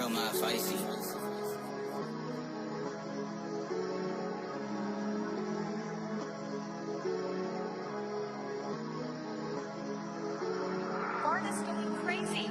Girl, my spicy. Bart is going crazy.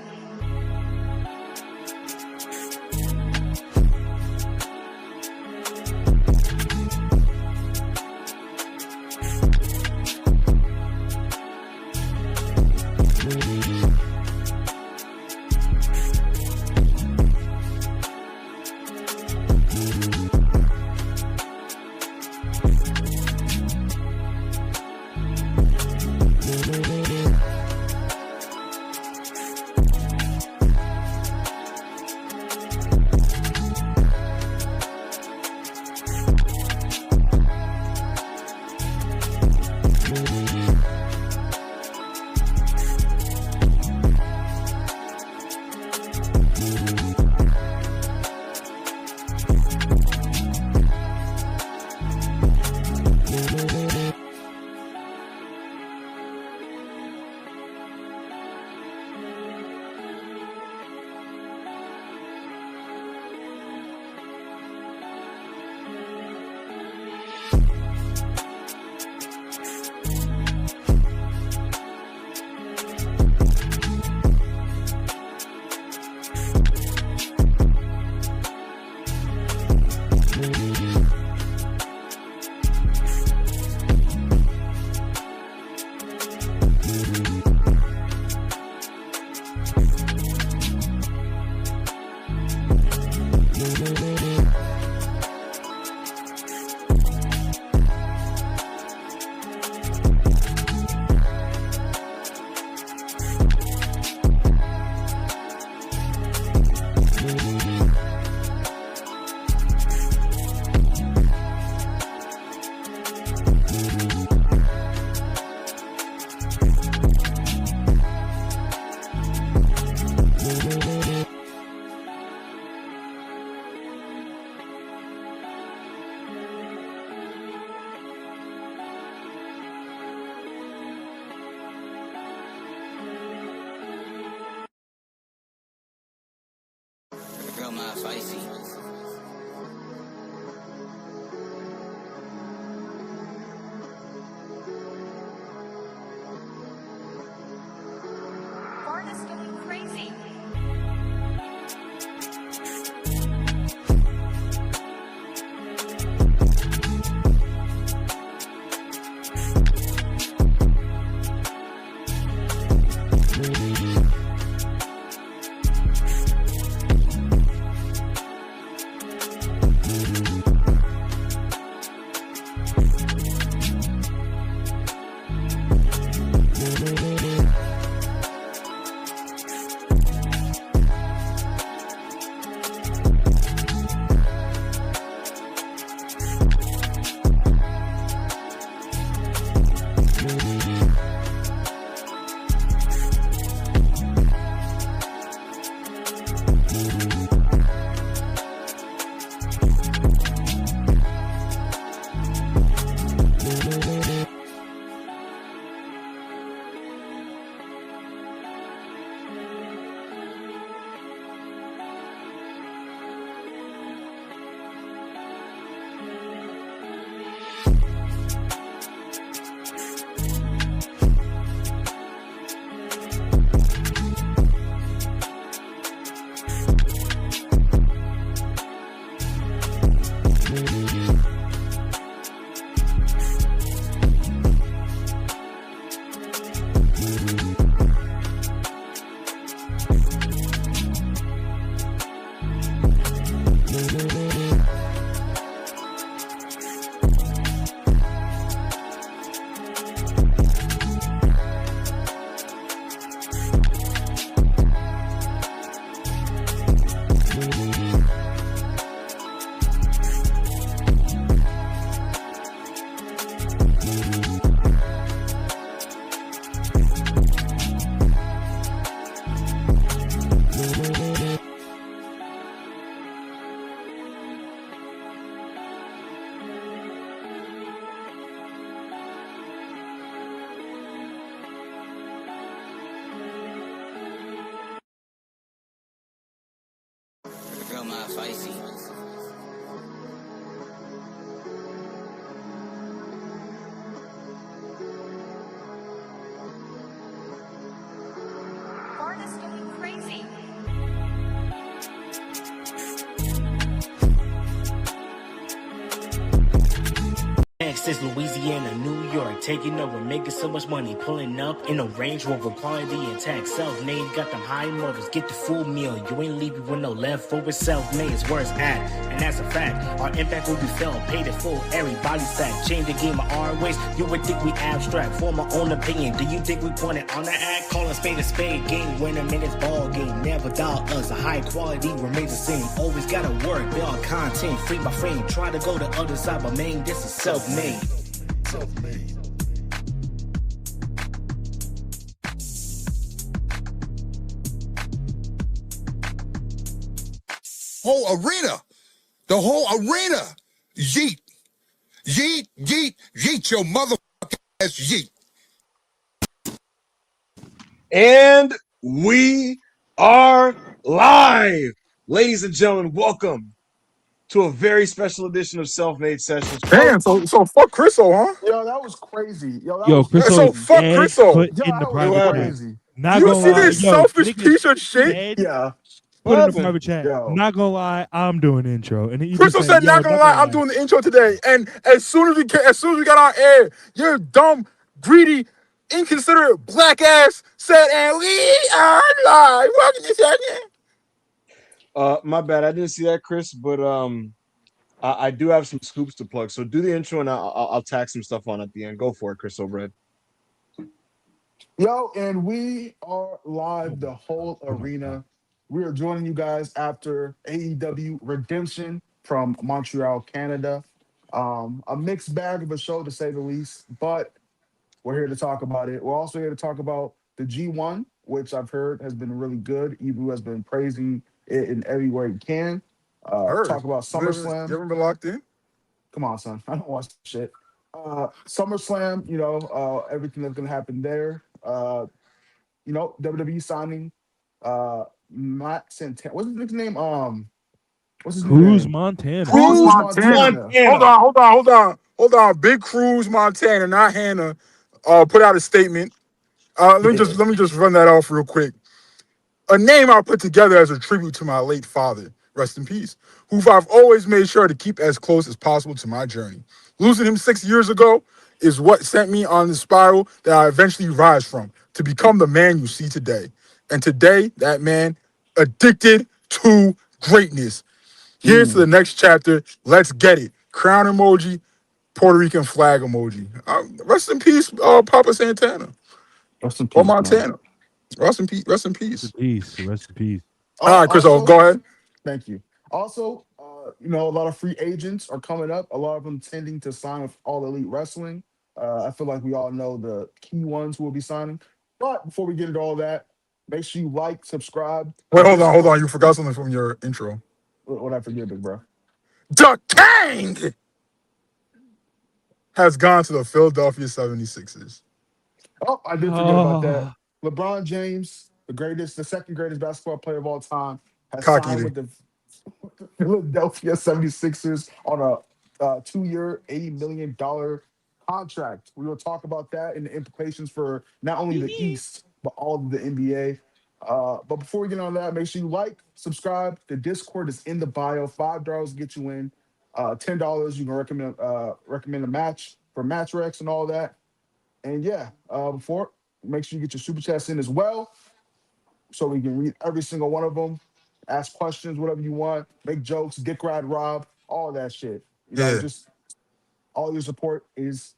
Girl, my spicy. Bart is going crazy. spicy. Florida's going crazy. Texas, Louisiana, New York, taking over, making so much money, pulling up in a Range Rover, quality intact, self-made, got them high motors, get the full meal, you ain't leaving with no leftovers, self-made is where it's at, and that's a fact, our impact will be felt, paid in full, everybody's sack, change the game our ways, you would think we abstract, form my own opinion, do you think we pointed on the act, call a spade, game winner, minutes ball game, never doubt us, a high quality remains the same, always gotta work, build content, frame by frame, try to go the other side, but man, this is self-made. Self-made. Whole arena. The whole arena. Yeet. Yeet, yeet, yeet your motherfucking ass yeet. And we are live. Ladies and gentlemen, welcome to a very special edition of Self-Made Sessions. Damn, so fuck Chriso, huh? Yo, that was crazy. So fuck Chriso. Put Yo, in the that was private chat. crazy. Not You gonna see lie, this yo, selfish niggas piece of shit? dead. Yeah. Put in the happened? private chat. Yo. Not gonna lie, I'm doing intro. And he Chriso said, "Not gonna lie, I'm doing the intro today." And as soon as we got on air, your dumb, greedy, inconsiderate black ass said, "And we are live." Welcome to Session. My bad. I didn't see that, Chris, but I do have some scoops to plug. So do the intro and I'll tack some stuff on at the end. Go for it, Chris O'Brien. Yo, and we are live, the whole arena. We are joining you guys after AEW Redemption from Montreal, Canada. A mixed bag of a show, to say the least, but we're here to talk about it. We're also here to talk about the G1, which I've heard has been really good. Ebu has been praising it in every way he can. Talk about SummerSlam. You haven't been locked in? Come on, son. I don't watch shit. SummerSlam, everything that's gonna happen there. WWE signing Matt Santana. What's his nickname? What's his Cruz name? Montana. Cruz Montana. Hold on. Big Cruz Montana, not Hannah, put out a statement. Let me just run that off real quick. A name I put together as a tribute to my late father, rest in peace, who I've always made sure to keep as close as possible to my journey. Losing him 6 years ago is what sent me on the spiral that I eventually rise from to become the man you see today. And today, that man, addicted to greatness. Here's to the next chapter. Let's get it. Crown emoji, Puerto Rican flag emoji. Rest in peace, Papa Santana. Rest in peace, Or Montana. man. Rest in peace. Rest in peace. Rest in peace. All right, Chris, go ahead. Thank you. Also, a lot of free agents are coming up. A lot of them tending to sign with All Elite Wrestling. I feel like we all know the key ones who will be signing. But before we get into all that, make sure you like, subscribe. Wait, hold on. You forgot something from your intro. What I forget, big bro? The King has gone to the Philadelphia 76ers. Oh, I did forget about that. LeBron James, the second greatest basketball player of all time, has signed with the Philadelphia 76ers on a 2-year, $80 million contract. We will talk about that and the implications for not only the East, but all of the NBA. But before we get on that, make sure you like, subscribe. The Discord is in the bio. $5 get you in. $10 you can recommend a match for Match Rex and all that. And before, make sure you get your super chats in as well, so we can read every single one of them, ask questions, whatever you want, make jokes, dick ride Rob, all that shit. Just all your support is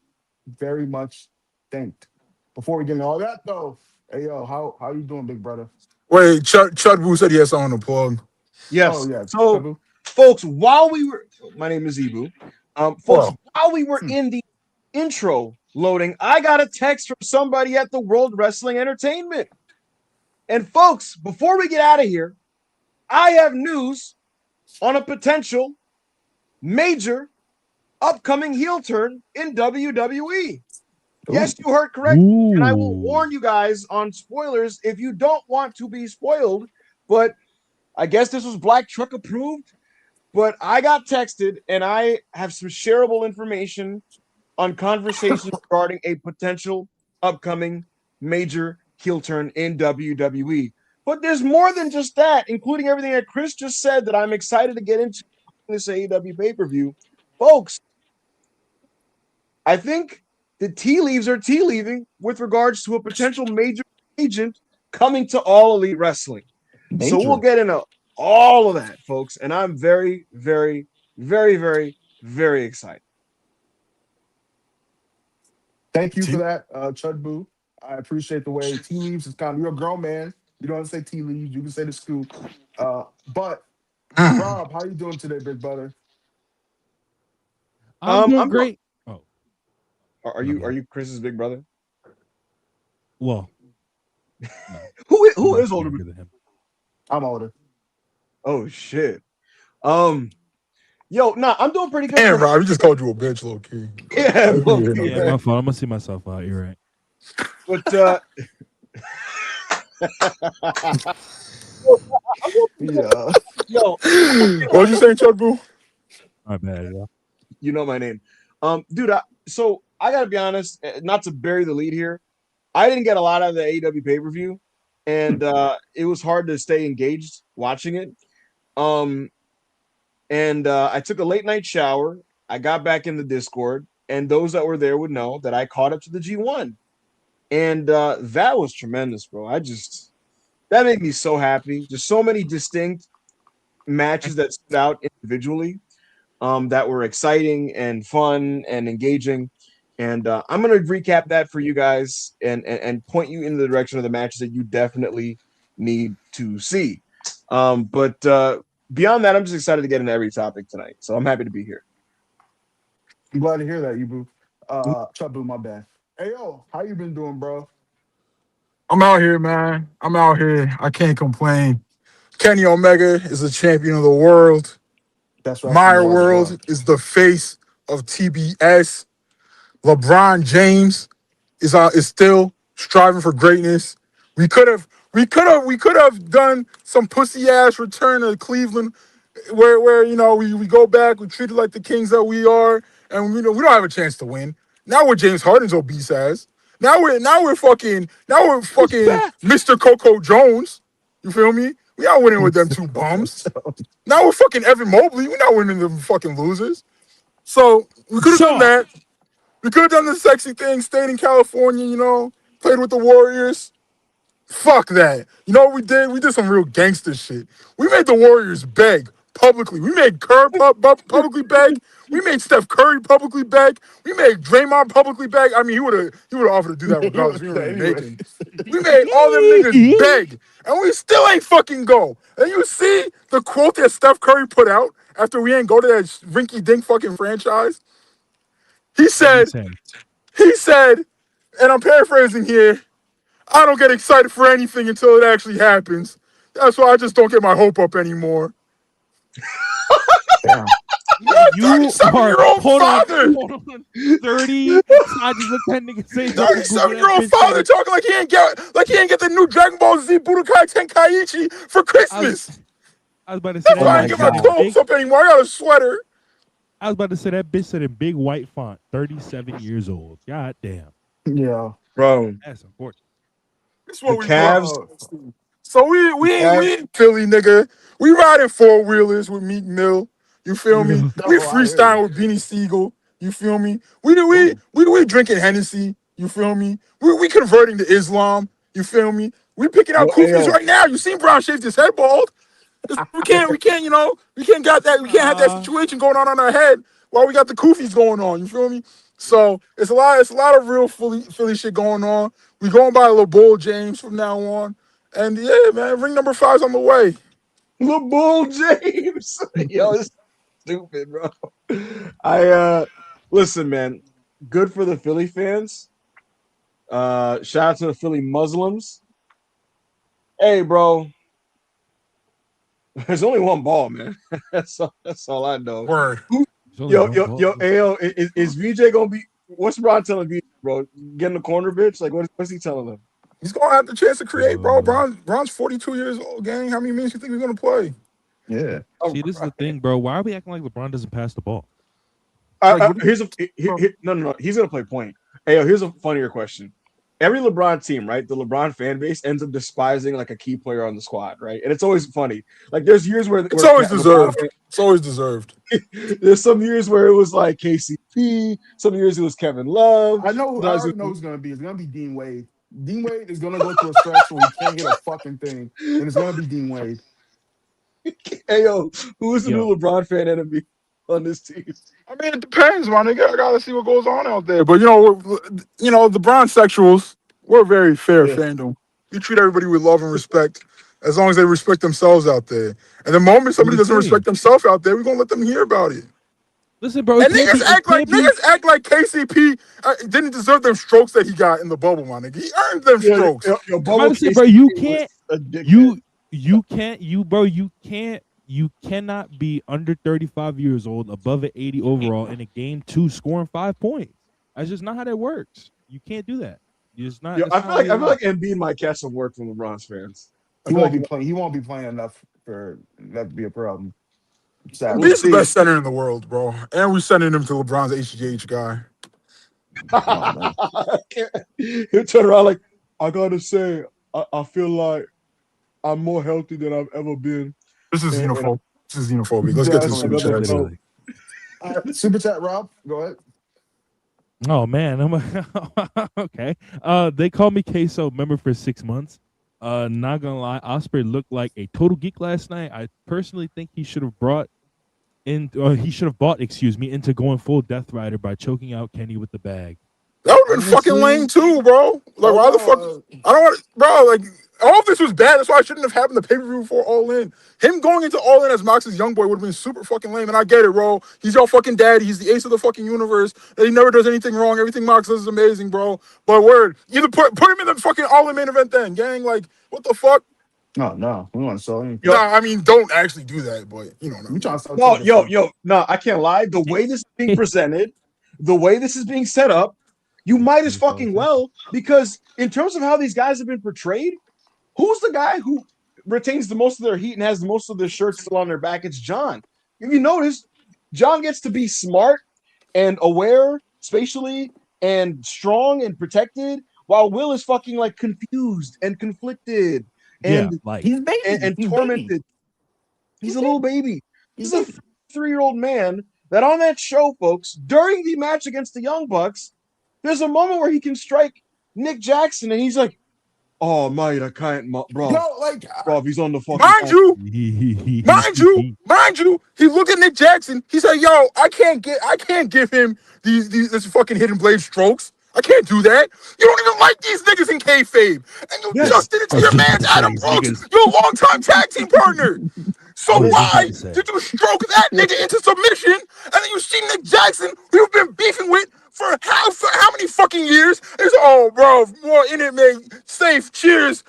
very much thanked. Before we get into all that, though, hey yo, how you doing, big brother? Wait, Chud Boo said he has something to plug. Yes. Oh yeah. So, folks, while we were, my name is Ebu. While we were in the intro loading, I got a text from somebody at the World Wrestling Entertainment. And folks, before we get out of here, I have news on a potential major upcoming heel turn in WWE. Ooh. Yes, you heard correct. Ooh. And I will warn you guys on spoilers if you don't want to be spoiled. But I guess this was Black Truck approved. But I got texted, and I have some shareable information on conversations regarding a potential upcoming major heel turn in WWE. But there's more than just that, including everything that Chris just said that I'm excited to get into this AEW pay-per-view. Folks, I think the tea leaves are tea leaving with regards to a potential major agent coming to All Elite Wrestling. So we'll get into all of that, folks. And I'm very, very, very, very, very excited. Thank you for that, Chud Boo. I appreciate the way tea leaves is kind of, you're a grown man. You don't have to say tea leaves. You can say the scoop. But Rob, how you doing today, big brother? I'm doing great. Are you Chris's big brother? Well, no. who is older than him? I'm older. Oh shit. I'm doing pretty good. Damn, Rob, he just called you a bitch, low key. Yeah, yeah, my fault. I'm gonna see myself out. You're right. But What'd you say, Chud Boo? My bad, yeah. You know my name. Dude, so I gotta be honest, not to bury the lead here. I didn't get a lot out of the AEW pay-per-view, and it was hard to stay engaged watching it. I took a late night shower. I got back in the Discord, and those that were there would know that I caught up to the G1. And that was tremendous, bro. That made me so happy. Just so many distinct matches that stood out individually, that were exciting and fun and engaging. And I'm going to recap that for you guys and point you in the direction of the matches that you definitely need to see. But beyond that, I'm just excited to get into every topic tonight. So I'm happy to be here. I'm glad to hear that, you boo. Chabu, my bad. Hey, yo, how you been doing, bro? I'm out here, man. I'm out here. I can't complain. Kenny Omega is the champion of the world. That's right. My world is the face of TBS. LeBron James is still striving for greatness. We could have done some pussy ass return to Cleveland, where we go back, we treat it like the kings that we are, and we don't have a chance to win. Now we're James Harden's obese ass. Now we're fucking Mr. Coco Jones. You feel me? We not winning with them two bums. Now we're fucking Evan Mobley. We're not winning them fucking losers. So we could have done that. We could have done the sexy thing, stayed in California, played with the Warriors. Fuck that. You know what we did? We did some real gangster shit. We made the Warriors beg publicly. We made Kerr publicly beg. We made Steph Curry publicly beg. We made Draymond publicly beg. I mean, he would have offered to do that regardless. We weren't making. We made all them niggas beg, and we still ain't fucking go. And you see the quote that Steph Curry put out after we ain't go to that rinky-dink fucking franchise? He said, and I'm paraphrasing here, I don't get excited for anything until it actually happens. That's why I just don't get my hope up anymore. Damn. You are 37-year-old father. Hold on. 30. I just looked at niggas saying 37-year-old father talking like he ain't get the new Dragon Ball Z Budokai Tenkaichi for Christmas. I was about to say that's why I ain't get my clothes up anymore. I got a sweater. I was about to say that bitch said in big white font, 37 years old. God damn. Yeah. Bro. That's unfortunate. That's what we Cavs. So we ain't Philly, nigga. We riding four-wheelers with Meek Mill. You feel me? We freestyle with Beanie Siegel. You feel me? We drinking Hennessy. You feel me? We converting to Islam. You feel me? We picking out kufis right now. You seen Brown shaved his head bald? We can't have that situation going on our head while we got the kufis going on. You feel me? So it's a lot of real Philly shit going on. We going by LeBron James from now on. And yeah, man, ring number 5's on the way. LeBron James. Yo, it's stupid, bro. Listen, man. Good for the Philly fans. Shout out to the Philly Muslims. Hey, bro. There's only one ball, man. That's all I know. Word. Yo, is VJ gonna be? What's Ron telling VJ, bro? Get in the corner, bitch. Like, what's he telling them? He's gonna have the chance to create, bro. Bron's 42 years old, gang. How many minutes you think he's gonna play? Yeah. See, this is the thing, bro. Why are we acting like LeBron doesn't pass the ball? No. He's gonna play point. Hey, here's a funnier question. Every LeBron team, right? The LeBron fan base ends up despising like a key player on the squad, right? And it's always funny. Like there's years where It's always deserved. It's always deserved. There's some years where it was like KCP. Some years it was Kevin Love. I already know who's gonna be. It's gonna be Dean Wade. Dean Wade is gonna go through a stretch where he can't get a fucking thing, and it's gonna be Dean Wade. Hey yo, who is the new LeBron fan enemy on this team? I mean, it depends, my nigga. I gotta see what goes on out there. But the Bron sexuals, we're a very fair fandom. We treat everybody with love and respect, as long as they respect themselves out there. And the moment somebody doesn't respect themselves out there, we're gonna let them hear about it. Listen, bro. And niggas act like KCP didn't deserve them strokes that he got in the bubble, my nigga. He earned them strokes. Bro, you cannot be under 35 years old, above an 80 overall in a game 2, scoring 5 points. That's just not how that works. You can't do that. You're just not. I feel like Embiid might catch some work from LeBron's fans. He won't be playing. He won't be playing enough for that to be a problem. Embiid's the best center in the world, bro. And we're sending him to LeBron's HGH guy. He'll turn around like, I gotta say, I feel like I'm more healthy than I've ever been. This is xenophobic. Let's get to the super chat. Super chat, Rob. Go ahead. Oh man, okay. They called me Queso member for 6 months. Not gonna lie, Ospreay looked like a total geek last night. I personally think he should have bought into going full Death Rider by choking out Kenny with the bag. That would have been fucking lame too, bro. Like, why the fuck? I don't want to, bro. Like, all of this was bad. That's why I shouldn't have happened the pay-per-view before All In. Him going into All In as Mox's young boy would have been super fucking lame. And I get it, bro. He's your fucking daddy. He's the ace of the fucking universe. And he never does anything wrong. Everything Mox does is amazing, bro. But word, either put him in the fucking All In main event then, gang. Like, what the fuck? No, we want to sell him. Nah, I mean, don't actually do that, but you know. We trying to sell no, I can't lie. The way this is being presented, the way this is being set up, you might as fucking well, because in terms of how these guys have been portrayed, who's the guy who retains the most of their heat and has the most of their shirts still on their back? It's John. If you notice, John gets to be smart and aware spatially and strong and protected, while Will is fucking like confused and conflicted and he's baby and tormented. Baby. He's a little baby. He's a 3-year-old man that on that show, folks, during the match against the Young Bucks, there's a moment where he can strike Nick Jackson, and he's like, "Oh, mate, I can't, bro. No, like, bro, he's on the fucking." Mind you, he looked at Nick Jackson. He said, "Yo, I can't give him this fucking hidden blade strokes. I can't do that. You don't even like these niggas in kayfabe, and you just did it to your man Adam Brooks, your longtime tag team partner. So why did you stroke that nigga into submission, and then you see Nick Jackson, who you've been beefing with for how many fucking years? It's bro, more in it, man. Safe, cheers,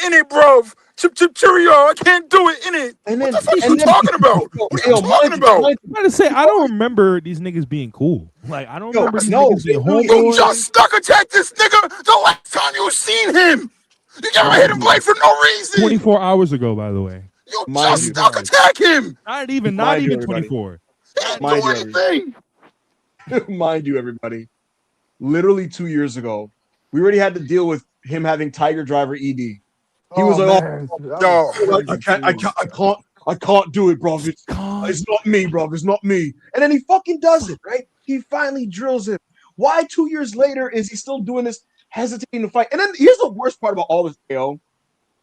in it, bro. Chip, cheerio. I can't do it, in it. What the fuck are you talking about? What are you talking about? I'm trying to say, I don't remember these niggas being cool. Like, I don't remember these niggas being homeboys. You just stuck attack this nigga the last time you seen him. You got hit him blade for no reason. 24 hours ago, by the way. You just stuck attack him. Not even 24. He didn't do anything. Mind you, everybody. Literally 2 years ago, we already had to deal with him having Tiger Driver ED. He was I can't do it, bro. It's not me, bro. It's not me. And then he fucking does it, right? He finally drills him. Why 2 years later is he still doing this, hesitating to fight? And then here's the worst part about all this,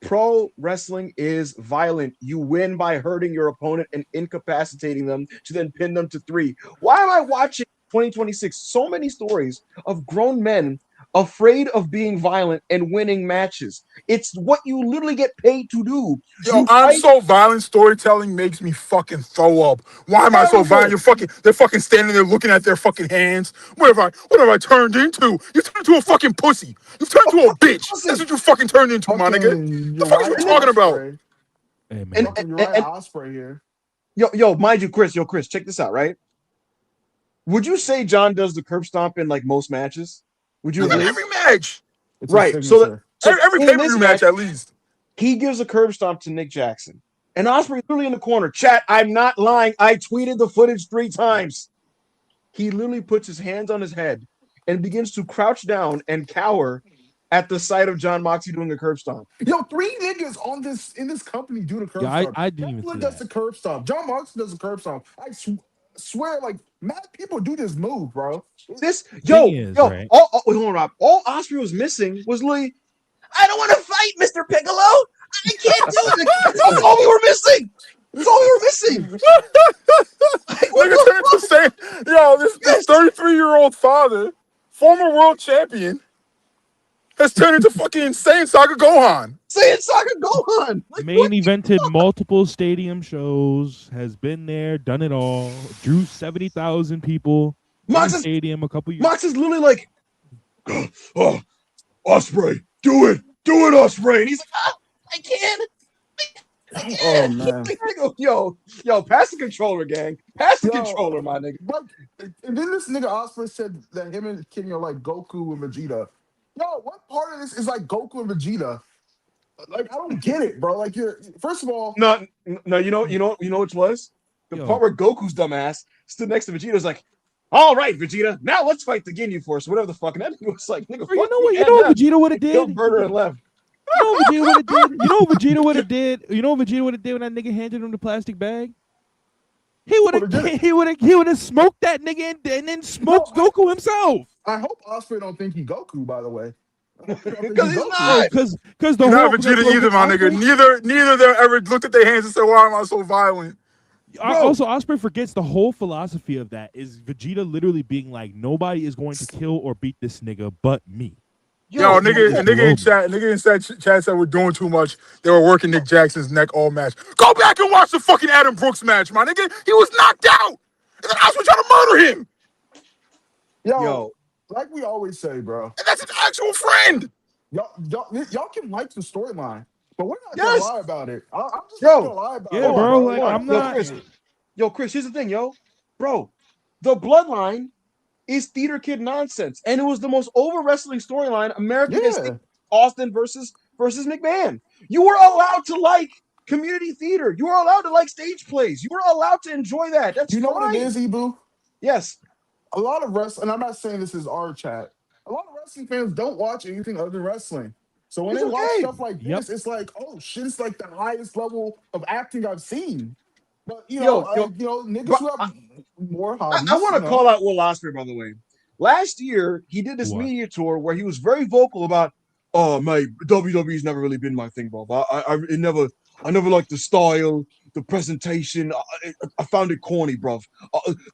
pro wrestling is violent. You win by hurting your opponent and incapacitating them to then pin them to 3. Why am I watching 2026 so many stories of grown men afraid of being violent and winning matches? It's what you literally get paid to do. Yo, I'm so violent. Storytelling makes me fucking throw up. Why am I so violent? They're fucking standing there looking at their fucking hands. What have I turned into? You turned into a fucking pussy. You turned into a bitch. That's what you fucking turned into, my nigga. The fuck are you talking about? Hey, man. And Ospreay here. Yo, mind you, Chris, check this out, right? Would you say John does the curb stomp in like most matches? Would you agree? Every match. Right. So every pay-per-view match at least. He gives a curb stomp to Nick Jackson. And Ospreay literally in the corner. Chat, I'm not lying. I tweeted the footage 3 times. He literally puts his hands on his head and begins to crouch down and cower at the sight of John Moxley doing a curb stomp. Yo, 3 niggas on this in this company do the curb stomp. I didn't even see does that. the curb stomp. John Moxley does the curb stomp. I swear, like mad people do this move, bro. This Right? hold on, Rob. All Ospreay was missing was literally, I don't want to fight, Mr. Piccolo. I can't do it. That's all we were missing. That's all we were missing. Nigga turned to say, yo, this 33-year-old father, former world champion, has turned into fucking insane Saga Gohan. Saying Saga Gohan. Like, Main evented multiple stadium shows, has been there, done it all, drew 70,000 people in the stadium a couple years. Mox is literally like, oh, Ospreay, do it, Ospreay. And he's like, I can't. Oh man. Yo, pass the controller, gang. Pass the controller, my nigga. But, and then this nigga Ospreay said that him and Kenny are like Goku and Vegeta. Yo, what part of this is like Goku and Vegeta? Like, I don't get it, bro. Like, you're first of all, no. You know which was the part where Goku's dumbass stood next to Vegeta's like, all right, Vegeta, now let's fight the Ginyu Force, whatever the fuck. And that nigga was like, nigga, Bro, you know what Vegeta would have did? Killed Burger and left. You know what Vegeta would have did? You know what Vegeta would have did? You know what Vegeta would have did when that nigga handed him the plastic bag? He would have smoked that nigga and then smoked Goku himself. I hope Ospreay don't think he Goku, by the way. Because he's not. Because the Not Vegeta either, my nigga. Neither of them ever looked at their hands and said, why am I so violent? Also, Ospreay forgets the whole philosophy of that is Vegeta literally being like, nobody is going to kill or beat this nigga but me. Yo, nigga in chat said we're doing too much. They were working Nick Jackson's neck all match. Go back and watch the fucking Adam Brooks match, my nigga. He was knocked out. And then I was trying to murder him. Yo, like we always say, bro. And that's an actual friend. Y'all can like the storyline, but we're not gonna lie about it. I'm just not gonna lie about it. Yeah, bro. Like, I'm not. Chris, here's the thing, bro. The Bloodline is theater kid nonsense, and it was the most over wrestling storyline American history. Austin versus McMahon. You were allowed to like community theater. You were allowed to like stage plays. You were allowed to enjoy that. That's what it is, Ibu? Yes. A lot of wrestling, and I'm not saying this is our chat. A lot of wrestling fans don't watch anything other than wrestling. So when they watch stuff like this, it's like, oh shit, it's like the highest level of acting I've seen. But niggas who have more hobbies. I want to call out Will Ospreay, by the way. Last year, he did this media tour where he was very vocal about, oh, my WWE's never really been my thing, bro. I never liked the style, the presentation. I found it corny, bro.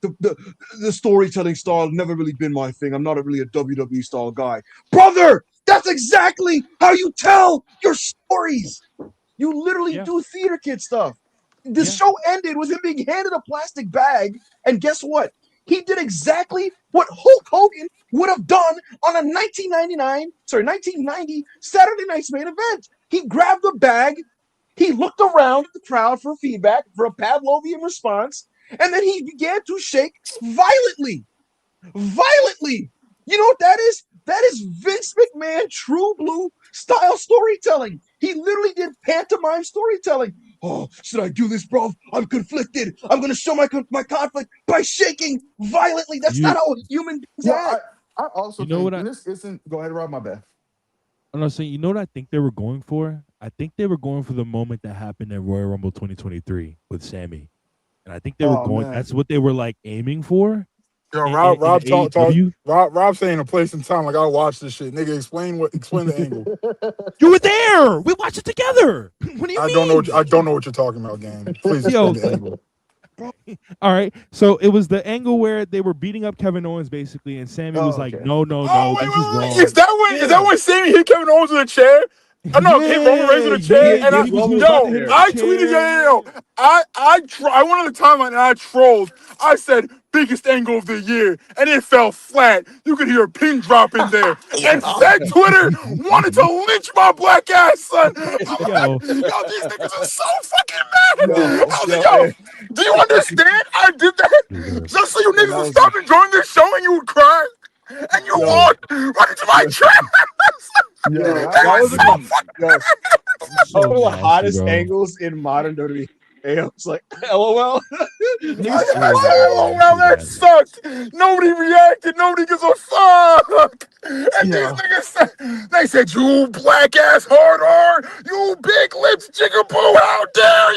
The storytelling style never really been my thing. I'm not really a WWE style guy. Brother, that's exactly how you tell your stories. You literally do theater kid stuff. The show ended with him being handed a plastic bag, and guess what? He did exactly what Hulk Hogan would have done on a 1990 Saturday Night's Main Event. He grabbed the bag, he looked around at the crowd for feedback, for a Pavlovian response, and then he began to shake violently. Violently! You know what that is? That is Vince McMahon True Blue style storytelling. He literally did pantomime storytelling. Oh, should I do this, bro? I'm conflicted. I'm going to show my conflict by shaking violently. That's not how human beings act. I also think this isn't... Go ahead, Rob, my bad. I'm not saying, you know what I think they were going for? I think they were going for the moment that happened at Royal Rumble 2023 with Sammy. And I think they were going... That's what they were, like, aiming for. Yo, Rob saying a place and time like I watched this shit. Nigga, explain the angle. You were there. We watched it together. What do you mean? I don't know what you're talking about, gang. Please explain the angle. All right, so it was the angle where they were beating up Kevin Owens basically, and Sammy was like, "No, this is wrong." Is that when Sammy hit Kevin Owens with a chair? I know, hit Roman Reigns with a chair, and I tweeted, I went on the timeline and I trolled. I said, biggest angle of the year, and it fell flat. You could hear a pin drop in there. And that Twitter wanted to lynch my black ass, son. Yo, these niggas are so fucking mad. I was like, do you understand? I did that just so you niggas would stop enjoying this show and you would cry. And you walked right into my trap. That was so So One of the nasty, hottest bro. angles in modern WWE. I was like, LOL. I Niggas- said, oh, well, that Nasty, sucked. Nobody reacted. Nobody gives a fuck. And these Yeah. niggas said, they said, you black ass hard R, you big lips jigaboo, how dare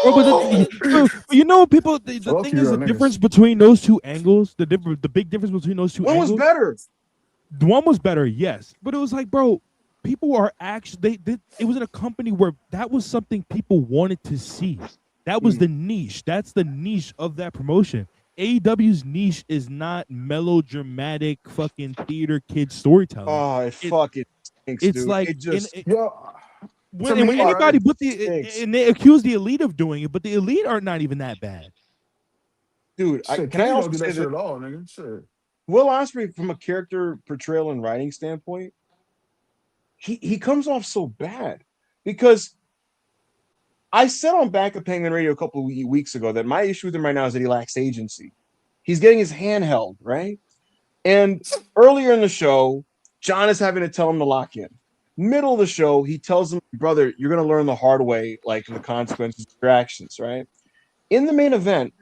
Bro, but you? you know, people. The Fuck thing you, is, the niggas. difference between those two angles, the big difference between those two One was angles. better. The one was better, yes, but it was like, bro, people are actually it was in a company where that was something people wanted to see. That was the niche. That's the niche of that promotion. AEW's niche is not melodramatic fucking theater kid storytelling. Oh, it fucking stinks, It's dude. like It just Yo, when, to and when me, anybody right, put stinks. and they accuse the elite of doing it, but the elite are not even that bad. dude. shit, Can I Kenny also don't do say that shit that at all, nigga. Shit. Will Ospreay, from a character portrayal and writing standpoint, he comes off so bad because I said on Back of Penguin Radio a couple of weeks ago that my issue with him right now is that he lacks agency. He's getting his hand held, right? And earlier in the show, John is having to tell him to lock in. Middle of the show, he tells him, brother, you're going to learn the hard way, like the consequences of your actions, right? In the main event,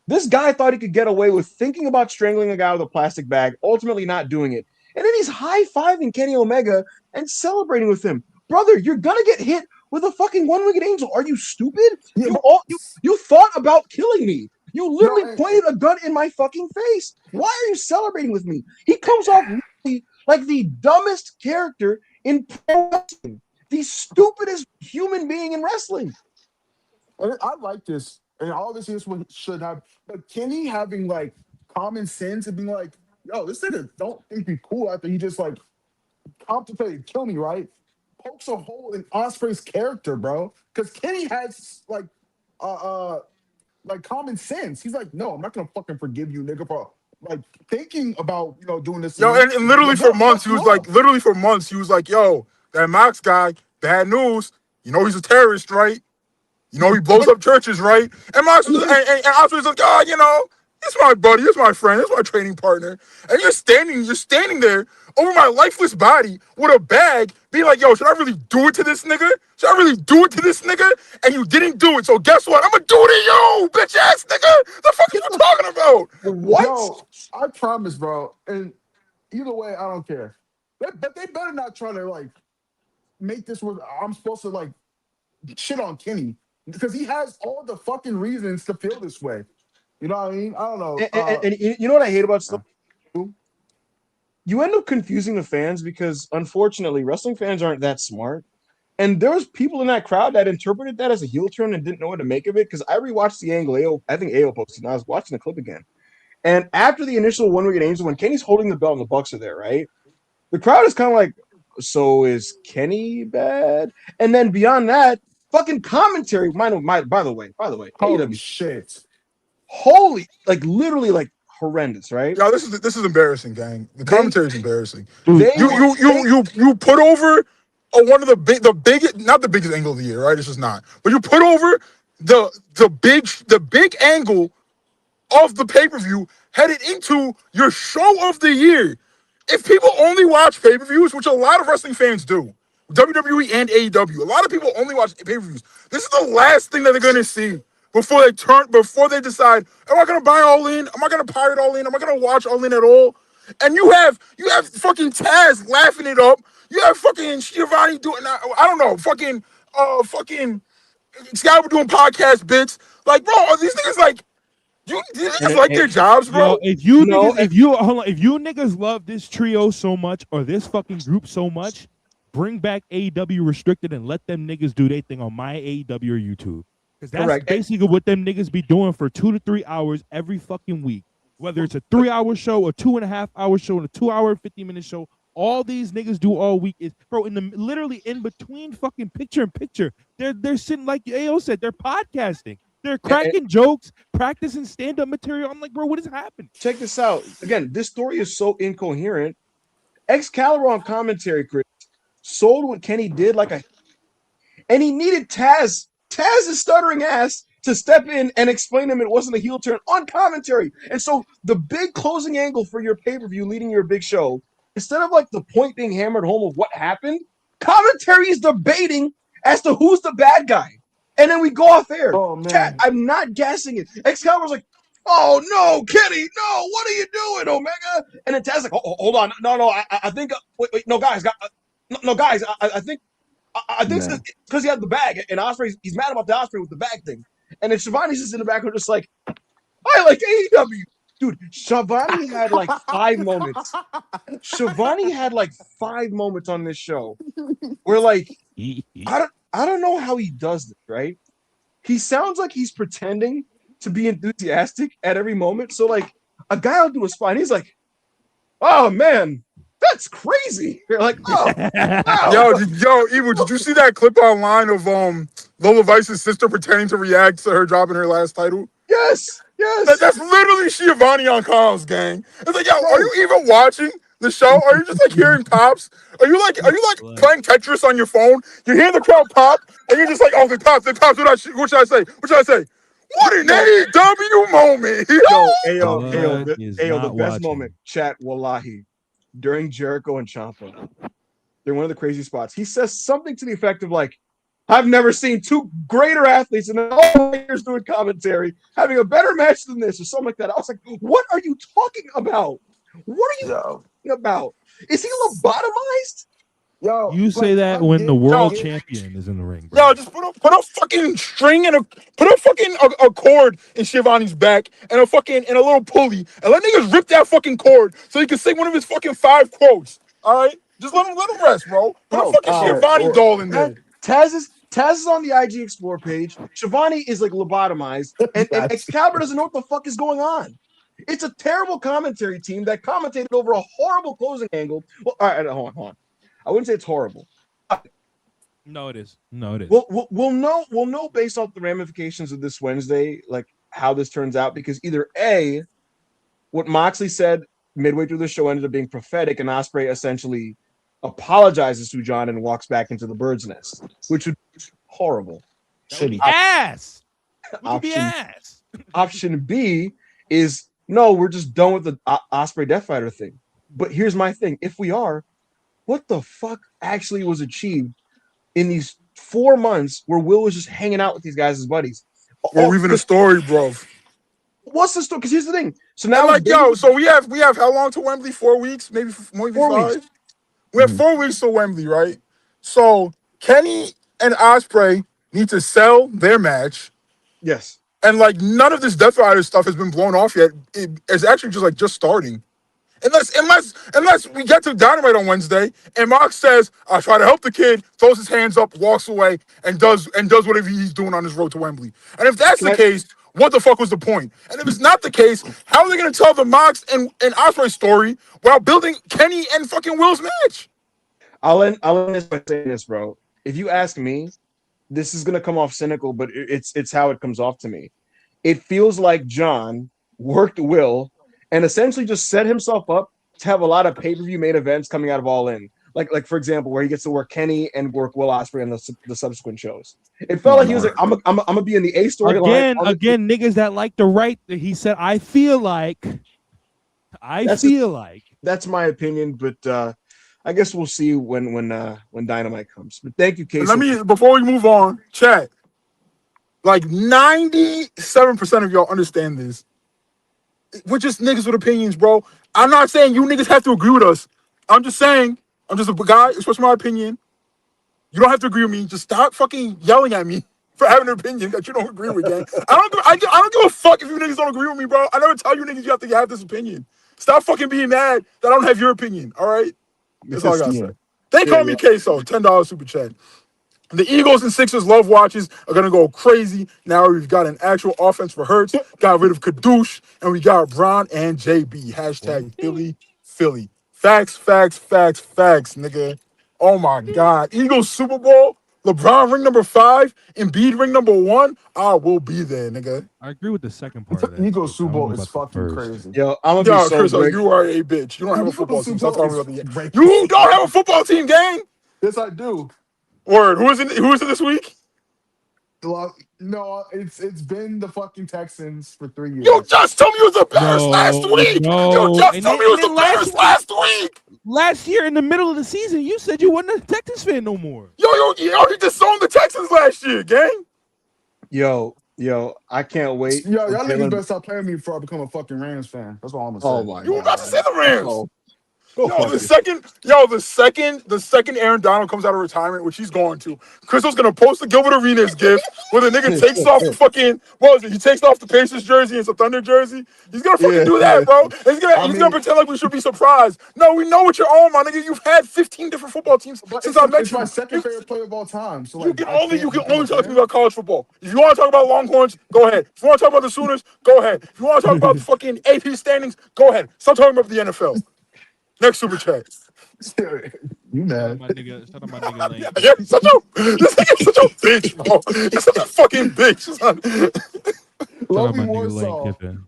this guy thought he could get away with thinking about strangling a guy with a plastic bag, ultimately not doing it. And then he's high-fiving Kenny Omega and celebrating with him. Brother, you're going to get hit with a fucking one-winged angel. Are you stupid? Yeah, You thought about killing me. You literally No, pointed a gun in my fucking face. Why are you celebrating with me? He comes off really like the dumbest character in pro wrestling, the stupidest human being in wrestling. I like this, and all this is what should have. But Kenny having like common sense and being like, "Yo, this nigga don't think be cool after he just like contemplated kill me," right? Pokes a hole in Ospreay's character, bro. Because Kenny has like common sense. He's like, "No, I'm not gonna fucking forgive you, nigga, for like thinking about doing this." To Yo, me. and literally Bro, for months, he fuck was you like, up. yo, that Mox guy, bad news. You know he's a terrorist, right? You know he blows up churches, right? And Mox was, and Osprey was like, oh, it's my buddy, it's my friend, it's my training partner. And you're standing there over my lifeless body with a bag, being like, yo, should I really do it to this nigga? Should I really do it to this nigga? And you didn't do it, so guess what? I'm gonna do it to you, bitch ass nigga. The fuck are you talking about? What? Yo, I promise, bro. And either way, I don't care. But they better not try to like make this where I'm supposed to like shit on Kenny because he has all the fucking reasons to feel this way. You know what I mean? I don't know. And you know what I hate about stuff? You end up confusing the fans because, unfortunately, wrestling fans aren't that smart. And there was people in that crowd that interpreted that as a heel turn and didn't know what to make of it. Because I rewatched the angle. I think AO posted, and I was watching the clip again. And after the initial one-winged angel, when Kenny's holding the belt and the Bucks are there, right? The crowd is kind of like, so is Kenny bad? And then beyond that, fucking commentary. By the way, Holy AEW, shit. holy, like literally, like horrendous, right? Yo, this is embarrassing, gang. The commentary is embarrassing. They You put over one of the biggest, not the biggest angle of the year, right? It's just not. But you put over the big angle of the pay-per-view headed into your show of the year. If people only watch pay-per-views, which a lot of wrestling fans do, WWE and AEW, a lot of people only watch pay-per-views. This is the last thing that they're gonna see before they decide, am I gonna buy All In? Am I gonna pirate All In? Am I gonna watch All In at all? And you have fucking Taz laughing it up. You have fucking Giovanni doing, I don't know, fucking Scott doing podcast bits. Like, bro, are these niggas like, these niggas like their jobs, bro? Yo, if you niggas love this trio so much or this fucking group so much, bring back AEW Restricted and let them niggas do their thing on my AEW or YouTube. Because that's Correct. basically what them niggas be doing for 2 to 3 hours every fucking week. Whether it's a 3-hour show, a 2.5-hour show, and a 2-hour 50-minute show, all these niggas do all week is, bro, literally in between fucking picture and picture, they're sitting like AO said, they're podcasting. They're cracking jokes, practicing stand-up material. I'm like, bro, what is happening? check this out. Again, this story is so incoherent. Excalibur on commentary, Chris, sold what Kenny did and he needed Taz's stuttering ass to step in and explain to him it wasn't a heel turn on commentary. And so the big closing angle for your pay-per-view leading your big show, instead of like the point being hammered home of what happened, Commentary is debating as to who's the bad guy. And then we go off air. Oh, man. Chat, I'm not gassing it. Excalibur's like, oh, no, Kenny, no, what are you doing, Omega? And then Taz's like, oh, hold on. No, I think, wait, no, guys, guys, I think it's because he had the bag. And Ospreay, he's mad about the Ospreay with the bag thing. And then Shivani's just in the background just like, I like AEW. Dude, Shivani had like 5 moments. Shivani had like 5 moments on this show where like, I don't know how he does this, right? He sounds like he's pretending to be enthusiastic at every moment. So like a guy will do a spot and he's like, oh man, that's crazy. You're like, oh wow. Yo, Evil, did you see that clip online of Lola Vice's sister pretending to react to her dropping her last title? Yes. That's literally Shivani on Kyle's gang. It's like, yo, are you even watching the show? Are you just like hearing pops? Are you like playing Tetris on your phone? You hear the crowd pop, and you're just like, oh, the pops. What should I say? What an AEW moment! Yo, the best moment, chat, wallahi, during Jericho and Ciampa. They're one of the crazy spots. He says something to the effect of like, I've never seen 2 greater athletes in all my years doing commentary having a better match than this, or something like that. I was like, what are you talking about? What are you talking about? Is he lobotomized? Yo, you say that when the world champion is in the ring, bro. Yo, just put a fucking string and put a fucking a cord in Shivani's back and a little pulley and let niggas rip that fucking cord so he can say one of his fucking 5 quotes. All right, just let him rest, bro. Put a fucking Shivani doll in there. Taz is on the IG Explore page. Shivani is like lobotomized, and Excalibur doesn't know what the fuck is going on. It's a terrible commentary team that commentated over a horrible closing angle. Well, all right, hold on. I wouldn't say it's horrible. No, it is. We'll know based off the ramifications of this Wednesday, like how this turns out, because either A, what Moxley said midway through the show ended up being prophetic, and Ospreay essentially apologizes to John and walks back into the bird's nest, which would be horrible. Shitty ass. Option B is no, we're just done with the Ospreay Death Fighter thing. But here's my thing: if we are, what the fuck actually was achieved in these 4 months where Will was just hanging out with these guys as buddies? We're weaving a story, bro. What's the story? Because here's the thing. So now, so we have how long to Wembley? 4 weeks, maybe 4 5. We have 4 weeks to Wembley, right? So Kenny and Ospreay need to sell their match. Yes. And like none of this Death Rider stuff has been blown off yet. It's actually just starting. Unless we get to Dynamite on Wednesday and Mox says, I'll try to help the kid, throws his hands up, walks away, and does whatever he's doing on his road to Wembley. And if that's the case, what the fuck was the point? And if it's not the case, how are they going to tell the Mox and Ospreay story while building Kenny and fucking Will's match? I'll end this by saying this, bro. If you ask me, this is going to come off cynical, but it's how it comes off to me. It feels like John worked Will and essentially just set himself up to have a lot of pay-per-view main events coming out of All In. Like for example, where he gets to work Kenny and work Will Ospreay in the subsequent shows. It felt like he was like, I'm gonna be in the A storyline. Again, niggas that like to write. He said, I feel like. That's my opinion, but I guess we'll see when Dynamite comes. But thank you, Casey. Before we move on, chat. Like 97% of y'all understand this. We're just niggas with opinions, bro. I'm not saying you niggas have to agree with us. I'm just saying, I'm just a guy expressing my opinion. You don't have to agree with me. Just stop fucking yelling at me for having an opinion that you don't agree with, gang. I don't give a fuck if you niggas don't agree with me, bro. I never tell you niggas you have to have this opinion. Stop fucking being mad that I don't have your opinion, all right? That's all I gotta say. They call me Queso, $10 super chat. The Eagles and Sixers love watches are going to go crazy. Now we've got an actual offense for Hurts, got rid of Kadoosh, and we got Bron and JB. Hashtag Philly. Facts, nigga. Oh, my God. Eagles Super Bowl, LeBron ring number 5, Embiid ring number 1. I will be there, nigga. I agree with the second part of that. Eagles Super Bowl is fucking crazy. Yo, I'm going to be Chris, you are a bitch. You don't have a football team. Stop talking about the game. You don't have a football team, gang? Yes, I do. Word. Who is it this week? No, it's been the fucking Texans for 3 years. You just told me it was the Bears last week. You just And told me then- it was and the then Bears last week. Last year in the middle of the season, you said you wasn't a Texans fan no more. Yo, he disowned the Texans last year, gang. Yo, I can't wait. Yo, y'all for niggas Jalen- better stop playing me before I become a fucking Rams fan. That's all I'm gonna say. Oh my You were god. about to say the Rams. Go Yo, fuck the second Aaron Donald comes out of retirement, which he's going to, Crystal's gonna post the Gilbert Arenas gift where the nigga takes off the fucking he takes off the Pacers jersey and some Thunder jersey. He's gonna fucking do that, bro. He's gonna pretend like we should be surprised. No, we know what you're on, my nigga. You've had 15 different football teams since I met It's you. my second favorite player of all time. So You like, can I only can't talk to me about college football. If you want to talk about Longhorns, go ahead. If you want to talk about the Sooners, go ahead. If you want to talk about the fucking AP standings, go ahead. Stop talking about the NFL. Next super chat. You mad? Shout out my nigga Lane. Yeah, this nigga's such a bitch, bro. He's such a fucking bitch, son. Shout out Lovey my nigga Lane Warsaw. Kiffin.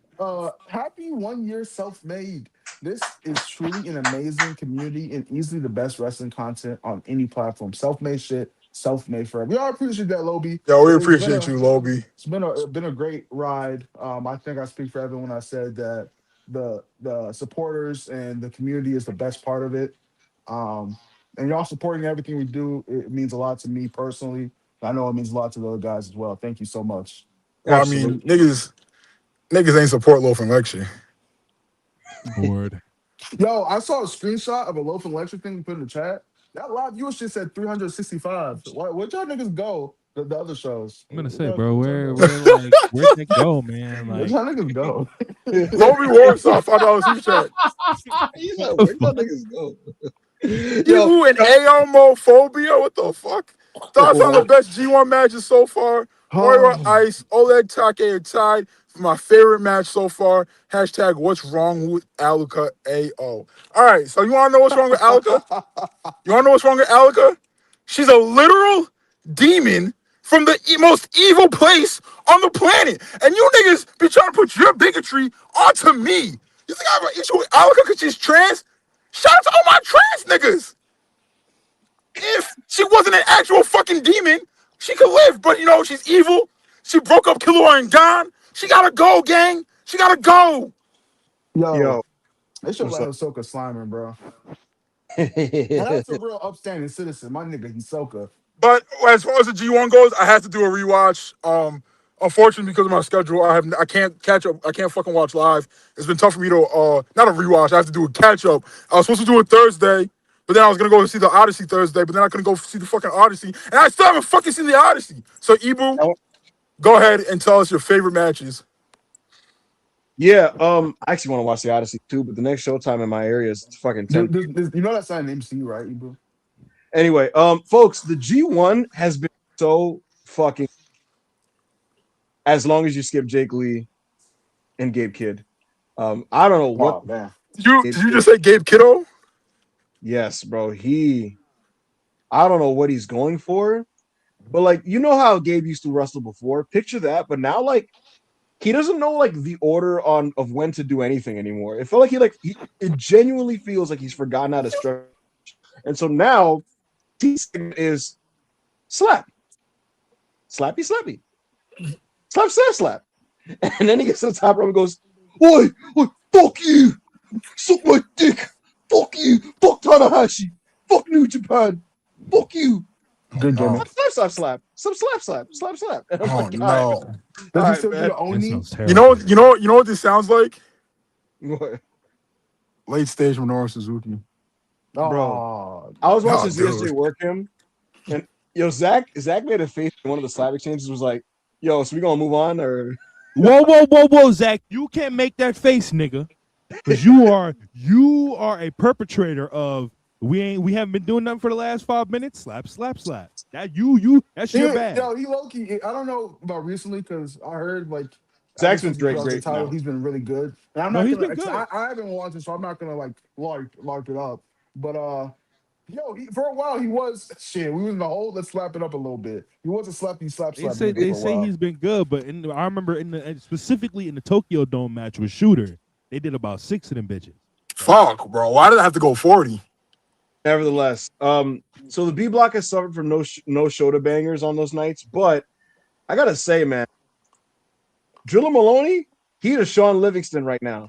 Happy 1 year self-made. This is truly an amazing community and easily the best wrestling content on any platform. Self-made shit, self-made forever. We all appreciate that, Lobi. Yo, we It's been appreciate you, Lobi. It's been a great ride. I think I speak for everyone when I said that the supporters and the community is the best part of it. And y'all supporting everything we do, it means a lot to me personally. I know it means a lot to the other guys as well. Thank you so much. Well, I mean, niggas ain't support Loaf and Lecture. Word. Yo, I saw a screenshot of a loaf and lecture thing we put in the chat. That live viewership said 365. Where'd y'all niggas go? The other shows. I'm gonna say, bro, where'd they go, man? Where'd Like, y'all niggas go? Lobi Warsaw, $5 super chat. He's like, where y'all niggas go? You and Aomophobia? What the fuck? Thoughts on the best G1 matches so far? Moira Ice, Oleg Take are tied for my favorite match so far. Hashtag what's wrong with Alika AO. All right, so you want to know what's wrong with Alika? You want to know what's wrong with Alika? She's a literal demon from the most evil place on the planet. And you niggas be trying to put your bigotry onto me. You think I have an issue with Alika because she's trans? Shout out to all my trans niggas. If she wasn't an actual fucking demon, she could live. But, she's evil. She broke up Killua and Gon. She gotta go, gang. She gotta go. Yo. They should let Hisoka sliming, bro. That's a real upstanding citizen. My nigga Hisoka. But as far as the G1 goes, I have to do a rewatch. Unfortunately, because of my schedule, I can't catch up. I can't fucking watch live. It's been tough for me to not a rewatch. I have to do a catch up. I was supposed to do it Thursday, but then I was gonna go see the Odyssey Thursday, but then I couldn't go see the fucking Odyssey, and I still haven't fucking seen the Odyssey. So Ibu, go ahead and tell us your favorite matches. Yeah, I actually want to watch the Odyssey too, but the next Showtime in my area is fucking 10. You know that's not an MC, right, Ibu? Anyway, folks, the G1 has been so fucking as long as you skip Jake Lee and Gabe Kidd. I don't know what. Man. Did you just say Gabe Kiddo? Yes, bro. I don't know what he's going for, but like, you know how Gabe used to wrestle before? Picture that, but now like he doesn't know like the order of when to do anything anymore. It felt like it genuinely feels like he's forgotten how to stretch. And so now he is slap. Slappy, slappy. Slap, slap, slap. And then he gets to the top rope and goes, Oi, fuck you. Suck my dick. Fuck you. Fuck Tanahashi. Fuck New Japan. Fuck you. Good gimmick. Slap, slap. Some slap, slap. Slap, slap. And I'm like, No. Does All he still right, do the Oni? You know what this sounds like? What? Late stage Minoru Suzuki. Bro, I was watching dude. ZSJ work him, and Zach made a face in one of the slap exchanges. Was like, "Yo, so we gonna move on or?" Whoa, Zach! You can't make that face, nigga, because you are a perpetrator of we haven't been doing nothing for the last 5 minutes. Slap. That that's your bad. Yo, he low key. I don't know about recently because I heard like Zach's been great. He's been really good. And I'm No, not he's gonna, been good. I haven't watched it, so I'm not gonna like lark it up. But for a while he was shit. We was in the hole. Let's slap it up a little bit. He was a slappy slap. They say he's been good, but I remember specifically in the Tokyo Dome match with Shooter, they did about 6 of them bitches. Fuck, bro. Why did I have to go 40? Nevertheless, so the B block has suffered from no Shota bangers on those nights, but I gotta say, man, Drilla Maloney, he is Sean Livingston right now.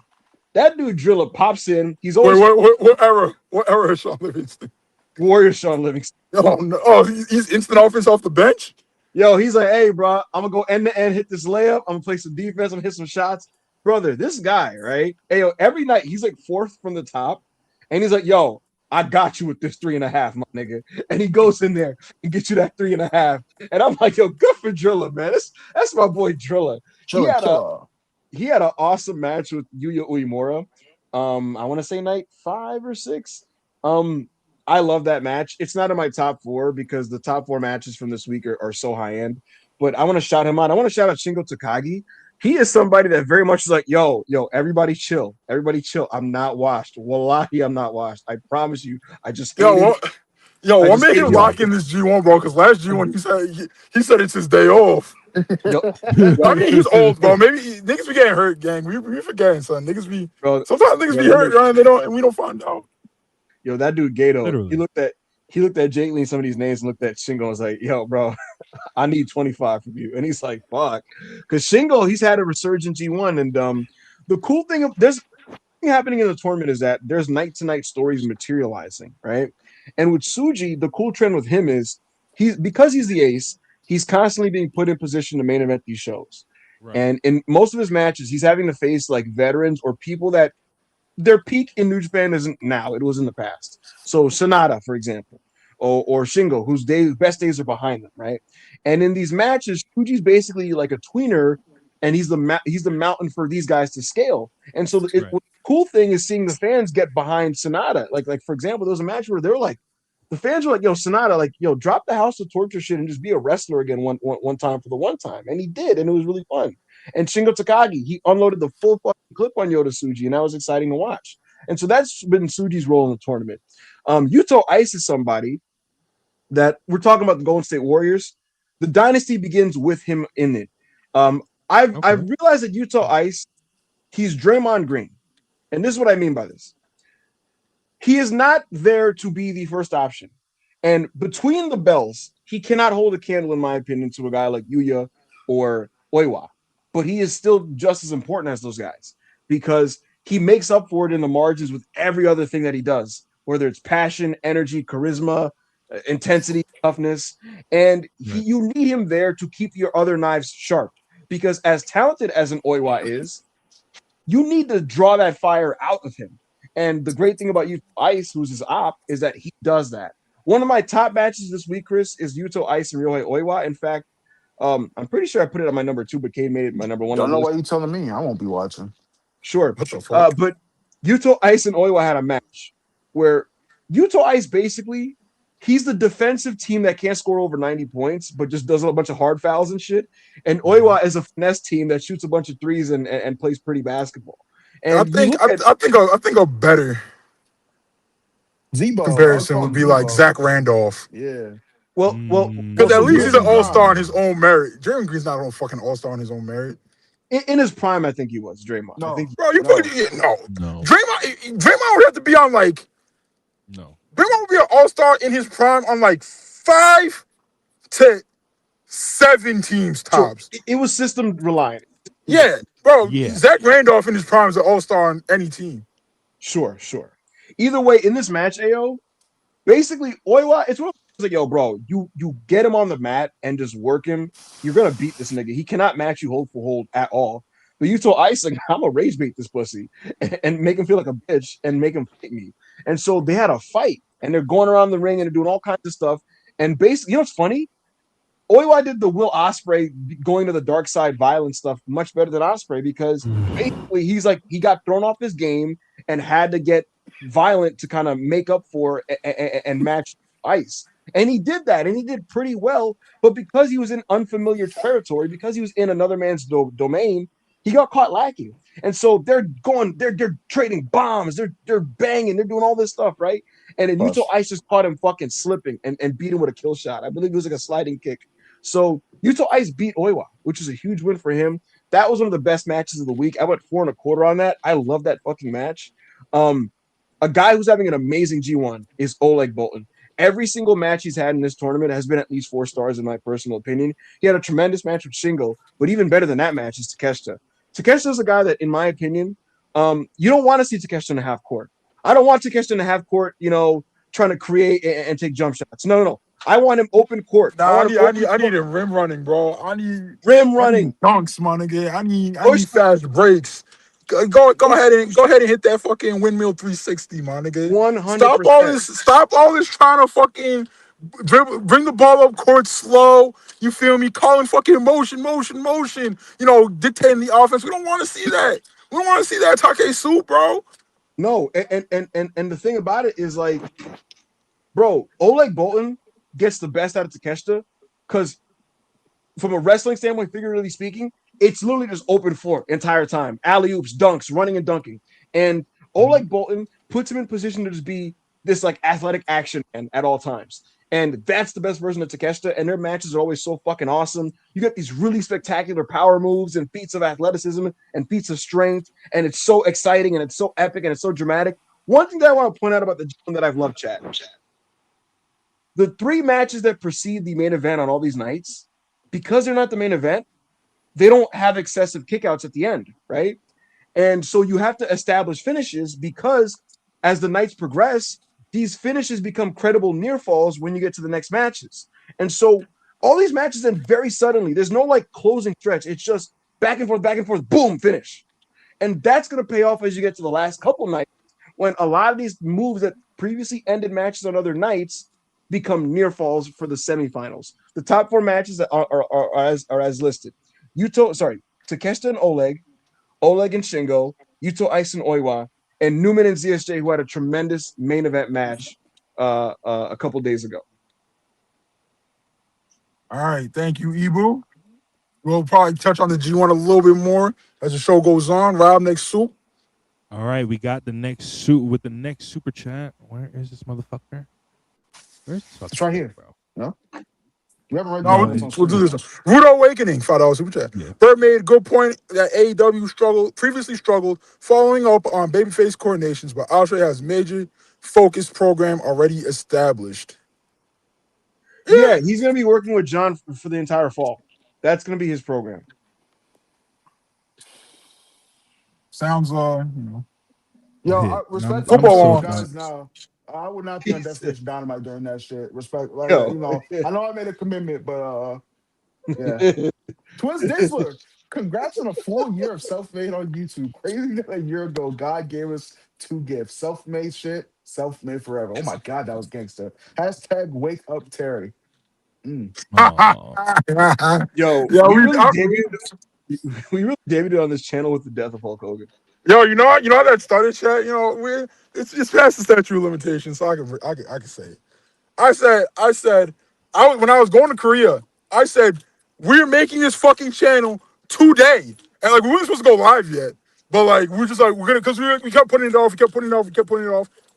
That dude Drilla pops in. He's always What era? What era is Sean Livingston? Warrior Sean Livingston. Oh no! Oh, he's instant offense off the bench. Yo, he's like, hey, bro, I'm gonna go end to end, hit this layup. I'm gonna play some defense. I'm gonna hit some shots, brother. This guy, right? Hey, yo, every night he's like fourth from the top, and he's like, yo, I got you with this 3.5, my nigga. And he goes in there and gets you that 3.5. And I'm like, yo, good for Drilla, man. That's my boy Drilla. He had an awesome match with Yuya Uemura. I want to say night 5 or 6. I love that match. It's not in my top 4 because the top 4 matches from this week are so high end. But I want to shout him out. I want to shout out Shingo Takagi. He is somebody that very much is like, yo, everybody chill. Everybody chill. I'm not washed. Wallahi, I'm not washed. I promise you. I just what made him lock in this G1, bro? Because last G1 he said it's his day off. I mean, he's old, bro. Maybe niggas be getting hurt, gang. We forgetting, son. Niggas be sometimes niggas be hurt, and we don't find out. Yo, that dude Gato, he looked at Jake Lee, some of these names, and looked at Shingo and was like, yo, bro, I need 25 from you. And he's like, fuck. Because Shingo, he's had a resurgent G1. And the cool thing of this happening in the tournament is that there's night-to-night stories materializing, right? And with Tsuji, the cool trend with him is because he's the ace, he's constantly being put in position to main event these shows. Right. And in most of his matches, he's having to face like veterans or people that their peak in New Japan isn't now, it was in the past. So Sonata, for example, or Shingo, whose best days are behind them, right? And in these matches, Fuji's basically like a tweener, and he's the mountain for these guys to scale. And so the cool thing is seeing the fans get behind Sonata. Like for example, there was a match where they're like, the fans were like, yo, Sonata, like, yo, drop the House of Torture shit and just be a wrestler again one time for the one time. And he did, and it was really fun. And Shingo Takagi, he unloaded the full fucking clip on Yota Tsuji, and that was exciting to watch. And so that's been Tsuji's role in the tournament. Yuto Ice is somebody that we're talking about the Golden State Warriors. The dynasty begins with him in it. I've realized that Yuto Ice, he's Draymond Green. And this is what I mean by this. He is not there to be the first option. And between the bells, he cannot hold a candle, in my opinion, to a guy like Yuya or Oiwa. But he is still just as important as those guys because he makes up for it in the margins with every other thing that he does, whether it's passion, energy, charisma, intensity, toughness. And you need him there to keep your other knives sharp because as talented as an Oiwa is, you need to draw that fire out of him. And the great thing about Yuto Ice, who's his op, is that he does that. One of my top matches this week, Chris, is Yuto Ice and Ryohei Oiwa. In fact, I'm pretty sure I put it on my number 2, but Cade made it my number 1. Don't know why you telling me. I won't be watching. Sure. But Yuto Ice and Oiwa had a match where Yuto Ice basically, he's the defensive team that can't score over 90 points, but just does a bunch of hard fouls and shit. And Oiwa is a finesse team that shoots a bunch of threes and plays pretty basketball. And I think a better Zebo comparison would be like Zach Randolph. Yeah. Well, because at least he's an all-star in his own merit. Draymond Green's not a fucking all-star in his own merit. In his prime, I think he was Draymond. No, I think no. Draymond would have to be on like no. Draymond would be an all-star in his prime on like 5 to 7 teams tops. So it was system reliant. Yeah, bro. Yeah. Zach Randolph in his prime is an all-star on any team. Sure. Either way, in this match, AO, basically Oiwa, it's like, yo, bro, you get him on the mat and just work him. You're gonna beat this nigga. He cannot match you hold for hold at all. But Yuto Ice, like, I'm gonna rage bait this pussy and make him feel like a bitch and make him fight me. And so they had a fight and they're going around the ring and they're doing all kinds of stuff. And basically, you know what's funny? Oiwa did the Will Ospreay going to the dark side violence stuff much better than Ospreay because basically he's like, he got thrown off his game and had to get violent to kind of make up for and match Ice. And he did that, and he did pretty well. But because he was in unfamiliar territory, because he was in another man's domain, he got caught lacking. And so they're trading bombs, they're banging, they're doing all this stuff, right? And then Yuto Ice just caught him fucking slipping and beat him with a kill shot. I believe it was like a sliding kick. So Yuto Ice beat Oiwa, which is a huge win for him. That was one of the best matches of the week. I went 4.25 on that. I love that fucking match. A guy who's having an amazing G1 is Oleg Boltin. every single match he's had in this tournament has been at least 4 stars in my personal opinion. He had a tremendous match with Shingo, but even better than that match is Takeshita. Takeshita is a guy that, in my opinion, you don't want to see Takeshita in a half court. I don't want Takeshita in a half court, trying to create and take jump shots. No. I want him open court. Nah, I need a rim running, bro. I need dunks, my nigga. I need fast breaks. Go ahead and hit that fucking windmill 360, my nigga. 100%. Stop all this trying to fucking bring the ball up court slow. You feel me? Calling fucking motion. Dictating the offense. We don't want to see that. We don't want to see that Take Soup, bro. No, and the thing about it is like, bro, Oleg Boltin gets the best out of Takeshita because from a wrestling standpoint, figuratively speaking, it's literally just open floor entire time. Alley-oops, dunks, running and dunking. And Oleg Boltin puts him in position to just be this like athletic action man at all times. And that's the best version of Takeshita. And their matches are always so fucking awesome. You get these really spectacular power moves and feats of athleticism and feats of strength. And it's so exciting and it's so epic and it's so dramatic. One thing that I want to point out about the gentleman that I've loved, Chad. The 3 matches that precede the main event on all these nights, because they're not the main event, they don't have excessive kickouts at the end, right? And so you have to establish finishes because as the nights progress, these finishes become credible near falls when you get to the next matches. And so all these matches end very suddenly. There's no like closing stretch. It's just back and forth, boom, finish. And that's going to pay off as you get to the last couple nights when a lot of these moves that previously ended matches on other nights become near falls for the semifinals. The top 4 matches are as listed. Takeshita and Oleg and Shingo, Yuto, Ice, and Oiwa, and Newman and ZSJ, who had a tremendous main event match a couple days ago. All right, thank you, Ibu. We'll probably touch on the G1 a little bit more as the show goes on. Rob, next soup. All right, we got the next suit with the next super chat. Where is this motherfucker? Where's this fucker? It's right here. Bro? No? You haven't read we'll do this. Rude Awakening, $5 super chat. Yeah. Bird made a good point that AEW previously struggled following up on babyface coordinations, but Ospreay has major focused program already established. Yeah, he's going to be working with John for the entire fall. That's going to be his program. Sounds, Yo, respect football guys now. I would not be on Destination Dynamite during that shit. Respect, like, I know I made a commitment, but yeah. Twins Dizzler, congrats on a full year of self-made on YouTube. Crazy that a year ago, God gave us 2 gifts: self-made shit, self-made forever. Oh my God, that was gangster. Hashtag wake up Terry. Yo, we really debuted on this channel with the death of Hulk Hogan. Yo, you know how that started, chat? It's past the statute of limitations, so I can say it. I said, when I was going to Korea, I said, we're making this fucking channel today. And like, we weren't supposed to go live yet. But like, we're just like, because we kept putting it off.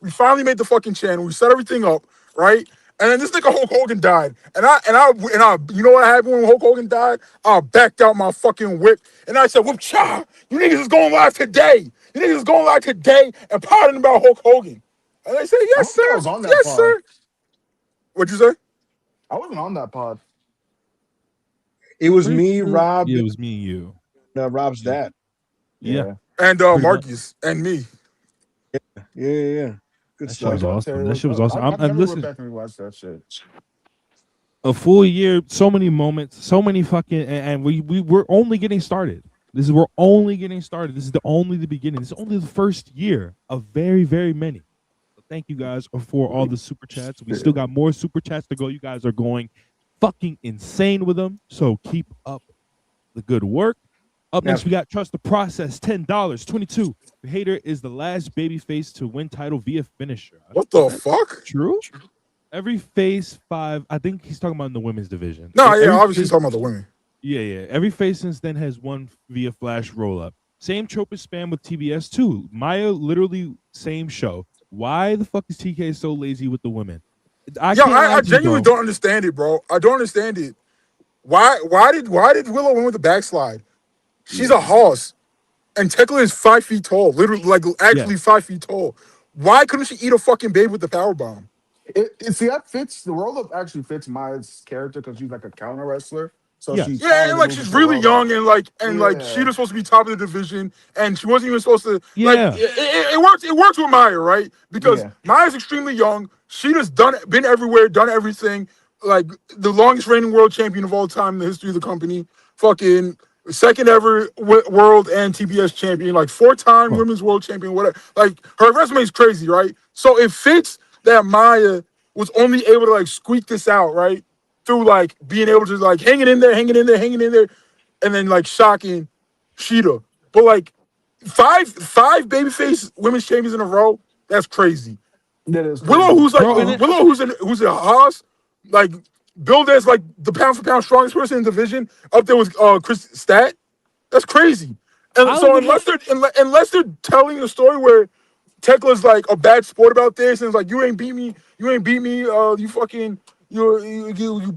We finally made the fucking channel. We set everything up, right? And then this nigga Hulk Hogan died. And I you know what happened when Hulk Hogan died? I backed out my fucking whip. And I said, whoop cha, you niggas is going live today. And pouting about Hulk Hogan. And they said, yes, sir. I was on that pod. Sir. What'd you say? I wasn't on that pod. It was me, Rob. Yeah, it was me and you. Rob's dad. Yeah. And Marcus and me. Yeah. Good That stuff. shit was awesome. That shit was awesome. I never listen, went back and watched that shit. a full year, so many moments, so many fucking, and we're only getting started. We're only getting started. This is only the beginning. This is only the first year of very, very many. So thank you guys for all the super chats. We still got more super chats to go. You guys are going fucking insane with them. So keep up the good work. Up next, we got Trust the Process, $10, 22. The Hater is the last babyface to win title via finisher. What the fuck? True? Every face 5, I think he's talking about in the women's division. No, obviously he's talking about the women. Yeah. Every face since then has won via flash roll-up. Same trope is spam with TBS too. Maya, literally same show. Why the fuck is TK so lazy with the women? I genuinely don't understand it, bro. I don't understand it. Why did Willow win with the backslide? She's a horse. And Tekla is 5 feet tall. Literally, 5 feet tall. Why couldn't she eat a fucking babe with the power bomb? See, that fits the world of actually fits Maya's character because she's like a counter wrestler. So she Yes. Yeah, kind and of like moves she's with the really world. young and Yeah, Sheeta's supposed to be top of the division and she wasn't even supposed to Yeah. it works with Maya, right? Because yeah. Maya's extremely young. Sheeta's been everywhere, done everything. Like the longest reigning world champion of all time in the history of the company. Fucking second ever world and TBS champion, like 4-time Oh, women's world champion, whatever. Like her resume is crazy, right? So it fits that Maya was only able to like squeak this out, right? Through like being able to like hanging in there, and then like shocking Sheeta. But like five babyface women's champions in a row, that's crazy. That is Willow, crazy. bro, and it, who's a Haas, like billed as like the pound for pound strongest person in the division, up there with Chris Stat. That's crazy. And I'll so even unless they're telling a story where Tekla's like a bad sport about this, and it's like you ain't beat me, you fucking you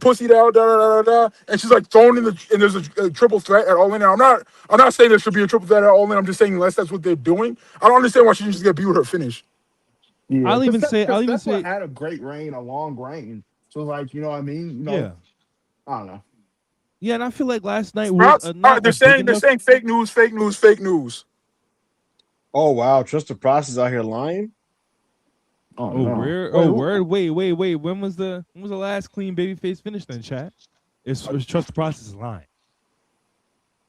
pussied out, da da da da, and she's like thrown in and there's a triple threat at All In. Now I'm not saying there should be a triple threat at All In. I'm just saying unless that's what they're doing, I don't understand why she didn't just get beat with her finish. Yeah, I'll even say because Tesla had a great reign, a long reign. So like, you know what I mean? You know, yeah. I don't know. Yeah, and I feel like last night was not They're a big saying enough. fake news, fake news, fake news. Oh wow, trust the process out here lying. Oh Oh, no. where? Wait, Oh, word. Wait. When was the last clean babyface finish then, chat? It's trust the process is lying.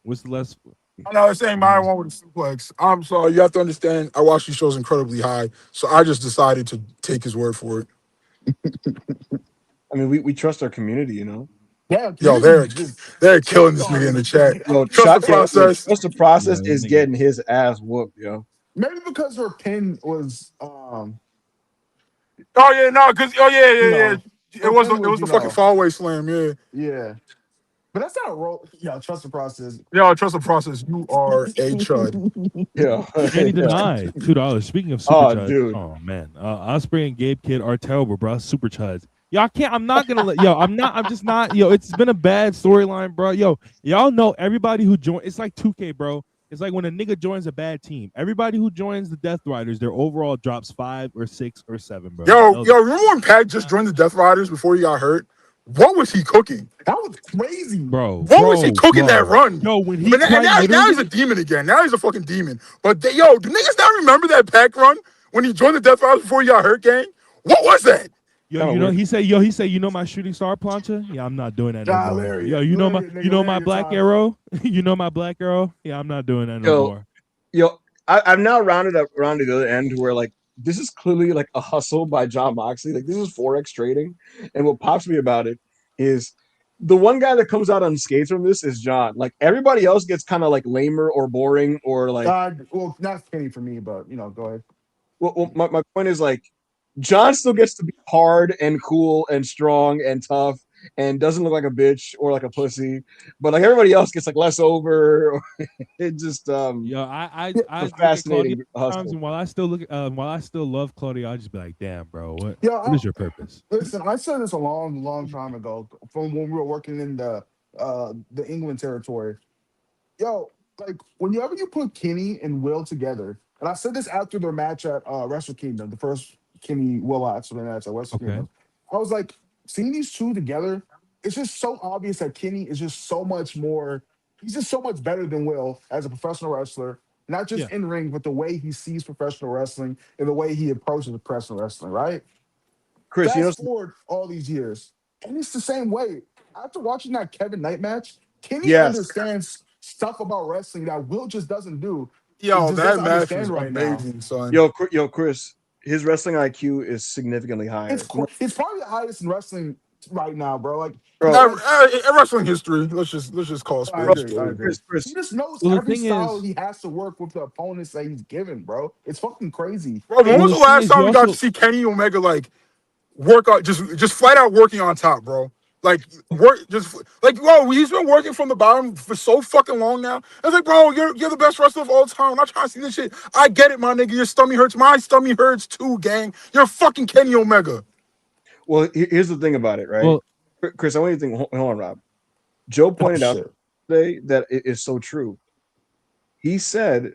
What's the last? I know they're saying Maya won with a suplex. I'm sorry, you have to understand. I watch these shows incredibly high, so I just decided to take his word for it. I mean, we trust our community, you know. yeah, Yo, community just they're killing shit this on nigga in the him. chat. Yo, Trust the process. trust the process Yeah, is nigga. getting his ass whooped, yo. Maybe because her pin was Oh yeah, no, cause you yeah. know, her pin It was, was the fucking fallaway slam, yeah. yeah. But that's not a role. Yeah, trust the process. Yo, trust the process. You are a chud. Yeah. Danny Yeah. denied $2. Speaking of super Oh, chuds, dude. oh man, Ospreay and Gabe Kidd are terrible, bro. Super chuds. Yo, I can't. I'm not gonna let. Yo, I'm not. I'm just not. Yo, it's been a bad storyline, bro. Yo, y'all know everybody who joined. It's like 2K, bro. It's like when a nigga joins a bad team. Everybody who joins the Death Riders, their overall drops 5 or 6 or 7, bro. Yo, remember when Pat just joined the Death Riders before he got hurt? What was he cooking? That was crazy. What was he cooking that run? Yo, when he But quite now literally, he's a demon again. Now he's a fucking demon. But do niggas not remember that Pac run when he joined the Death Riders before he got hurt, gang? What was that? yo, Kinda you know, weird. he said, you know my shooting star plancha? Yeah, I'm not doing that no Ah, more. Larry, Yo, you know my black arrow? You know my black arrow? Yeah, I'm not doing that no more. I've now rounded around to the other end where like this is clearly like a hustle by John Moxley. Like this is Forex trading. And what pops me about it is the one guy that comes out unscathed from this is John. Like everybody else gets kind of like lamer or boring or like Well, not Kenny for me, but you know, go ahead. my point is like John still gets to be hard and cool and strong and tough and doesn't look like a bitch or like a pussy, but like everybody else gets like less over. It just Yo, I look at fascinating Claudia hustle. times, and while I still love Claudia, I'll just be like, damn, bro, what Yo, is your purpose? Listen, I said this a long time ago from when we were working in the England territory. Yo, like whenever you put Kenny and Will together, and I said this after their match at Wrestle Kingdom, the first Kenny Will accident match at Wrestle Okay. Kingdom, I was like, seeing these two together, it's just so obvious that Kenny is just so much more. He's just so much better than Will as a professional wrestler, not just in ring, but the way he sees professional wrestling and the way he approaches professional wrestling. Right. Chris, you know, Fast forward all these years, and it's the same way. After watching that Kevin Knight match, Kenny yes, understands stuff about wrestling that Will just doesn't do. It Yo, just that doesn't match understand was right now. amazing, son. yo, Chris, his wrestling IQ is significantly higher. It's probably the highest in wrestling right now, bro. Like, Bro, In wrestling history, let's just call it I spade a agree. I spade. agree. Chris, He just knows Well, the every thing style is, he has to work with the opponents that he's given, bro. It's fucking crazy. Bro, when well, was the the thing last is, time you we got to also see Kenny Omega like work on just flat out working on top, bro? Like work just like bro, he's been working from the bottom for so fucking long now. It's like, bro, you're the best wrestler of all time. I'm not trying to see this shit. I get it, my nigga. Your stomach hurts. My stomach hurts too, gang. You're fucking Kenny Omega. well, here's the thing about it, right? well, Chris, I want you to think. Hold on, Rob. Joe Oh pointed out shit. today that it is so true. He said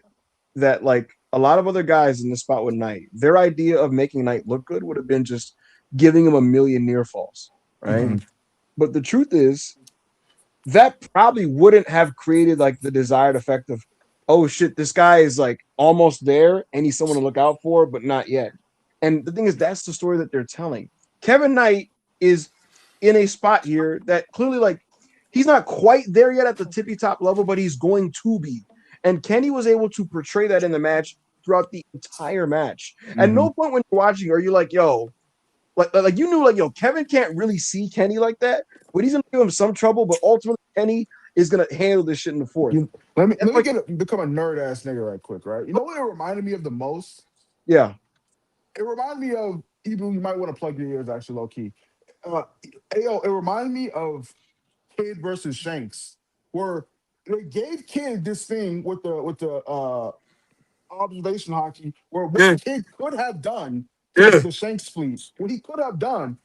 that like a lot of other guys in the spot with Knight, their idea of making Knight look good would have been just giving him a million near falls, right? But the truth is, that probably wouldn't have created like the desired effect of, oh shit, this guy is like almost there and he's someone to look out for, but not yet. And the thing is, that's the story that they're telling. Kevin Knight is in a spot here that clearly, like, he's not quite there yet at the tippy top level, but he's going to be. And Kenny was able to portray that in the match throughout the entire match. At no point when you're watching are you like, yo, like you knew, like, yo, Kevin can't really see Kenny like that, but he's gonna give him some trouble. But ultimately, Kenny is gonna handle this shit in the fourth. Let me become a nerd ass nigga right quick, right? You know what it reminded me of the most? Yeah, it reminded me of Ebru. You might want to plug your ears, actually, low key. It reminded me of Kid versus Shanks, where they gave Kid this thing with the observation hockey, where what Kid could have done is the Shanks fleet. What he could have done,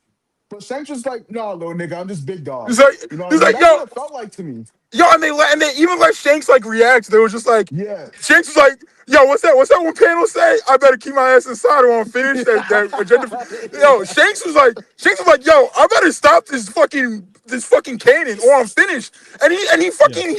but Shanks was like, "No, little nigga, I'm just big dog." He's like, you know, he's what I like, mean? That's yo, what it felt like to me. Yo, and they even let Shanks like react. They was just like, Yeah. Shanks was like, yo, what's that one panel say? I better keep my ass inside or I'm finished. That agenda. Yo, Shanks was like, yo, I better stop this fucking cannon or I'm finished. And he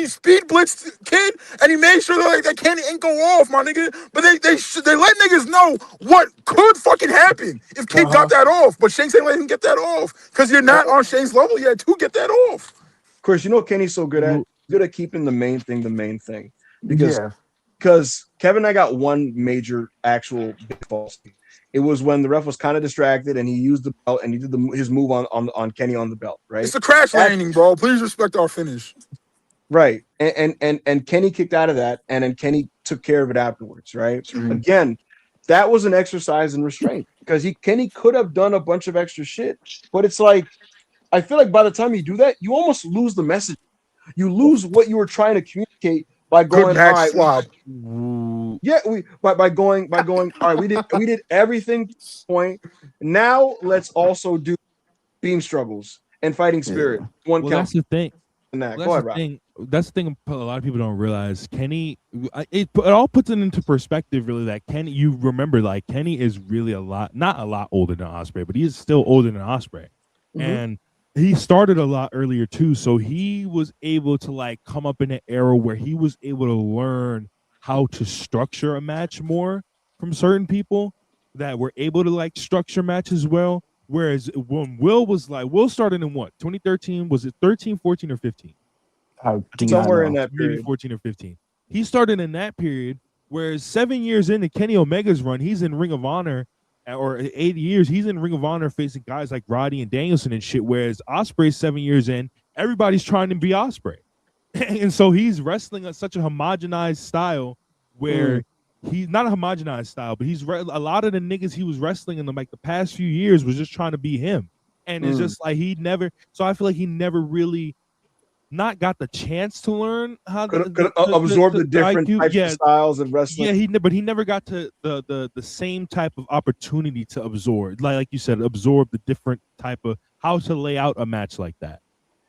speed blitzed Kid and he made sure that cannon ain't go off, my nigga. But they let niggas know what could fucking happen if Kid got that off. But Shanks ain't let him get that off because you're not on Shanks' level yet to get that off. Of course, you know what Kenny's so good at? Good at keeping the main thing. Because Kevin and I got one major actual big false. It was when the ref was kind of distracted and he used the belt and he did his move on Kenny on the belt, right? It's the crash landing, bro. Please respect our finish. Right. And Kenny kicked out of that, and then Kenny took care of it afterwards, right? Again, that was an exercise in restraint because Kenny could have done a bunch of extra shit, but it's like, I feel like by the time you do that, you almost lose the message. You lose what you were trying to communicate by going, all right, swap. Yeah, by going, all right, we did everything point. Now let's also do beam struggles and fighting spirit. One count. That's the thing. That's the thing a lot of people don't realize. Kenny, it all puts it into perspective, really, that Kenny, you remember, like, Kenny is really not a lot older than Ospreay, but he is still older than Ospreay. And he started a lot earlier too, so he was able to like come up in an era where he was able to learn how to structure a match more from certain people that were able to like structure matches well. Whereas when Will started in what, 2013? Was it 13, 14, or 15? Somewhere in that period. Maybe 14 or 15. He started in that period, whereas 7 years into Kenny Omega's run, he's in Ring of Honor. Or 8 years, he's in Ring of Honor facing guys like Roddy and Danielson and shit. Whereas Ospreay 7 years in, everybody's trying to be Ospreay, and so he's wrestling at such a homogenized style where he's not a homogenized style, but he's a lot of the niggas he was wrestling in the past few years was just trying to be him, and it's just like he never. So I feel like he never really not got the chance to learn how to absorb the different IQ. types of styles of wrestling. Yeah, but he never got to the same type of opportunity to absorb, like you said, absorb the different type of how to lay out a match like that.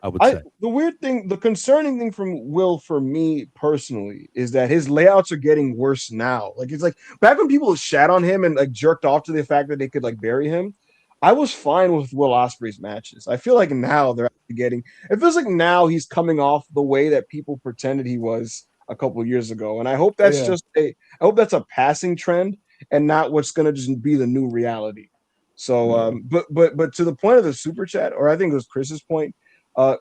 I would say the weird thing, the concerning thing from Will for me personally is that his layouts are getting worse now. Like, it's like back when people shat on him and like jerked off to the fact that they could like bury him, I was fine with Will Ospreay's matches. I feel like now they're actually getting. It feels like now he's coming off the way that people pretended he was a couple of years ago, and I hope that's I hope that's a passing trend and not what's going to just be the new reality. So, but to the point of the super chat, or I think it was Chris's point, not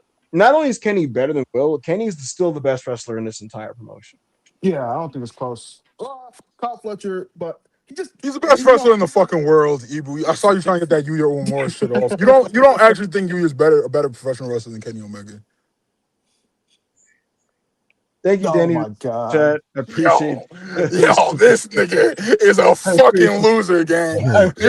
only is Kenny better than Will, Kenny's still the best wrestler in this entire promotion. Yeah, I don't think it's close. Kyle Fletcher, but. He's the best wrestler in the fucking world, Ibu. I saw you trying to get that Yuya Uemura shit off. You don't actually think Yuya's a better professional wrestler than Kenny Omega. Thank you, Danny. Oh my God. Chat. I appreciate Yo, this nigga is a fucking loser, gang. I like this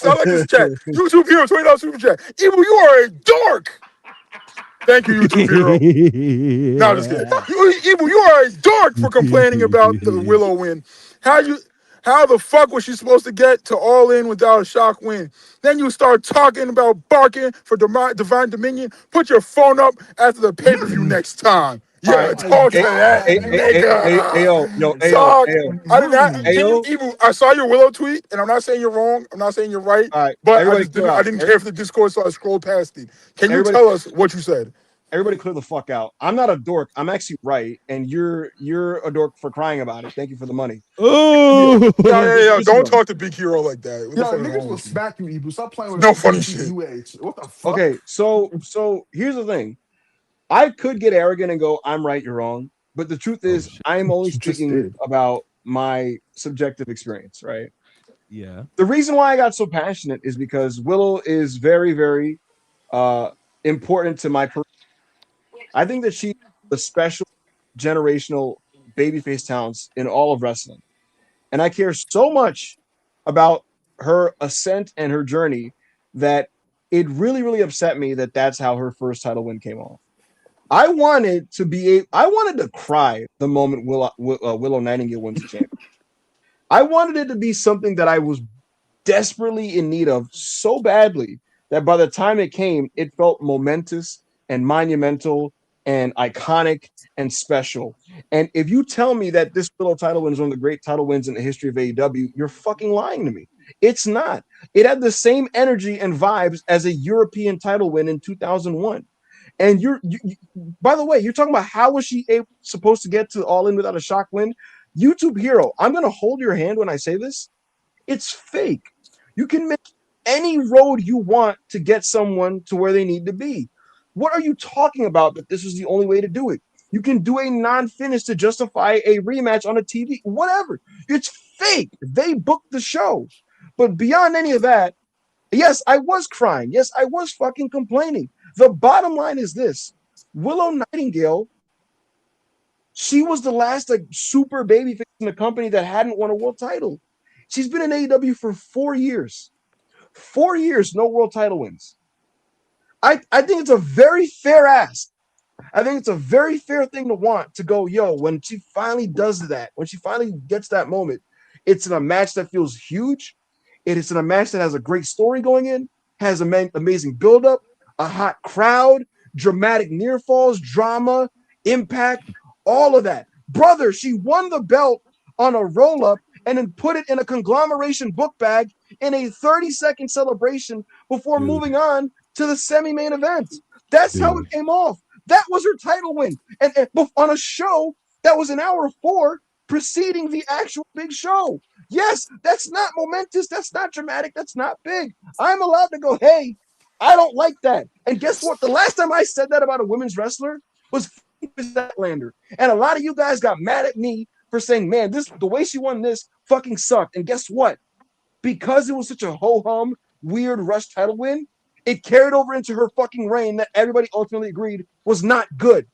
chat. YouTube Hero, $20 super chat. Ibu, you are a dork. Thank you, YouTube Hero. No, I'm just kidding. Ibu, you are a dork for complaining about the Willow win. How the fuck was she supposed to get to All In without a shock win? Then you start talking about barking for Divine Dominion. Put your phone up after the pay-per-view next time. Yeah, right. talk to that Hey, nigga. yo, Talk. I did not. Can you, yo. Ebu, I saw your Willow tweet, and I'm not saying you're wrong. I'm not saying you're right. All right, But I everybody just clear didn't. I out. didn't care for the discourse, so I scrolled past it. Can you Everybody, tell us what you said? everybody, clear the fuck out. I'm not a dork. I'm actually right, and you're a dork for crying about it. Thank you for the money. Oh, Yeah. Don't talk to Big Hero like that. What the Yo, fuck is niggas wrong will with you? smack you, Ebu. Stop playing with No funny shit. What the fuck? Okay, so here's the thing. I could get arrogant and go, I'm right, you're wrong. But the truth is, shit. I'm only You just speaking did. about my subjective experience, right? Yeah. The reason why I got so passionate is because Willow is very, very important to my career. I think that she's the special generational babyface talents in all of wrestling. And I care so much about her ascent and her journey that it really, really upset me that that's how her first title win came off. I wanted to cry the moment Willow Nightingale wins the championship. I wanted it to be something that I was desperately in need of so badly that by the time it came, it felt momentous and monumental and iconic and special. And if you tell me that this Willow title win is one of the great title wins in the history of AEW, you're fucking lying to me. It's not. It had the same energy and vibes as a European title win in 2001. And by the way, you're talking about how was she supposed to get to All In without a shock win? YouTube hero, I'm going to hold your hand when I say this. It's fake. You can make any road you want to get someone to where they need to be. What are you talking about that this is the only way to do it? You can do a non-finish to justify a rematch on a TV, whatever. It's fake. They booked the show. But beyond any of that, yes, I was crying. Yes, I was fucking complaining. The bottom line is this. Willow Nightingale, she was the last like super babyface in the company that hadn't won a world title. She's been in AEW for 4 years. 4 years, no world title wins. I think it's a very fair ask. I think it's a very fair thing to want to go, yo, when she finally does that, when she finally gets that moment, it's in a match that feels huge. It is in a match that has a great story going in, has an amazing buildup, a hot crowd, dramatic near falls, drama, impact, all of that. Brother, she won the belt on a roll up and then put it in a conglomeration book bag in a 30-second celebration before moving on to the semi-main event. That's how it came off. That was her title win. And on a show that was an hour 4 preceding the actual big show. Yes, that's not momentous. That's not dramatic. That's not big. I'm allowed to go, hey, I don't like that. And guess what? The last time I said that about a women's wrestler was Statlander. And a lot of you guys got mad at me for saying, man, the way she won this fucking sucked. And guess what? Because it was such a ho-hum, weird rush title win, it carried over into her fucking reign that everybody ultimately agreed was not good.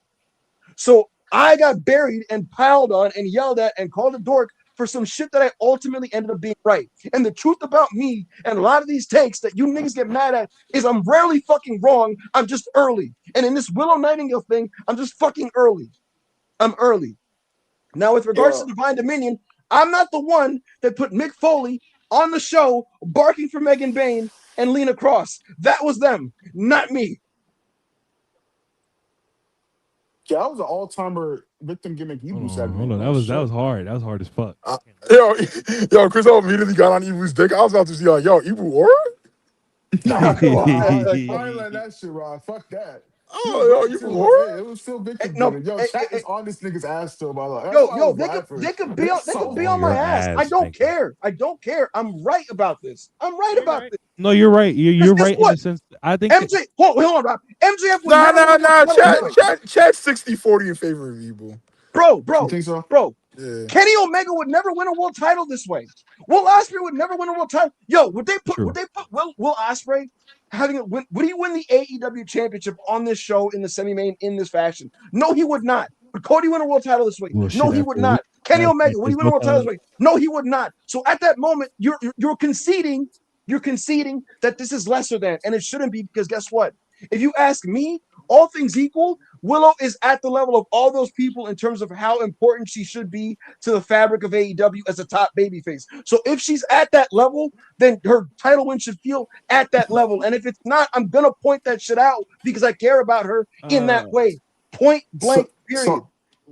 So I got buried and piled on and yelled at and called a dork for some shit that I ultimately ended up being right. And the truth about me and a lot of these takes that you niggas get mad at is I'm rarely fucking wrong. I'm just early. And in this Willow Nightingale thing, I'm just fucking early. I'm early. Now, with regards to Divine Dominion, I'm not the one that put Mick Foley on the show barking for Megan Bain and Lena Cross. That was them, not me. Yeah, that was an all-timer victim gimmick Ebu segment. Hold on. That was hard. That was hard as fuck. Yo, Chris immediately got on Ebu's dick. I was about to see like, yo, Ebu, what? Nah, I ain't letting that shit ride. Fuck that. Oh, yo, Ebu, what? It was still victim No, gimmick. Yo, chat is on this nigga's ass still, by the way. Yo, they could be on my ass. I don't care. I'm right about this. No, you're right. You're right in the sense. I think MJ. Hold on, Rob. MJF. Nah. Chat's 60-40 in favor of Ebu. Bro. You think so? Bro. Yeah. Kenny Omega would never win a world title this way. Will Ospreay would never win a world title. Yo, would they put Will Ospreay having it win? Would he win the AEW championship on this show in the semi-main in this fashion? No, he would not. Would Cody win a world title this way? No, he would not. Kenny Omega, would he win a world title this way? No, he would not. So at that moment, you're conceding that this is lesser than, and it shouldn't be, because guess what? If you ask me, all things equal, Willow is at the level of all those people in terms of how important she should be to the fabric of AEW as a top babyface. So if she's at that level, then her title win should feel at that level. And if it's not, I'm going to point that shit out because I care about her in that way. Point blank, Period.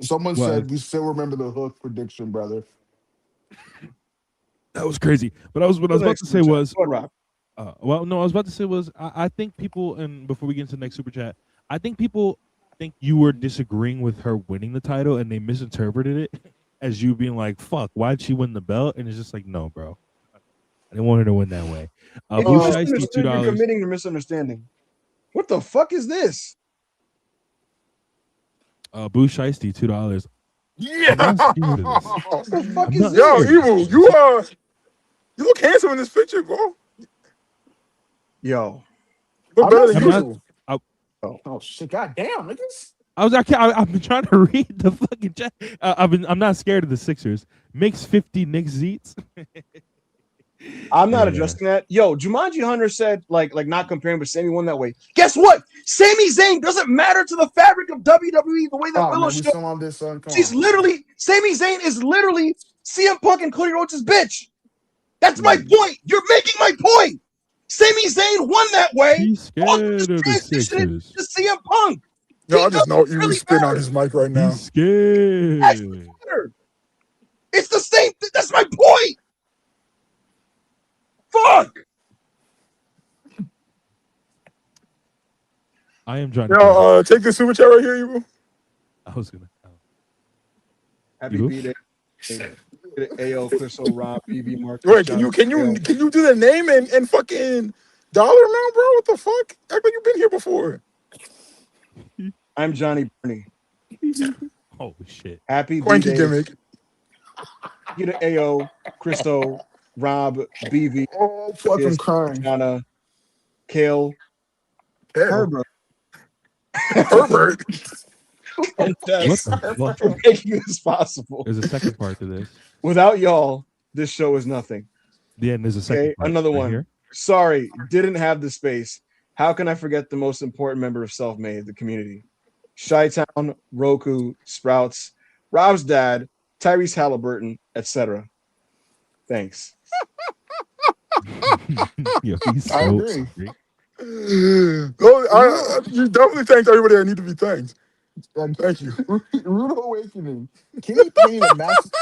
Someone What? said we still remember the Hook prediction, brother. That was crazy. But what I was about to say was, Go ahead, Rob. I was about to say was, I think people, and before we get into the next super chat, I think people think you were disagreeing with her winning the title, and they misinterpreted it as you being like, "Fuck, why'd she win the belt?" And it's just like, no, bro, I didn't want her to win that way. If you misunderstood, you're committing to misunderstanding. What the fuck is this? Boo Shiesty, $2. Yeah. What the fuck is this? Yo, Evil, you look handsome in this picture, bro. Yo, look better than usual. Oh shit! God damn, niggas. I've been trying to read the fucking chat. I'm not scared of the Sixers. Makes 50 Knicks Zeets. I'm not adjusting that. Yo, Jumanji Hunter said like not comparing, but Sammy won that way. Guess what? Sami Zayn doesn't matter to the fabric of WWE the way that Willow showed. On this, son. She's literally Sami Zayn is literally CM Punk and Cody Rhodes' bitch. That's my point. You're making my point. Sami Zayn won that way. He's scared of the Sixers. To CM Punk. Yo, I just know Evil spin on his mic right now. He's scared. It's the same thing. That's my point. Fuck! I am trying to take the super chat right here, Evil. I was gonna. Happy B-Day. AO, Chris Rob, PV Mark. Wait, can you do the name and fucking dollar amount, bro? What the fuck? Act like you've been here before. I'm Johnny Bernie. Oh shit! Happy Quanky B-Day. gimmick. Get an AO, Christo, Rob, BV. Oh, fucking crying. Anna, Kale, Herbert. Herbert. And Tess what for making this possible. There's a second part to this. Without y'all, this show is nothing. Yeah, and there's a second part. Another right one. Here. Sorry, didn't have the space. How can I forget the most important member of Self-Made, the community? Chi-Town, Roku, Sprouts, Rob's dad, Tyrese Halliburton, etc. Thanks. Yo, he's I so agree. sweet. You definitely thanked everybody that need to be thanked. And Thank you. Rude Awakening. Can you paint a massive?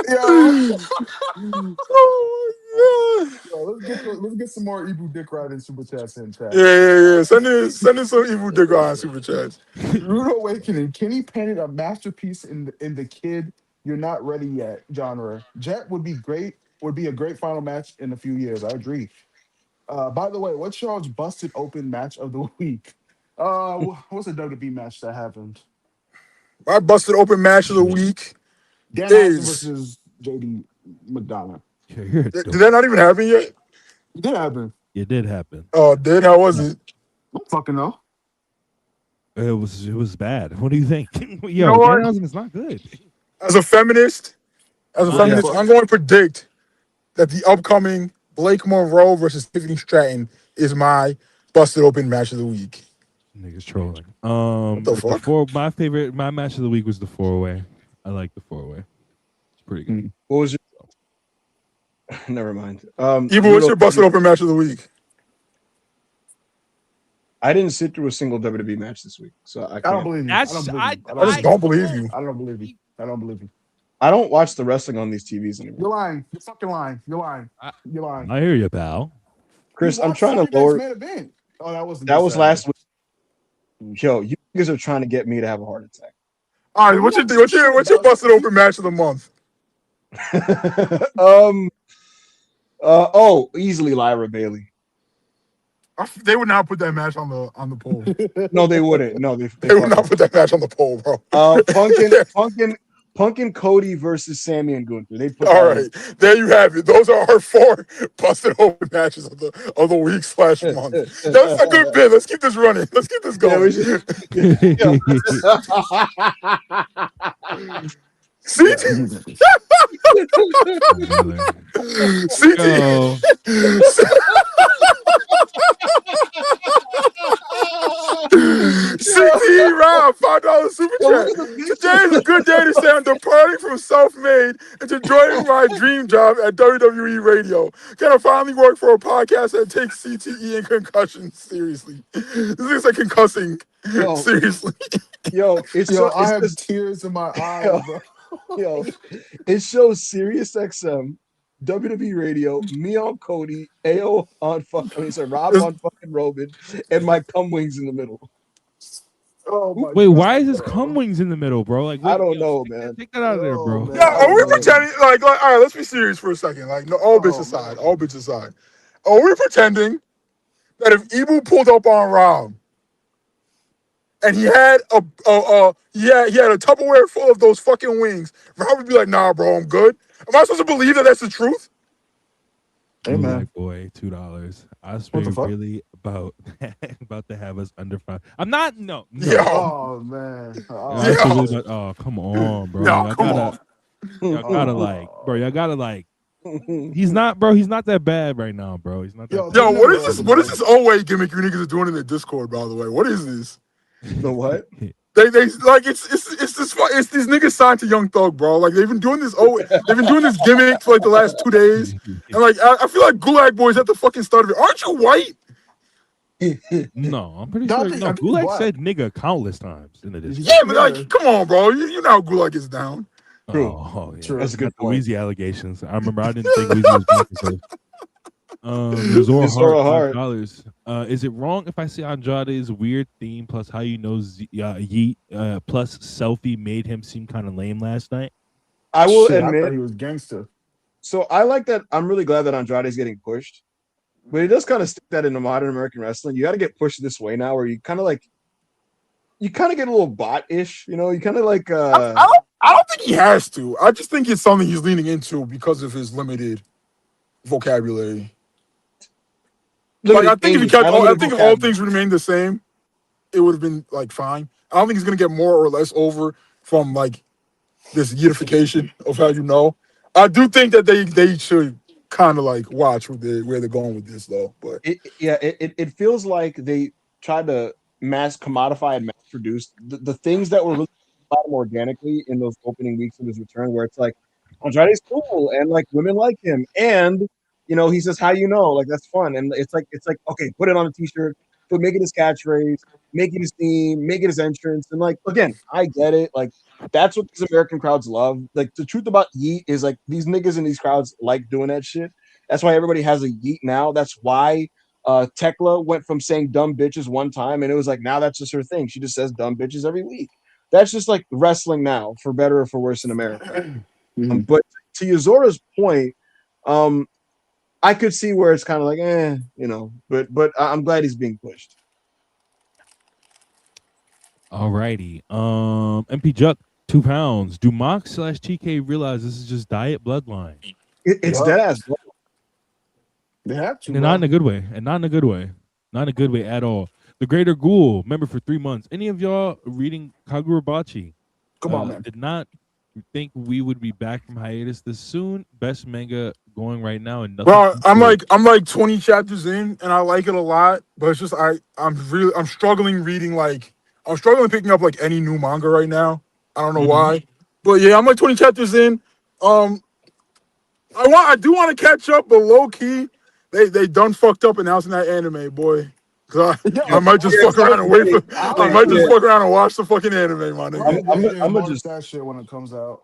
Yo, let's get some more Ebu Dick Riding super chats in chat. Yeah. Send in some Evil Dick on super chats. Rude Awakening. Kenny painted a masterpiece in the kid you're not ready yet genre. Jet would be great. Would be a great final match in a few years. I agree. By the way, what's y'all's busted open match of the week? What's the WWE match that happened? My busted open match of the week Dan Hansen versus JD McDonough. Did that not even happen yet? It did happen. It did happen. Oh, it did? How was it? I don't fucking know. It was bad. What do you think? Yo, You know what? it's not good. As a feminist, I'm going to predict that the upcoming Blake Monroe versus Tiffany Stratton is my busted open match of the week. Niggas trolling. What the fuck? My match of the week was the 4-way. I like the 4-way. It's pretty good. What was your? Never mind. Evil, what's your busted open match of the week? I didn't sit through a single WWE match this week, so I don't believe you. I just don't believe you. I don't believe you. I don't believe you. I don't watch the wrestling on these TVs anymore. You're lying. You're fucking lying. You're lying. You're lying. I hear you, pal. Chris, I'm trying to lower. Oh, that was last week. Yo, you guys are trying to get me to have a heart attack. All right, what's your busted open match of the month? Easily Lyra Bailey. They would not put that match on the poll. No, they wouldn't. No, they would not put that match on the poll, bro. Punk and Cody versus Sammy and Gunther. They put all right. There you have it. Those are our 4 busted open matches of the week / month. That's a good bit. Let's keep this running. Let's keep this going. CT Rob $5. $5 super Yo, chat. look at the Today is a good day to say I'm departing from self-made and to joining my dream job at WWE Radio. Can I finally work for a podcast that takes CTE and concussions seriously? This is like concussing. Yo. Seriously. Yo, it's Yo, so I it's have just tears in my eyes, yo, bro. yo, it shows Sirius XM, WWE Radio, me on Cody, AO on Rob on fucking Roman, and my cum wings in the middle. Oh my Wait, God, why is this bro. cum wings in the middle, bro? Like, I wait, don't yo, know, man. take that out of there, Oh, bro. man. Yeah, I are we don't know. pretending like all right, let's be serious for a second. Like, no, all bits aside, all bits aside. Are we pretending that if Ibu pulled up on Rob and he had a he had a Tupperware full of those fucking wings, Rob would be like, nah, bro, I'm good. Am I supposed to believe that that's the truth? Hey, man. Gulag boy, $2. What the Ospreay fuck? really about to have us under 5. I'm not. No. Yo. Oh, man. Yeah, Oh, Ospreay Yo. really about, oh, come on, bro. Yo, Y'all come gotta, on. y'all gotta like, bro. Y'all gotta like. He's not, bro. He's not that bad right now, bro. He's not that. Yo, bad. Yo, what is this? What is this Oway gimmick you niggas are doing in the Discord, by the way? What is this? The what? They like it's these niggas signed to Young Thug, bro. Like they've been doing this gimmick for like the last 2 days, and like I feel like Gulag Boy's at the fucking start of it. Aren't you white? No, I'm pretty No, I sure. think- No, I think he's Gulag black. said nigga countless times in the Discord. Yeah, but like, come on, bro. You know how Gulag is down. True. Oh, yeah. True. That's a good Got the point. Weezy allegations. I remember I didn't think Weezy was black until. Zora Zora Hart, Hart. $5. Is it wrong if I say Andrade's weird theme plus how you know Yeet plus selfie made him seem kind of lame last night? I will Shit, I admit. thought he was gangster. So I like that. I'm really glad that Andrade's getting pushed, but it does kind of stick that in the modern American wrestling. You got to get pushed this way now, where you kind of get a little bot-ish. You know, you kind of like. I don't think he has to. I just think it's something he's leaning into because of his limited vocabulary. Like I think if all things remained the same, it would have been like fine. I don't think he's gonna get more or less over from like this unification of how you know. I do think that they should kind of like watch where they're going with this though. But it feels like they tried to mass commodify and mass produce the things that were really organically in those opening weeks of his return, where it's like Andrade's cool and like women like him, and you know he says how you know, like that's fun, and it's like okay, put it on a t-shirt, but make it his catchphrase, make it his theme, make it his entrance, and like again, I get it, like that's what these American crowds love. Like the truth about Yeet is like these niggas in these crowds like doing that shit. That's why everybody has a Yeet now. That's why Tekla went from saying dumb bitches one time, and it was like now that's just her thing. She just says dumb bitches every week. That's just like wrestling now, for better or for worse in America. But to Yozora's point, I could see where it's kind of like, you know, but I'm glad he's being pushed. Alrighty. MP Juck, £2. Do Mox / TK realize this is just diet bloodline? It's dead ass. They have to. And not in a good way. And not in a good way. Not in a good way at all. The Greater Ghoul, member for 3 months. Any of y'all reading Kagurabachi? Come on, man. Did not think we would be back from hiatus this soon. Best manga going right now, and nothing. bro, I'm like 20 chapters in, and I like it a lot. But it's just I'm struggling reading I'm struggling picking up like any new manga right now. I don't know why, but yeah, I'm like 20 chapters in. I do want to catch up, but low key, they done fucked up announcing that anime, boy. I might just fuck around and wait for. I might just fuck around and watch the fucking anime, my nigga. I'm gonna just that shit when it comes out.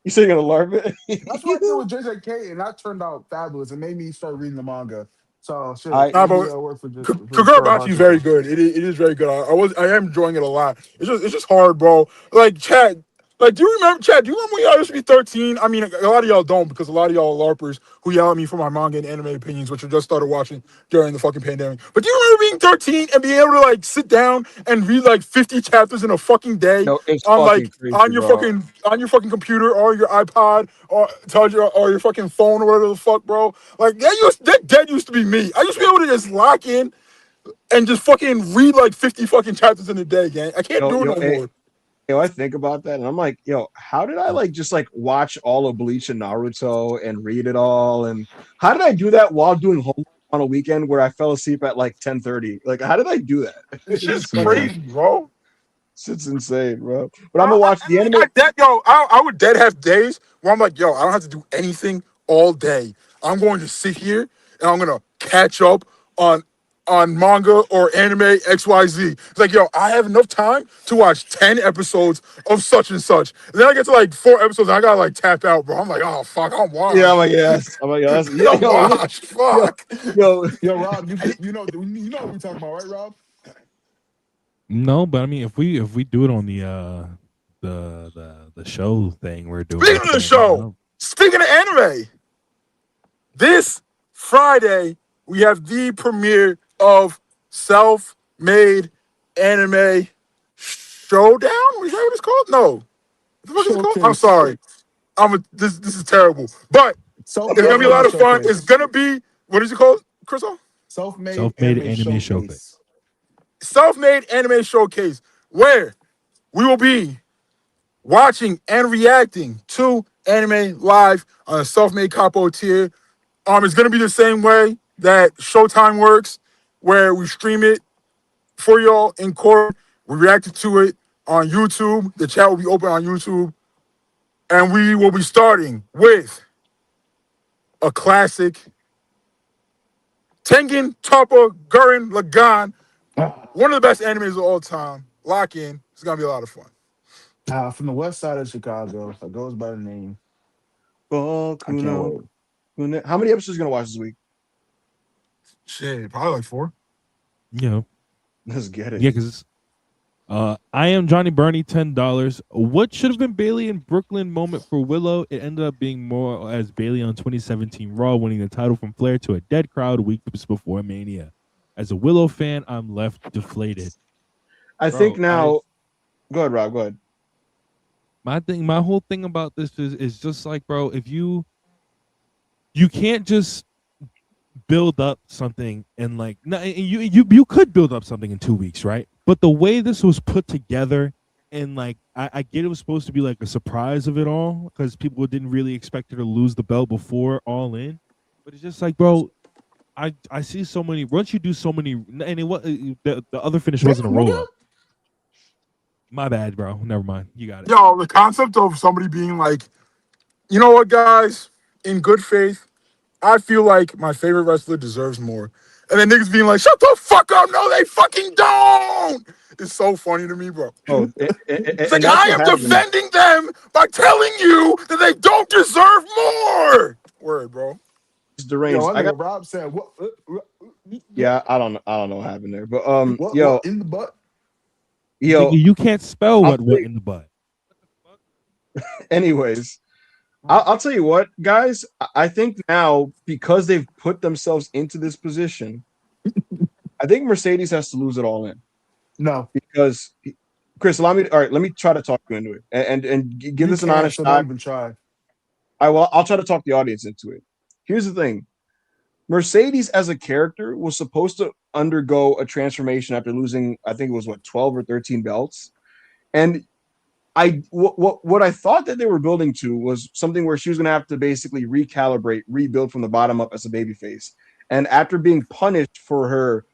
You say you're gonna LARP it? That's what I did with JJK, and that turned out fabulous. It made me start reading the manga. So shit. Kagurabachi is very good. It is very good. I am enjoying it a lot. It's just hard, bro. Like Chad. Like, do you remember, Chad? Do you remember when y'all used to be 13? I mean, a lot of y'all don't because a lot of y'all are LARPers who yell at me for my manga and anime opinions, which I just started watching during the fucking pandemic. But do you remember being 13 and being able to like sit down and read like 50 chapters in a fucking day on your fucking computer or your iPod or your fucking phone or whatever the fuck, bro? Like that used to be me. I used to be able to just lock in and just fucking read like 50 fucking chapters in a day, gang. I can't do it no more. I think about that and I'm like, how did I just watch all of Bleach and Naruto and read it all? And how did I do that while doing homework on a weekend where I fell asleep at 10:30? Like, how did I do that? It's just crazy, bro. Shit's insane, bro. But I'm gonna watch the anime. I would dead have days where I'm like, yo, I don't have to do anything all day. I'm going to sit here and I'm gonna catch up on manga or anime XYZ. It's like, yo, I have enough time to watch 10 episodes of such and such. And then I get to like 4 episodes and I gotta like tap out, bro. I'm like, oh fuck, I'm washed. Yeah, I'm like, yes. I'm like, yes. Yeah, I'm washed. Fuck. Yo, Rob, you know what we're talking about, right, Rob? No, but I mean, if we do it on the show thing we're doing. Speaking of the show, speaking of anime, this Friday we have the premiere of Self-Made Anime Showdown. Is that what it's called? No, what the fuck is it called? I'm sorry. This is terrible, but it's gonna be a lot of fun. It's gonna be, what is it called, Crystal? Self-Made Anime Showcase. Self-Made Anime Showcase, where we will be watching and reacting to anime live on a Self-Made Capo tier. It's going to be the same way that Showtime works, where we stream it for y'all in court. We reacted to it on YouTube. The chat will be open on YouTube. And we will be starting with a classic, Tengen Toppa Gurren Lagann, one of the best animes of all time. Lock in. It's going to be a lot of fun. From the west side of Chicago, it goes by the name. I can't wait. How many episodes are you gonna watch this week? Shit, probably like 4. Yeah. Let's get it. Yeah, because I am Johnny Burney, $10. What should have been Bailey in Brooklyn moment for Willow? It ended up being more as Bailey on 2017 Raw, winning the title from Flair to a dead crowd weeks before Mania. As a Willow fan, I'm left deflated. I think now. Go ahead, Rob. Go ahead. My whole thing about this is just like, bro, if you can't just build up something and like, you could build up something in 2 weeks, right? But the way this was put together, and like I get it was supposed to be like a surprise of it all because people didn't really expect her to lose the belt before All In, but it's just like, bro, I see so many. Once you do so many, and the other finish wasn't a roll up. My bad, bro. Never mind. You got it. Yo, the concept of somebody being like, you know what, guys, in good faith, I feel like my favorite wrestler deserves more. And then niggas being like, shut the fuck up. No, they fucking don't. It's so funny to me, bro. Oh, it's like, I am defending them by telling you that they don't deserve more. Word, bro. It's deranged. Yo, I got Rob said, what? Yeah, I don't know what happened there. But what in the butt? Yo, you can't spell what in the butt. Anyways, I'll tell you what, guys. I think now, because they've put themselves into this position, I think Mercedes has to lose it all in. No, because Chris, let me try to talk you into it and give this an honest shot. Even try. I'll try to talk the audience into it. Here's the thing. Mercedes as a character was supposed to undergo a transformation after losing, I think it was 12 or 13 belts. And what I thought that they were building to was something where she was going to have to basically recalibrate, rebuild from the bottom up as a babyface. And after being punished for her,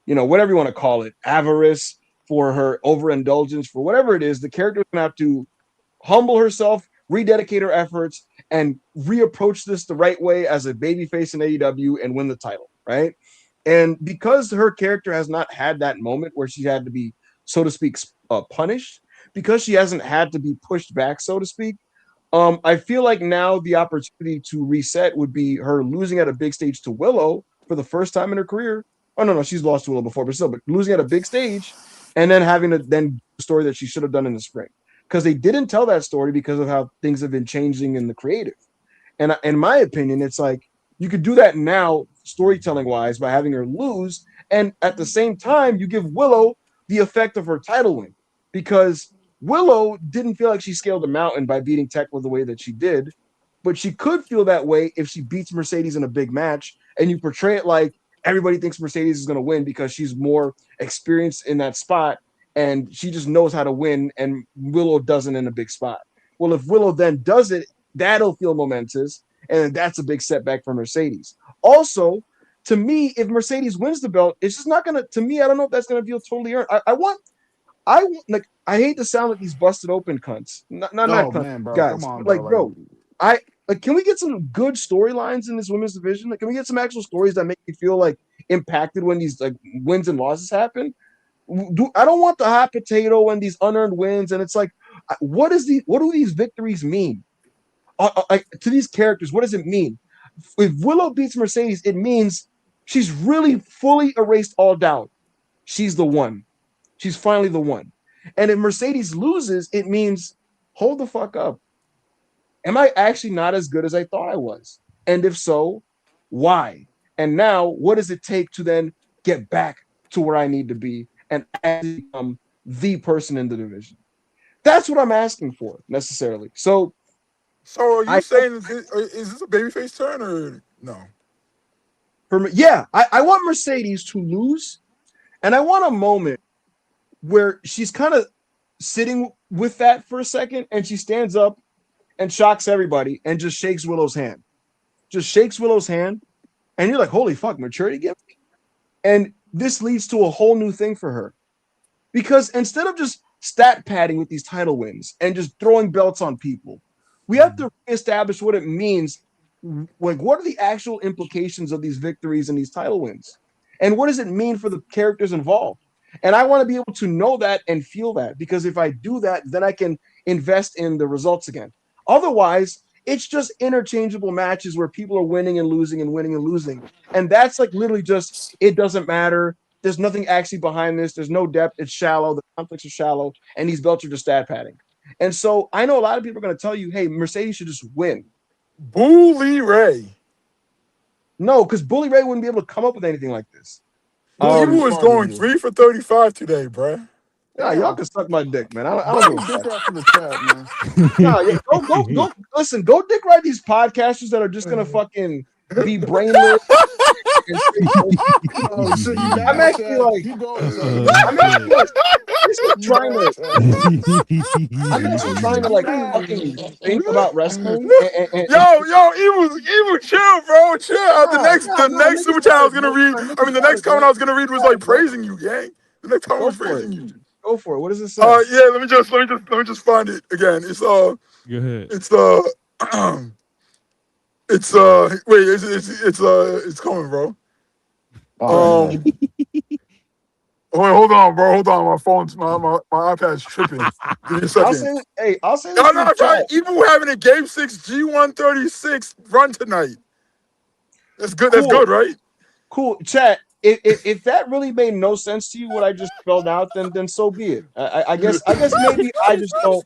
whatever you want to call it, avarice, for her overindulgence, for whatever it is, the character was going to have to humble herself, rededicate her efforts, and reapproach this the right way as a babyface in AEW and win the title, right? And because her character has not had that moment where she had to be, so to speak, punished, because she hasn't had to be pushed back, so to speak, I feel like now the opportunity to reset would be her losing at a big stage to Willow for the first time in her career. Oh, no, she's lost to Willow before, but losing at a big stage and then having to then the story that she should have done in the spring. Because they didn't tell that story because of how things have been changing in the creative. And in my opinion, it's like you could do that now, storytelling-wise, by having her lose. And at the same time, you give Willow the effect of her title win. Because Willow didn't feel like she scaled a mountain by beating Tekla the way that she did. But she could feel that way if she beats Mercedes in a big match. And you portray it like everybody thinks Mercedes is going to win because she's more experienced in that spot. And she just knows how to win, and Willow doesn't in a big spot. Well, if Willow then does it, that'll feel momentous, and that's a big setback for Mercedes. Also, to me, if Mercedes wins the belt, it's just not going to me, I don't know if that's going to feel totally earned. I want I hate to sound like these busted open cunts. Not Oh cunts, man, bro, come guys. on, But bro. like, Like, bro, I like. Can we get some good storylines in this women's division? Like, can we get some actual stories that make you feel like impacted when these like wins and losses happen? I don't want the hot potato and these unearned wins. And it's like, what do these victories mean? Like to these characters, what does it mean? If Willow beats Mercedes, it means she's really fully erased all doubt. She's the one. She's finally the one. And if Mercedes loses, it means hold the fuck up. Am I actually not as good as I thought I was? And if so, why? And now, what does it take to then get back to where I need to be and actually become the person in the division? That's what I'm asking for necessarily. So are you I saying is this a babyface turn or no? I want Mercedes to lose, and I want a moment where she's kind of sitting with that for a second, and she stands up and shocks everybody and just shakes Willow's hand. Just shakes Willow's hand, and you're like, holy fuck, maturity gift. And this leads to a whole new thing for her. Because instead of just stat padding with these title wins and just throwing belts on people, we have to establish what it means. Like, what are the actual implications of these victories and these title wins? And what does it mean for the characters involved? And I want to be able to know that and feel that, because if I do that, then I can invest in the results again. Otherwise, it's just interchangeable matches where people are winning and losing and winning and losing. And that's like literally just, it doesn't matter. There's nothing actually behind this. There's no depth. It's shallow. The conflicts are shallow. And these belts are just stat padding. And so I know a lot of people are going to tell you, hey, Mercedes should just win. Bully Ray. No, because Bully Ray wouldn't be able to come up with anything like this. Bully was going 3 for 35 today, bruh. Yeah, y'all can suck my dick, man. I Why don't you give a dick fuck. out from the chat, man? Nah, yeah, go. Listen, go dick ride these podcasters that are just gonna fucking be brainless. Oh shit, you mad? I'm actually Chad? like, Keep going, Chad. You Oh, mad? I'm actually You trying mad, to, Chad? I'm actually trying to like fucking think about wrestling. Evil, chill, bro, chill. The next super chat I was gonna read. I mean, the next comment I was gonna read was like praising you, gang. The next comment was praising you. Go for it. What does it say? Yeah. Let me just find it again. It's Go ahead. It's wait, it's coming, bro. Oh, man. Wait, hold on, bro. Hold on. My phone's my iPad's tripping. Give me a second. I'll say this. No, I'm trying. Evil having a Game 6 G136 run tonight. That's good. Cool. That's good, right? Cool. Chat. If that really made no sense to you, what I just spelled out, then so be it. I guess maybe I just don't.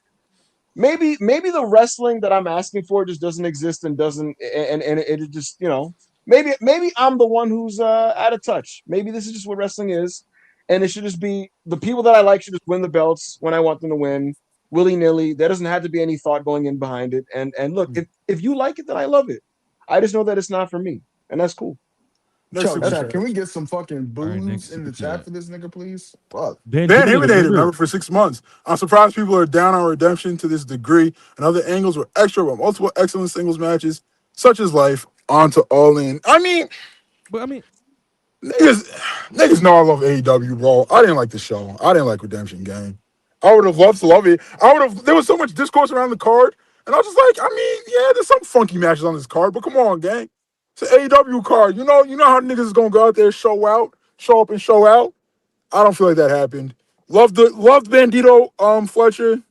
Maybe the wrestling that I'm asking for just doesn't exist and doesn't and it just, you know, maybe I'm the one who's out of touch. Maybe this is just what wrestling is, and it should just be the people that I like should just win the belts when I want them to win, willy-nilly. There doesn't have to be any thought going in behind it. And look, if you like it, then I love it. I just know that it's not for me, and that's cool. Chat, can we get some fucking boos in the chat for this nigga, please? Fuck. Van Himinated, remember, for 6 months. I'm surprised people are down on redemption to this degree, and other angles were extra with multiple excellent singles matches, such as Life, on to All In. Niggas know I love AEW, bro. I didn't like the show. I didn't like Redemption Game. I would have loved to love it. There was so much discourse around the card, and I was just like, there's some funky matches on this card, but come on, gang. It's an AEW card. You know how niggas is gonna go out there, show up and show out. I don't feel like that happened. Loved Bandito Fletcher.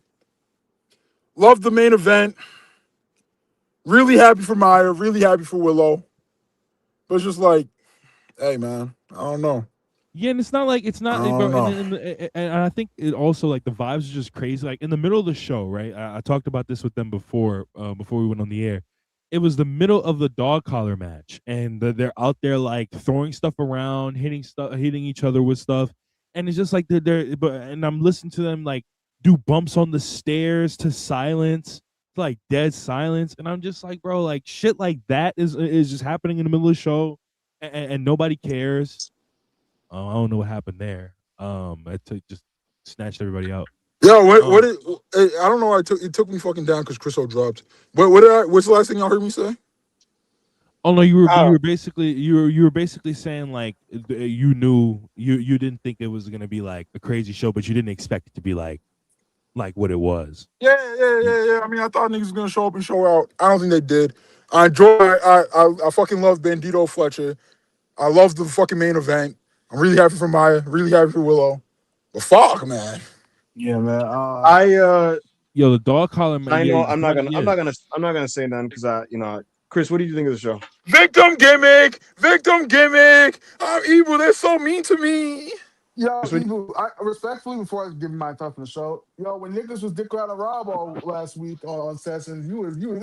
Loved the main event. Really happy for Maya. Really happy for Willow. But it's just like, hey man, I don't know. Yeah, and it's not like it's not. Bro, and I think it also like the vibes are just crazy. Like in the middle of the show, right? I talked about this with them before we went on the air. It was the middle of the dog collar match, and they're out there like throwing stuff around, hitting each other with stuff, and it's just like and I'm listening to them like do bumps on the stairs to silence, like dead silence, and I'm just like, bro, like shit like that is just happening in the middle of the show, and nobody cares. I don't know what happened there. Just snatched everybody out. Yeah, I don't know why it took me fucking down because Chris O dropped. What's the last thing y'all heard me say? Oh no, you I were don't- basically saying like you knew you didn't think it was gonna be like a crazy show, but you didn't expect it to be like what it was. Yeah. I mean, I thought niggas was gonna show up and show out. I don't think they did. I enjoy. I fucking love Bandito Fletcher. I love the fucking main event. I'm really happy for Maya. Really happy for Willow. But fuck, man. Yeah, man. Yo, the dog collar man. I Yeah, know the I'm not funny- gonna yeah. I'm not gonna say none because Chris, what do you think of the show? Victim gimmick. Victim gimmick. I'm evil. They're so mean to me. Yo, Chris, what do Evil, I respectfully before I give my thoughts on the show, yo, when niggas was dick riding Rob all last week on Sessions, you was Yo,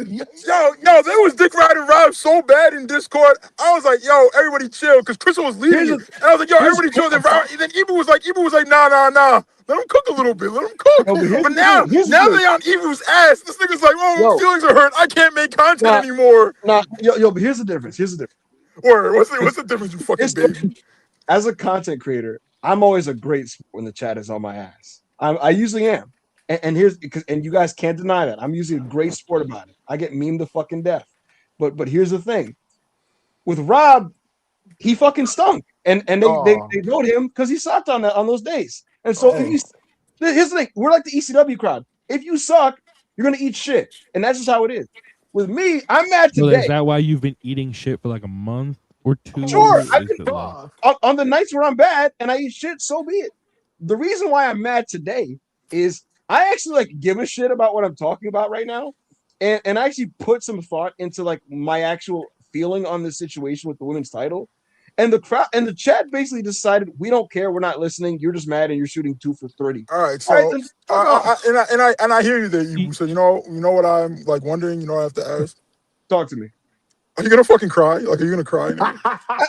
there was Dick Ryder Rob so bad in Discord. I was like, yo, everybody chill, because Crystal was leading Here's it. a- And I was like, yo, here's everybody chill. a- Then Evil was like, nah. Let him cook a little bit. Let him cook. No, but here's But the now thing. Here's the they thing. on Evil's ass. This nigga's like, oh, Yo. my feelings are hurt. I can't make content Nah. anymore. But here's the difference. Or what's the difference, you fucking baby? As a content creator, I'm always a great sport when the chat is on my ass. I usually am. And here's because you guys can't deny that. I'm usually a great sport about it. I get memed to fucking death. But here's the thing. With Rob, he fucking stunk. And they wrote him because he sucked on those days. And so here's the thing, we're like the ECW crowd. If you suck, you're gonna eat shit. And that's just how it is. With me, I'm mad So today. is that why you've been eating shit for like a month or two? Sure, I've Is been it like- on the nights where I'm bad and I eat shit, so be it. The reason why I'm mad today is I actually like give a shit about what I'm talking about right now, and I actually put some thought into like my actual feeling on this situation with the women's title, and the crowd and the chat basically decided we don't care, we're not listening, you're just mad and you're shooting 2 for 30. All right, so All right, then fuck off. I hear you there, Evil. So you know what I'm like wondering. You know, I have to ask. Talk to me. Are you gonna fucking cry? Like, are you gonna cry?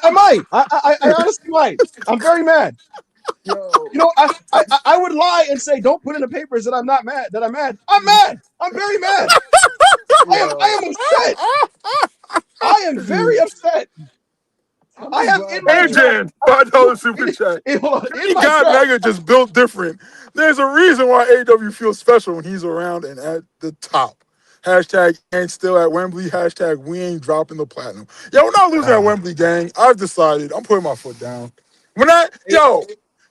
I might. I honestly might. I'm very mad. yo, You know, I would lie and say, don't put in the papers that I'm not mad, that I'm mad. I'm mad. I'm very mad. I am upset. I am very upset. I have in my Jan, $5 super chat. in He my got draft- Mega just built different. There's a reason why AEW feels special when he's around and at the top. Hashtag ain't still at Wembley. Hashtag we ain't dropping the platinum. Yo, we're not losing at Wembley, gang. I've decided. I'm putting my foot down.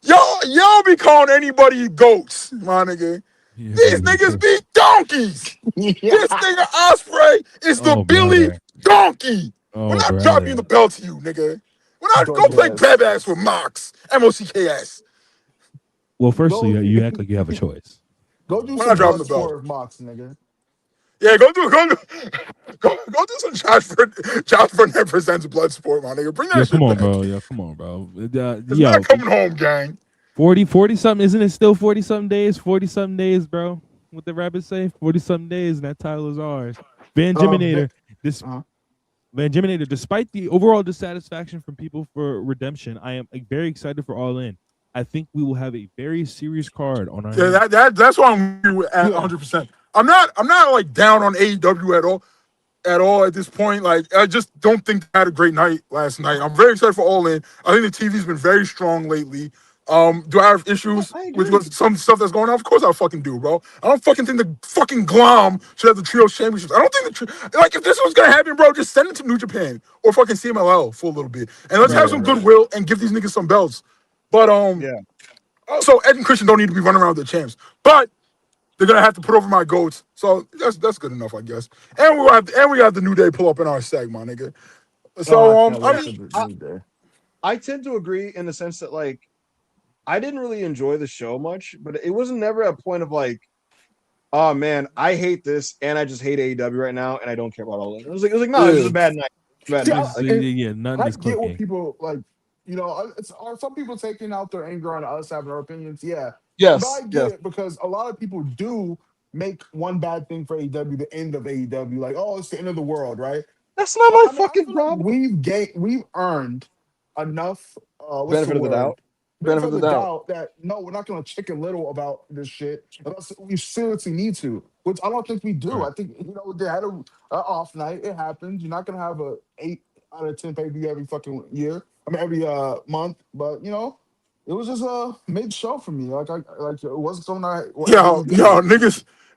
Y'all be calling anybody goats, my nigga. Yeah, These baby. niggas be donkeys. This nigga Ospreay is the Oh, Billy brother. Donkey. Oh, We're not brother. dropping the belt to you, nigga. We're not Don't go play guess. grab ass with Mox. MOCKS. Well, firstly, Go- you act like you have a choice. Go do We're some not dropping blood the belt. sport, Mox, nigga. Yeah, go do some Josh Burnett presents Bloodsport, my nigga. Bring that Yo, shit come on, back. bro. Yo, come on, bro. It's Yo, not coming home, gang. 40 something, isn't it still 40 something days? 40 something days, bro. What the rabbits say? 40 something days, and that title is ours. Van Jiminator. Van Jiminator, despite the overall dissatisfaction from people for Redemption, I am very excited for All In. I think we will have a very serious card on our hands. Yeah, that's why I'm with you at 100%. I'm not like down on AEW at all at this point. Like, I just don't think they had a great night last night. I'm very excited for All In. I think the TV's been very strong lately. Do I have issues with some stuff that's going on? Of course I fucking do, bro. I don't fucking think the fucking Glom should have the Trios Championships. I don't think like, if this was gonna happen, bro, just send it to New Japan or fucking CMLL for a little bit. And let's have some goodwill and give these niggas some belts. But also Ed and Christian don't need to be running around with the champs. But they're gonna have to put over my goats. So that's good enough, I guess. And we got the New Day pull up in our seg, my nigga. So I tend to agree in the sense that like I didn't really enjoy the show much, but it wasn't never a point of like, oh man, I hate this and I just hate AEW right now and I don't care about all of it. It was like no, it was a bad night. Nothing I is get what cooking. people like. You know, are some people taking out their anger on us having our opinions? Yeah. Yes. But I get it because a lot of people do make one bad thing for AEW the end of AEW. Like, oh, it's the end of the world, right? That's not my fucking problem. We've earned enough benefit of the doubt. Benefit of the doubt that no, we're not going to chicken little about this shit unless we seriously need to, which I don't think we do. Right. I think they had a off night. It happens. You're not going to have a 8 out of 10 pay-per-view every fucking year. I mean every month, but it was just a mid show for me. Like it wasn't something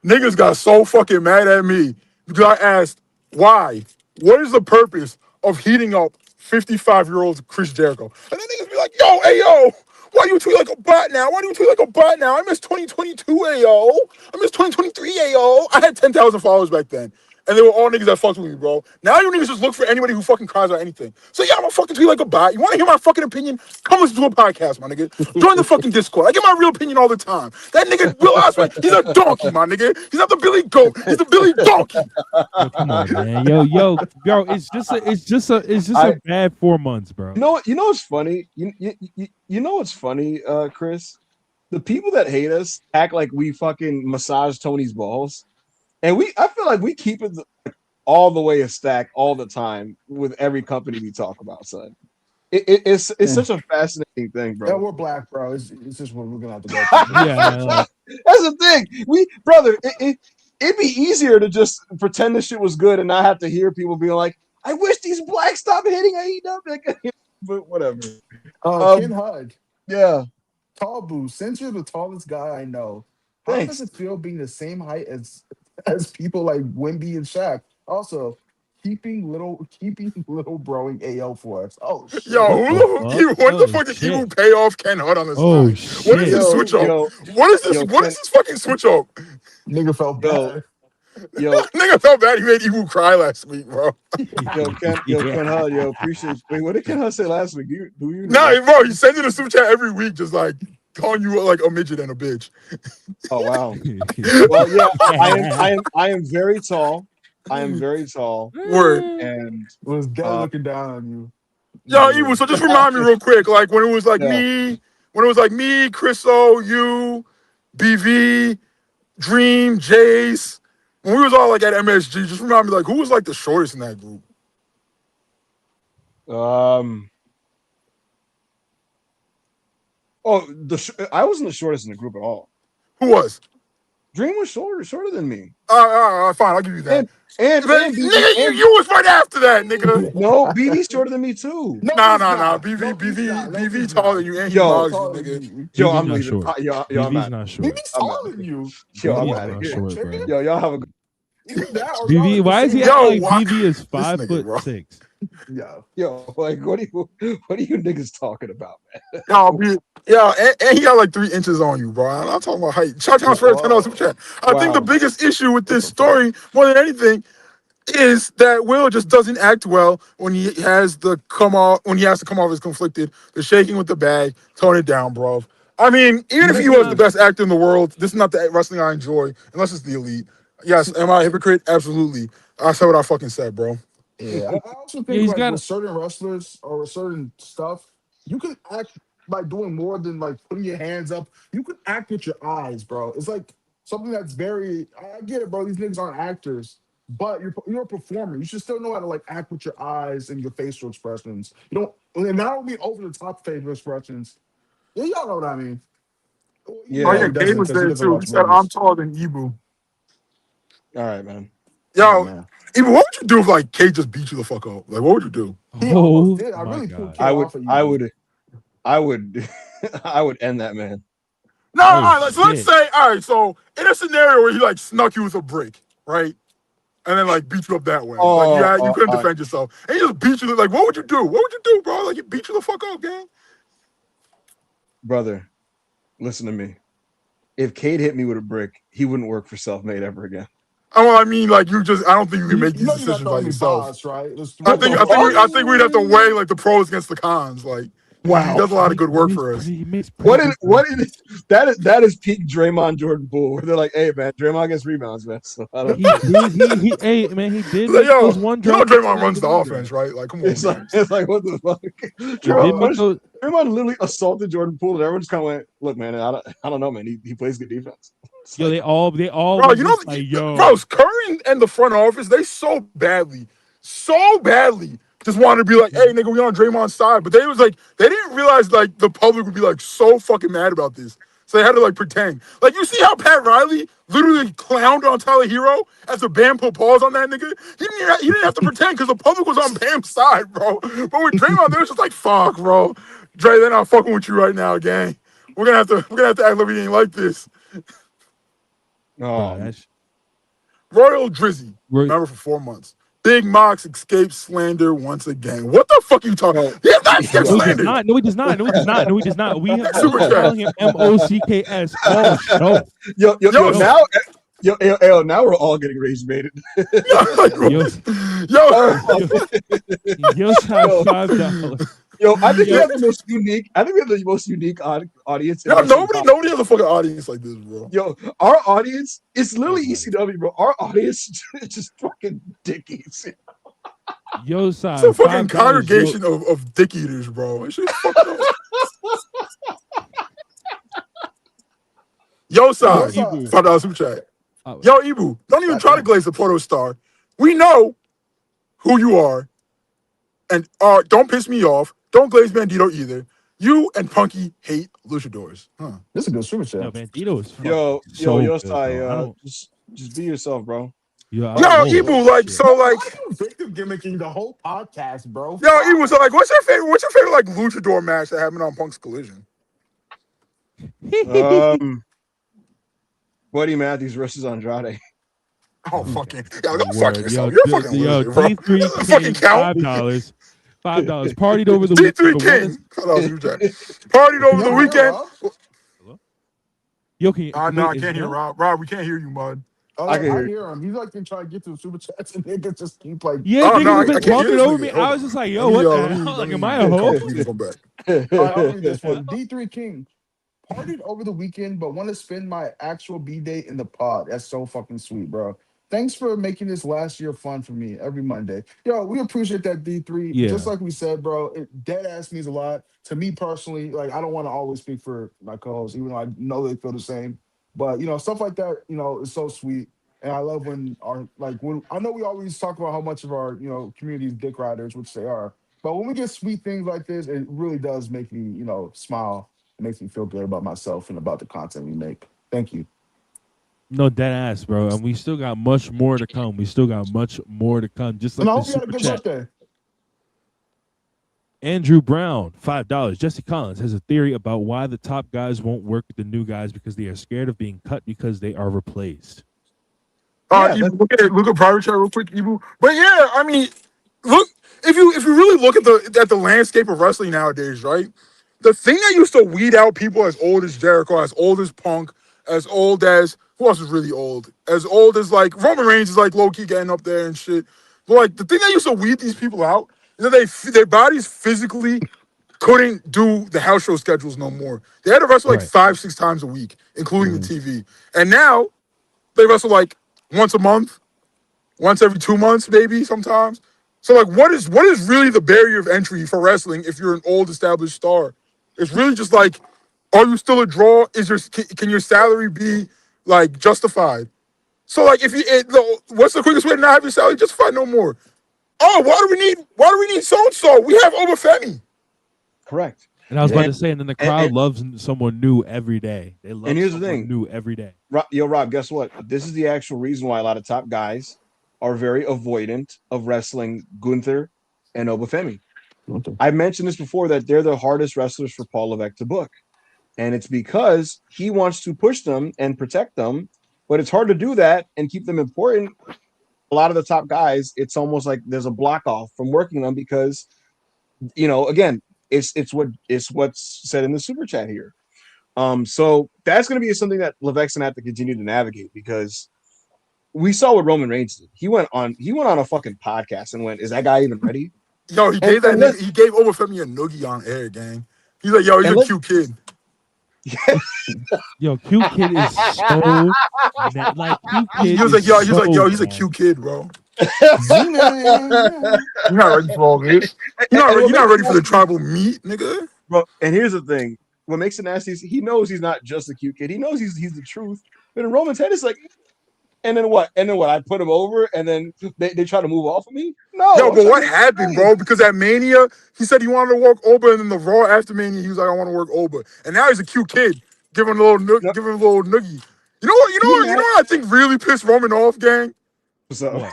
niggas got so fucking mad at me because I asked why. What is the purpose of heating up 55-year-old Chris Jericho. And then niggas be like, yo, hey, yo, why do you tweet like a bot now? Why do you tweet like a bot now? I miss 2022, ayo. I miss 2023, ayo. I had 10,000 followers back then. And they were all niggas that fucked with me, bro. Now you niggas just look for anybody who fucking cries about anything. So yeah, I'm gonna fucking tweet like a bot. You wanna hear my fucking opinion? Come listen to a podcast, my nigga. Join the fucking Discord. I get my real opinion all the time. That nigga, Will Ospreay, he's a donkey, my nigga. He's not the Billy Goat. He's the Billy Donkey. Yo, come on, man. Yo, it's just a bad 4 months, bro. You know what's funny? You know what's funny, Chris? The people that hate us act like we fucking massage Tony's balls. And I feel like we keep it all the way a stack all the time with every company we talk about, son. It's such a fascinating thing, bro. Yeah, we're black, bro. It's just what we're gonna have to go through. Yeah, that's the thing. Brother, it'd be easier to just pretend this shit was good and not have to hear people being like, "I wish these blacks stopped hitting AEW." But whatever. Ken Hug. Yeah. Tall Boo, since you're the tallest guy I know, how Thanks. does it feel being the same height as people like Wimby and Shaq? Also, keeping little broing AO for us. Oh shit. Yo, what the fuck did people pay off Ken Hud on this line? Shit. What is this switch up? What is this? What is this fucking switch up? Nigga felt bad. Nigga felt bad. He made Ibu cry last week, bro. Ken Hud, appreciate. Wait, what did Ken Hud say last week? Do you? Nah, bro, he sends in a super chat every week, just like calling you like a midget and a bitch. Oh wow. Well, yeah, I am very tall. I am very tall. Word. And was dead looking down on you. Yo, Ibu, so just remind me real quick, like when it was like me, Chris O, you, BV, Dream, Jace, when we was all like at MSG, just remind me like who was like the shortest in that group? I wasn't the shortest in the group at all. Who was? Dream was shorter than me. Fine, I'll give you that. And nigga, you was right after that, nigga. No, BV's shorter than me too. Nah. BV taller than you, and he bogs you, nigga. Yo, I'm not leaving. short. Yo, I'm BV's out. not short. BB's taller than you. Yo, I'm BV's out of not here. short, bro. Yo, y'all have a good. BV, why is he acting like BV is 5'6"? Yo, like what are you niggas talking about, man? And he got like 3 inches on you, bro. I'm not talking about height. Shout out for $10 super chat. I think the biggest issue with this story, more than anything, is that Will just doesn't act well when he has to come off as conflicted. The shaking with the bag, tone it down, bro. I mean, even if he was the best actor in the world, this is not the wrestling I enjoy, unless it's the elite. Yes, am I a hypocrite? Absolutely. I said what I fucking said, bro. Yeah, I also think with certain wrestlers or with certain stuff, you can act by doing more than like putting your hands up. You can act with your eyes, bro. It's like something that's very. I get it, bro. These niggas aren't actors, but you're a performer. You should still know how to like act with your eyes and your facial expressions. You don't, and I don't mean over the top facial expressions. Yeah, y'all know what I mean. Yeah, Gabe was there too. He said, "I'm taller than Ibu." All right, man. Yo, Ibu, what would you do if like Kate just beat you the fuck up? Like, what would you do? I would end that man. No, all right, so let's say, all right, so in a scenario where he like snuck you with a brick, right? And then like beat you up that way. You couldn't defend yourself. And he just beat you. Like, what would you do? What would you do, bro? Like, he beat you the fuck up, gang. Brother, listen to me. If Cade hit me with a brick, he wouldn't work for Self-Made ever again. Oh, I mean, like I don't think you can make these decisions by yourself. Boss, right? I think we'd have to weigh like the pros against the cons. Like, wow, he does a lot of good work for us. That is peak Draymond Jordan Poole, where they're like, hey man, Draymond gets rebounds, man. So I don't he did. Like, yo, Draymond runs the offense, right? Like, come on. It's like what the fuck? Draymond literally assaulted Jordan Poole, and everyone just kind of went, look, man, I don't know, man. He plays good defense. Yo, they all. Bro, you know, bro, Curry and the front office, they so badly just wanted to be like, hey, nigga, we on Draymond's side. But they didn't realize like the public would be like so fucking mad about this. So they had to like pretend. Like, you see how Pat Riley literally clowned on Tyler Hero as the Bam put pause on that nigga? He didn't have to pretend because the public was on Bam's side, bro. But with Draymond, they was just like, fuck, bro. Dre, they're not fucking with you right now, gang. We're gonna have to act like we ain't like this. Royal Drizzy, remember, for 4 months. Big Mox escaped slander once again. What the fuck are you talking about? He has not escaped No, he does slander. not. No, he does not. No, he does not. No, he does not. We have Super been chat. calling him MOCKS all show. Yo, Yo, now, now we're all getting rage baited. Yo, Yo, $5. Yo, I think we have the most unique. I think we have the most unique audience. yo, nobody has a fucking audience like this, bro. Yo, our audience is literally ECW, bro. Our audience is just fucking dickies. Yo, It's a fucking $5, congregation of dick eaters, bro. It's just fucked up. Yo, Sai, $5 super chat. Yo, Ibu, don't even try to glaze the Porto star. We know who you are. And don't piss me off. Don't glaze Bandito either. You and Punky hate luchadors. Huh. This is a good super chat. Yo, Bandito is Yo, so Sai, good, just be yourself, bro. Yo, Ibu, like, so, like, Victim gimmicking the whole podcast, bro. yo, Ibu, so, like, what's your favorite, like, luchador match that happened on Punk's Collision? Buddy Matthews versus Andrade. Oh, fucking, yo, don't fuck Word. yourself. You're fucking loser, bro. D3 Doesn't fucking count. $5. Partied over the D3 weekend. King. $5 super chat. Partied over the weekend. Yo, can you, No, I can't hear Rob. Rob, we can't hear you, bud. Oh, I I can can hear hear him. He's like trying to get to the super chats and niggas just keep like. Yeah, Oh, niggas no, have I been can't hear talking this over nigga. me. Hold I was on. just like, yo, what the hell? Like, am I a hoe? Let me come back. All right, I'll read this one. D3 King partied over the weekend, but want to spend my actual B day in the pod. That's so fucking sweet, bro. Thanks for making this last year fun for me every Monday. Yo, we appreciate that, D3. Yeah. Just like we said, bro, it dead ass means a lot to me personally. Like, I don't want to always speak for my co-hosts, even though I know they feel the same. But stuff like that, is so sweet. And I love when when I know we always talk about how much of our community is dick riders, which they are. But when we get sweet things like this, it really does make me smile. It makes me feel good about myself and about the content we make. Thank you. No, dead ass, bro. And we still got much more to come. Just like And the I hope you had a super good chat. birthday. Andrew Brown, $5. Jesse Collins has a theory about why the top guys won't work with the new guys because they are scared of being cut because they are replaced. Ibu, look at private chat real quick, Ibu. But yeah, I mean, look, if you really look at the landscape of wrestling nowadays, right? The thing that used to weed out people as old as Jericho, as old as Punk, as old as who else is really old? As old as like Roman Reigns is like low key getting up there and shit. But like the thing that used to weed these people out is that their bodies physically couldn't do the house show schedules no more. They had to wrestle like 5-6 times a week, including the TV. And now they wrestle like once a month, once every 2 months, maybe sometimes. So like, what is really the barrier of entry for wrestling if you're an old established star? It's really just like, are you still a draw? Can your salary be like justified? So like, what's the quickest way to not have your salary justified no more? Oh, why do we need so and so? We have Obafemi. Correct. And I was about to say, and then the crowd loves someone new every day. They love and here's the someone thing. new every day. Rob, guess what? This is the actual reason why a lot of top guys are very avoidant of wrestling Gunther and Obafemi. I've mentioned this before that they're the hardest wrestlers for Paul Levesque to book. And it's because he wants to push them and protect them, but it's hard to do that and keep them important. A lot of the top guys, it's almost like there's a block off from working them because, again, it's what's said in the super chat here. So that's going to be something that Levesque's going to have to continue to navigate because we saw what Roman Reigns did. He went on a fucking podcast and went, "Is that guy even ready?" Yo, he gave Obafemi a noogie on air, gang. He's like, yo, he's a cute kid. Yo, cute kid is so like cute kid. He was like, yo, he's a cute kid, bro. You're not ready for all this. You're not ready for the tribal meat, nigga. Bro, and here's the thing. What makes it nasty is he knows he's not just a cute kid. He knows he's the truth. But in Roman's head, it's like, and then what? I put him over, and then they try to move off of me? No. Yo, but what happened, bro? Because at Mania, he said he wanted to work Oba, and then the Raw after Mania, he was like, I want to work Oba. And now he's a cute kid, giving a little noogie. You know what I think really pissed Roman off, gang? What's up?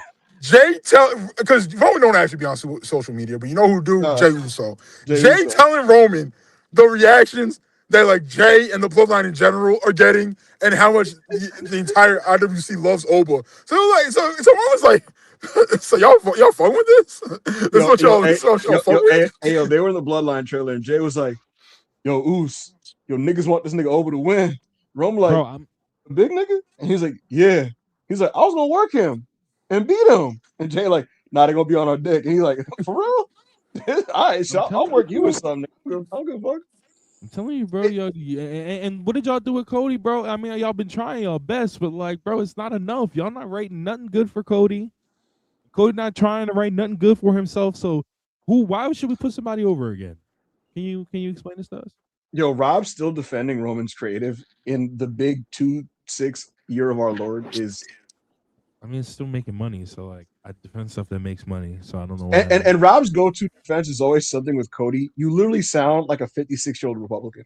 Because Roman don't actually be on social media, but you know who do? Jay Uso. Jay Uso. telling Roman the reactions that like Jay and the Bloodline in general are getting, and how much the entire IWC loves Oba. So Roman's like, So y'all fucking with this? This is what y'all fuck with? Hey, they were in the Bloodline trailer, and Jay was like, "Yo, Oos, yo, niggas want this nigga over to win." Rome like, Bro, I'm "A big nigga," and he's like, "Yeah." He's like, "I was gonna work him and beat him," and Jay like, "Nah, they gonna be on our dick." And he's like, "For real? All right, so I'll work you with something. I don't give a fuck." I'm telling you, bro. Yo, and what did y'all do with Cody, bro? I mean, y'all been trying y'all best, but like, bro, it's not enough. Y'all not writing nothing good for Cody. Cody not trying to write nothing good for himself. So, why should we put somebody over again? Can you explain this to us? Yo, Rob's still defending Roman's creative in the big 2-6 year of our Lord is. I mean, it's still making money, so like I defend stuff that makes money. So I don't know. Why And Rob's go-to defense is always something with Cody. You literally sound like a 56-year-old Republican.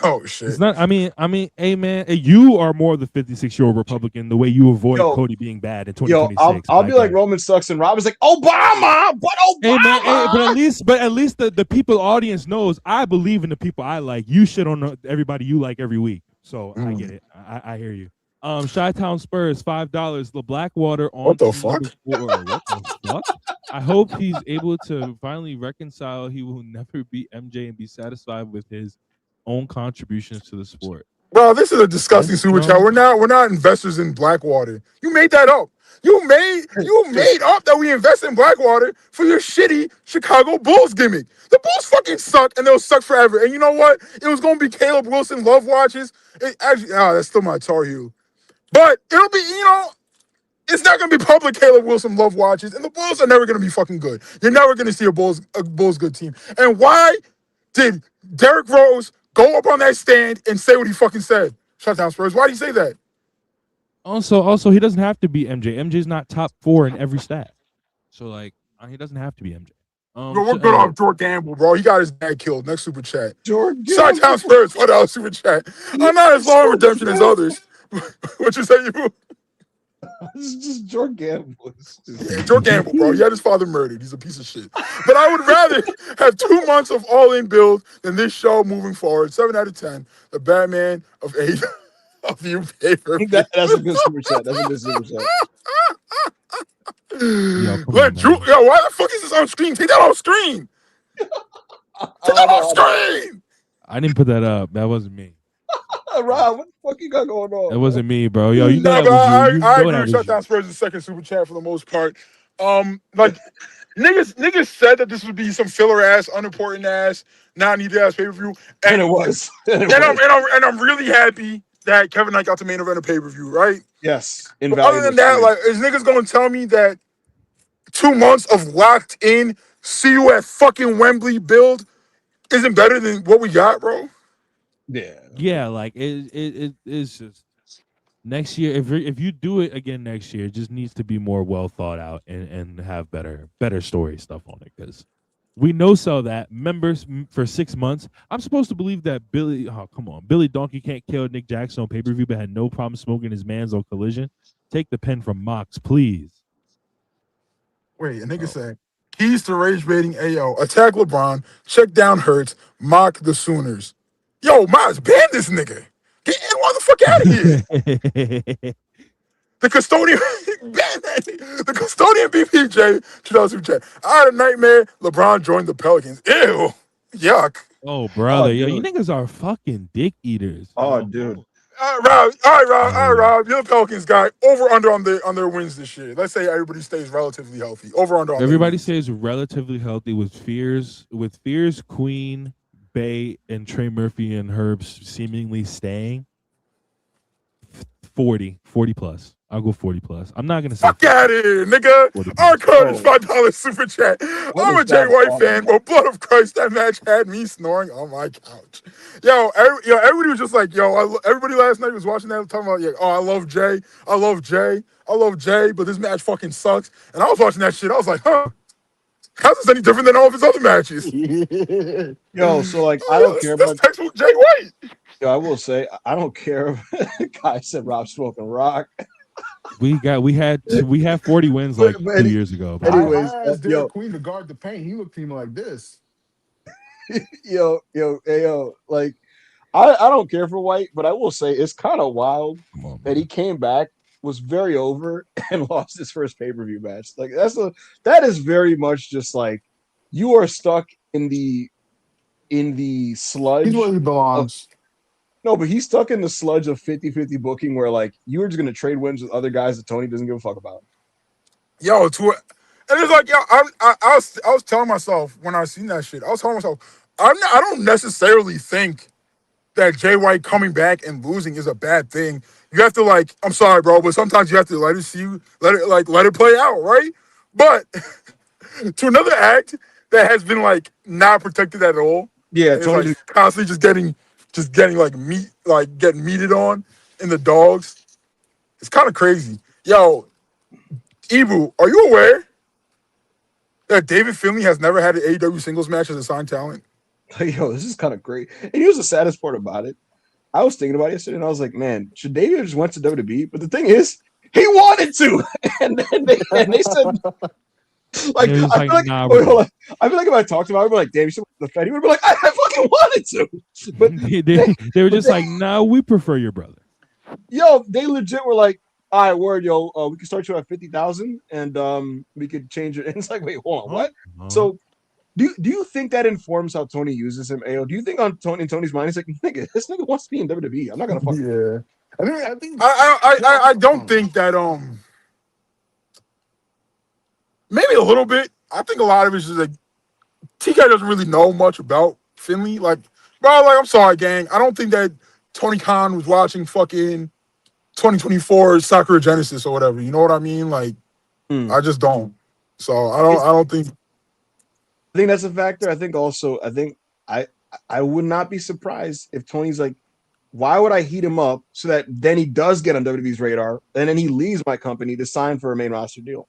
Oh shit! It's not. I mean, hey man, you are more the 56-year-old Republican. The way you avoid Cody being bad in 2026. I'll be like Roman sucks, and Rob is like Obama, but Obama. Hey man, but at least the people audience knows I believe in the people I like. You shit on everybody you like every week, so I get it. I hear you. Chi-Town Spurs $5. The Blackwater on what the fuck? What the fuck? I hope he's able to finally reconcile. He will never beat MJ and be satisfied with his own contributions to the sport. Bro, this is a disgusting super chat. We're not investors in Blackwater. You made that up. You made up that we invest in Blackwater for your shitty Chicago Bulls gimmick. The Bulls fucking suck, and they'll suck forever. And you know what? It was gonna be Caleb Wilson love watches. That's still my Tar Heel. But it'll be, it's not gonna be public Caleb Wilson love watches, and the Bulls are never gonna be fucking good. You're never gonna see a Bulls good team. And why did Derrick Rose go up on that stand and say what he fucking said? Shut down, Spurs. Why did he say that? Also, he doesn't have to be MJ. MJ's not top 4 in every stat. So, like, he doesn't have to be MJ. We're good off Jordan Gamble, bro. He got his dad killed. Next super chat. Jordan Shut down, Spurs. $4 super chat. I'm not as long redemption as others. What you say, you? This is just Jordan Gamble. Jordan Gamble, bro. He had his father murdered. He's a piece of shit. But I would rather have 2 months of all-in build than this show moving forward. 7 out of 10. The Batman of 8 of you paper. That's a good super chat. That's a good super chat. Why the fuck is this on screen? Take that off screen. Take that off screen. I didn't put that up. That wasn't me. Rob, what the fuck you got going on? It wasn't me, bro. Yo, you know I agree with Shutdown Spurs' second super chat for the most part. Like niggas said that this would be some filler ass, unimportant ass, not needed ass pay per view, and it was. And I'm really happy that Kevin Knight got the main event of pay per view, right? Yes. But other than that, like, is niggas gonna tell me that 2 months of locked in, see you at fucking Wembley build isn't better than what we got, bro? Yeah, like it's just next year. If you do it again next year, it just needs to be more well thought out and have better story stuff on it, because we no sell that members for 6 months. I'm supposed to believe that Billy Donkey can't kill Nick Jackson on pay-per-view, but had no problem smoking his man's on Collision. Take the pen from Mox, please. Wait, a nigga said keys to rage baiting. AO attack LeBron, check down Hurts, mock the Sooners. Yo, Miles, ban this nigga. Get the fuck out of here. The custodian, ban that nigga. The custodian BPJ, 2000 chat. I had a nightmare. LeBron joined the Pelicans. Ew. Yuck. Oh, brother. Yo, you niggas are fucking dick eaters. Oh, dude. All right, Rob. You're the Pelicans guy. Over under on their wins this year. Let's say everybody stays relatively healthy. Over under on everybody stays relatively healthy with fears, Queen, Bay, and Trey Murphy and Herbs seemingly staying. 40 plus. I'll go 40 plus. I'm not gonna say fuck out of here, nigga. Our card is $5 super chat. I'm a Jay White fan, but blood of Christ, that match had me snoring on my couch. Everybody was just like, everybody last night was watching that talking about, I love Jay, but this match fucking sucks. And I was watching that shit. I was like, how's this any different than all of his other matches? So like, I don't care about textbook Jay White. I will say, I don't care if guy said Rob smoking rock. We had 40 wins like 2 years ago. But anyways, I asked Queen to guard the paint. He looked to me like this. Like I don't care for White, but I will say it's kind of wild that he came back was very over and lost his first pay-per-view match. Like that is very much just like you are stuck in the sludge. He's where he belongs. No, but he's stuck in the sludge of 50-50 booking where like you were just gonna trade wins with other guys that Tony doesn't give a fuck about. Yo, and it's like, yo, I was telling myself when I seen that shit, I was telling myself, I don't necessarily think that Jay White coming back and losing is a bad thing. You have to like, I'm sorry, bro, but sometimes you have to let it play out, right? But to another act that has been like not protected at all. Yeah, it's Tony like constantly just getting like meat, like getting meated on in the dogs. It's kind of crazy. Yo, Ibu, are you aware that David Finlay has never had an AEW singles match as a signed talent? Yo, this is kind of great. And here's the saddest part about it. I was thinking about it yesterday, and I was like, man, should David have just went to WWE? But the thing is, he wanted to, and they said, like, I feel like if I talked about it, I'd be like, damn, you should the Fed. He would be like, I fucking wanted to. But they were just like, no, we prefer your brother. Yo, they legit were like, all right, word, yo, we can start you at 50,000, and we could change it. And it's like, wait, hold on, what? So, do you think that informs how Tony uses him? Ao, do you think on Tony's mind, he's like, nigga, this nigga wants to be in WWE. I'm not gonna fuck. Yeah, I think I don't think that maybe a little bit. I think a lot of it is just like TK doesn't really know much about Finlay. Like, bro, like I'm sorry, gang. I don't think that Tony Khan was watching fucking 2024 Sakura Genesis or whatever. You know what I mean? Like, I just don't. So I don't think. I think that's a factor. I think also, I would not be surprised if Tony's like, why would I heat him up so that then he does get on WWE's radar and then he leaves my company to sign for a main roster deal?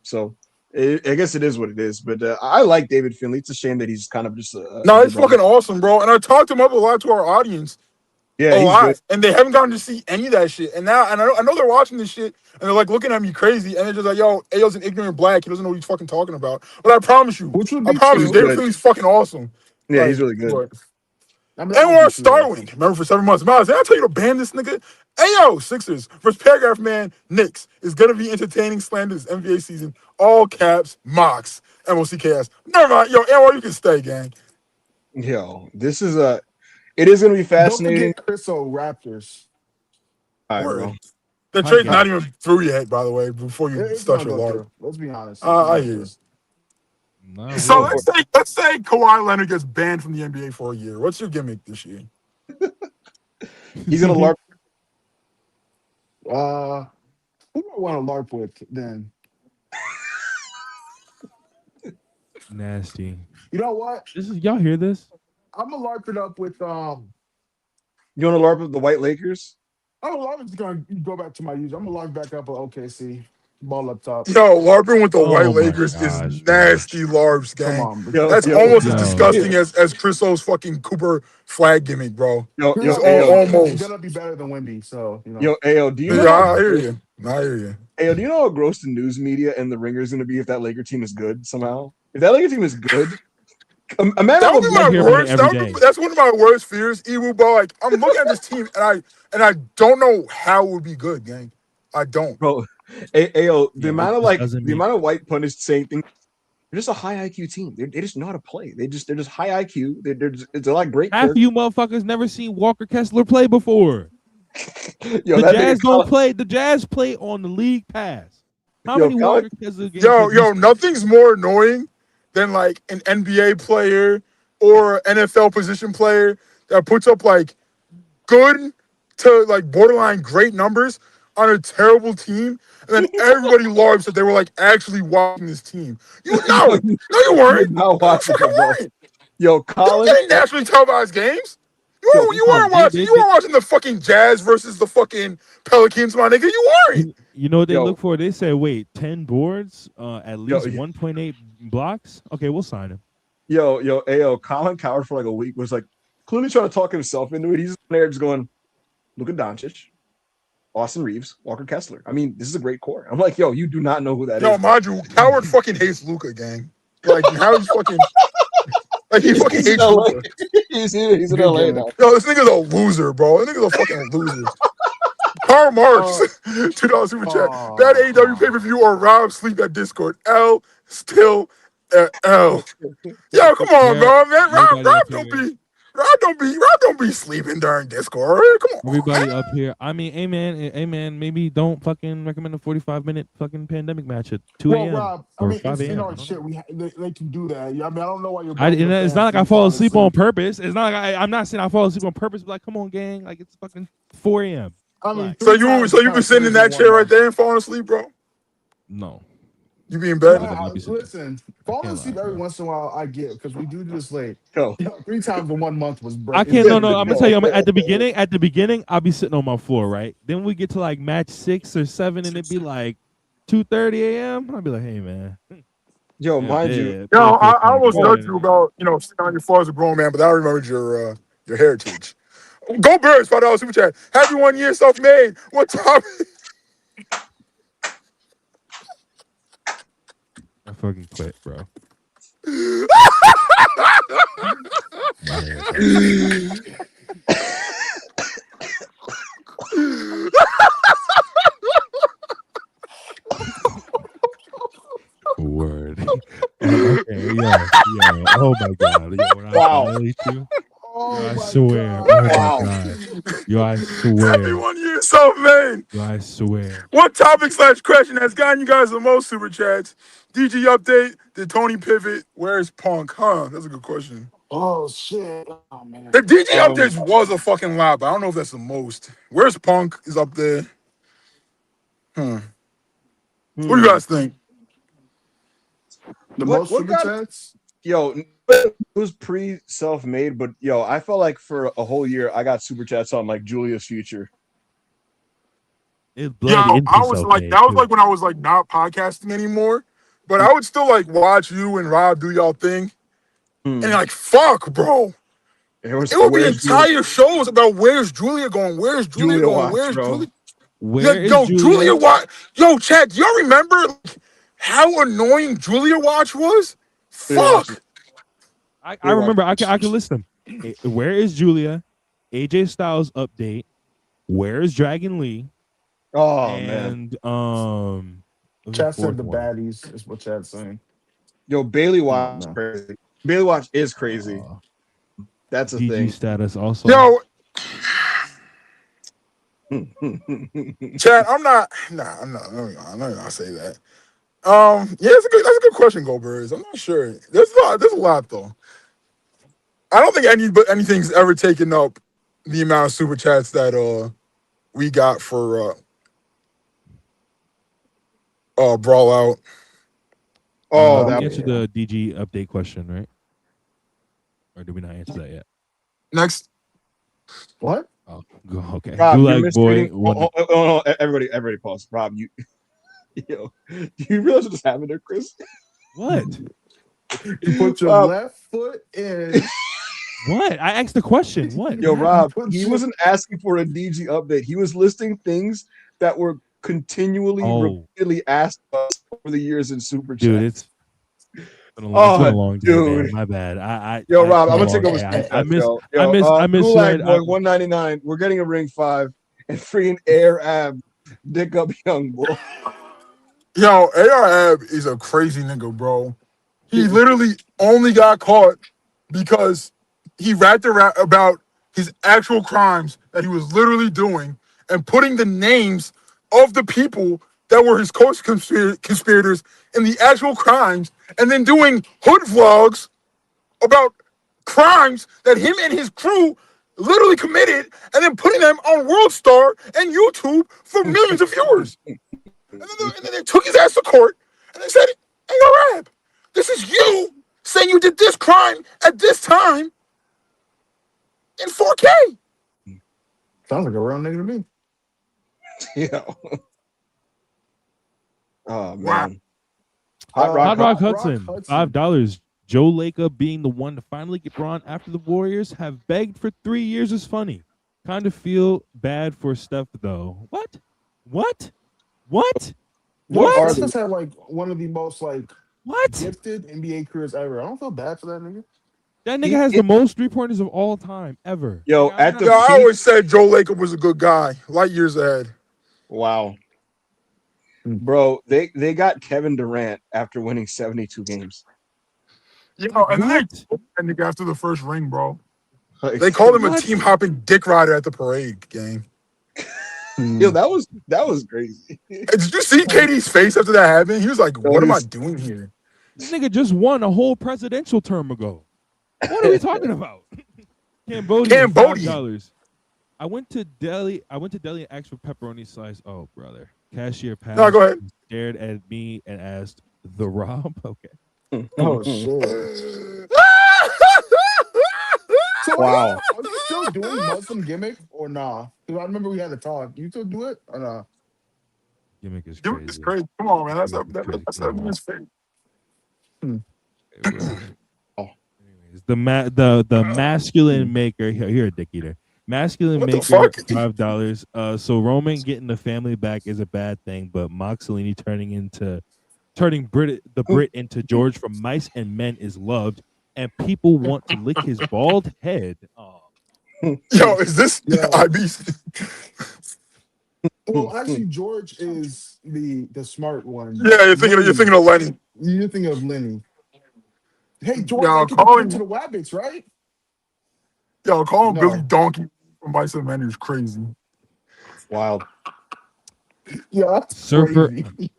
So I guess it is what it is. But I like David Finlay. It's a shame that he's kind of just no, it's fucking awesome, bro. And I talked him up a lot to our audience. Yeah, a lot, good. And they haven't gotten to see any of that shit. And now, and I know they're watching this shit, and they're like looking at me crazy, and they're just like, "Yo, Ayo's an ignorant black. He doesn't know what he's fucking talking about." But I promise you, David Finlay's fucking awesome. Yeah, like, he's really good. And we're on Starlink. Remember for 7 months, Miles. Did I tell you to ban this nigga? Ayo, Sixers versus Paragraph Man Knicks is gonna be entertaining slander this NBA season. All caps, Mox, MOCKS. Never mind, yo, Anwar, you can stay, gang. Yo, this is it is going to be fascinating. Don't forget Chris Raptors. All right, bro. The trade's not even through yet, by the way, before you start your LARP. Let's be honest. I hear you. No, so let's say Kawhi Leonard gets banned from the NBA for a year. What's your gimmick this year? He's going to LARP. Who do I want to LARP with then? Nasty. You know what? Y'all hear this? I'm gonna LARP it up with You want to LARP with the White Lakers? I'm gonna go back to my user. I'm gonna LARP back up with OKC. Ball up top. Yo, LARPing with the White Lakers is nasty LARPs, gang. That's almost as disgusting as Chris O's fucking Cooper flag gimmick, bro. Almost. It's gonna be better than Wemby, so you know. Yo, Ayo, do you know? Yeah, I hear you. Ayo, do you know how gross the news media and the Ringer is gonna be if that Laker team is good somehow? If that Laker team is good. That would be my worst. That's one of my worst fears, Ewu. But like, I'm looking at this team, and I don't know how it would be good, gang. I don't, bro. Ayo, the amount of white pundits saying things. They're just a high IQ team. They just know how to play. They're just high IQ. They're like great. Half you motherfuckers never seen Walker Kessler play before. Yo, the Jazz don't play. The Jazz play on the league pass. How many Walker Kessler games? Yo, nothing's more annoying than like an NBA player or NFL position player that puts up like good to like borderline great numbers on a terrible team, and then everybody LARPs that they were like actually watching this team. You weren't. Not watching it, bro. Yo, Colin, you getting nationally televised games. You weren't watching. You weren't watching the fucking Jazz versus the fucking Pelicans, my nigga. You weren't. You know what they look for? They say, wait, 10 boards, at least 1.8 blocks. Okay, we'll sign him. Ayo, Colin Coward for like a week was like clearly trying to talk himself into it. He's there just going, Luka Doncic, Austin Reeves, Walker Kessler. I mean, this is a great core. I'm like, yo, you do not know who that is. Yo, mind you, Coward fucking hates Luka, gang. Like, how he's fucking... Like, he fucking hates Luka. He's in LA now. Yo, this nigga's a loser, bro. This nigga's a fucking loser. Karl Marx, $2 super chat. Bad AEW pay-per-view or Rob sleep at Discord. L still L. Yo, come on, bro, man. Rob don't be sleeping during Discord. Come on, Everybody man. up here. I mean, amen. Maybe don't fucking recommend a 45-minute fucking pandemic match at 2 Well, a.m. Rob, I or mean, 5 it's, a.m. shit. They can do that. I mean, I don't know why you're. It's not like I fall asleep on purpose. It's not like I'm not saying I fall asleep on purpose. But like, come on, gang. Like it's fucking 4 a.m. I mean, so you been sitting in that chair right there and falling asleep, bro? No. You be in bed? Listen, falling asleep every once in a while I get because we do this late. Yo. 3 times in 1 month was I can't. No. I'm gonna tell you. At the beginning, I'll be sitting on my floor, right? Then we get to like match 6 or 7, and it'd be like 2:30 a.m. I'll be like, hey man. Yo, mind you. Yo, I almost judged you about sitting on your floor as a grown man, but I remembered your heritage. Go Birds, $5 super chat. Happy 1 year, self-made. What topic? I fucking quit, bro. Word. Okay, yo. Oh my god. Yo, when wow. I violate you, I swear. God. Oh my god. Yo, I swear. Happy 1 year, self-made. Yo, I swear. What topic / question has gotten you guys the most super chats? DG update. Did Tony pivot? Where's Punk? Huh? That's a good question. Oh shit! Oh man. The DG updates was a fucking lot, but I don't know if that's the most. Where's Punk? Is up there. What do you guys think? The most super chats? Yo, it was pre-self-made, but yo, I felt like for a whole year I got super chats on like Julia's future. I was like, that was like when I was like not podcasting anymore, but I would still like watch you and Rob do y'all thing, and like fuck, bro. It would be entire shows about where's Julia going, where's Julia going, watch, where's bro. Julia. Where is yo, Julia watch. Yo, Chad, do y'all remember how annoying Julia watch was? Fuck. I remember. I can list them. Where is Julia? AJ Styles update. Where is Dragon Lee? Oh and, man. Chad said the baddies is what Chad's saying. Yo, Bailey watch crazy. Bailey watch is crazy. That's a DG thing. Status also. Yo. Chad, I'm not gonna say that. Yeah, that's a good question, Go Birds. I'm not sure. There's a lot though. I don't think anything's ever taken up the amount of super chats that we got for Brawl Out. Oh, we answered the DG update question, right? Or did we not answer that yet? Next. What? Oh, okay. Rob, Gulag boy. Oh, everybody pause. Rob, do you realize what just happened there, Chris? What? You put your left foot in. What? I asked the question. What? Yo, Rob, he wasn't asking for a DG update. He was listing things that were continually repeatedly asked us over the years in super chat. Dude, it's been a long day, man. My bad. Yo, Rob, I'm gonna take over. I misread. Boy, 199. We're getting a ring 5 and freeing Air Ab. Dick up, young boy. Yo, AR Ab is a crazy nigga, bro. He literally only got caught because he rapped about his actual crimes that he was literally doing and putting the names of the people that were his co-conspirators in the actual crimes and then doing hood vlogs about crimes that him and his crew literally committed and then putting them on World Star and YouTube for millions of viewers. And then they took his ass to court and they said, hey, yo, Rab, this is you saying you did this crime at this time in 4K. Sounds like a real nigga to me. Yeah. Oh, man. Wow. Hot Rock Hudson, $5. Joe Lacob being the one to finally get Braun after the Warriors have begged for 3 years is funny. Kind of feel bad for Steph, though. What? Steph had like one of the most what gifted NBA careers ever. I don't feel bad for that nigga. That nigga has the most 3-pointers of all time ever. Yo, Like, at the I peak, always said Joe Lacob was a good guy, light years ahead. wow, bro, they got Kevin Durant after winning 72 games. You know, and What? that nigga after the first ring, bro. Like, They called him a What? team hopping dick rider at the parade game. yo, that was crazy. Did you see KD's face after that happened? He was like, "What am I doing here?" This nigga just won a whole presidential term ago. What are we talking about? Cambodian. $5. I went to Delhi and asked for pepperoni slice. Oh, brother. Cashier passed. No, go ahead. Stared at me and asked, "The Rob?" Okay. Oh shit. So Wow. are you still doing Muslim gimmick or nah? Because I remember we had a talk. You still do it or nah? Gimmick is Dude, crazy. it's crazy. Come on, man. That's Come on. his face. Anyways, the masculine maker. Here, a dick eater. Masculine What the maker, fuck? $5. So Roman getting the family back is a bad thing, but Moxley turning the Brit into George from Mice and Men is loved, and people want to lick his bald head. Oh. Yo, is this IBC? Well, actually, George is the smart one. Yeah, you're thinking of Lenny. You're thinking of Lenny. Hey, George, Yo, I get to to the Wabbits, right? Yo, call him No. Billy Donkey from Mice and Men is crazy. Wild. Yeah, that's Surfer crazy.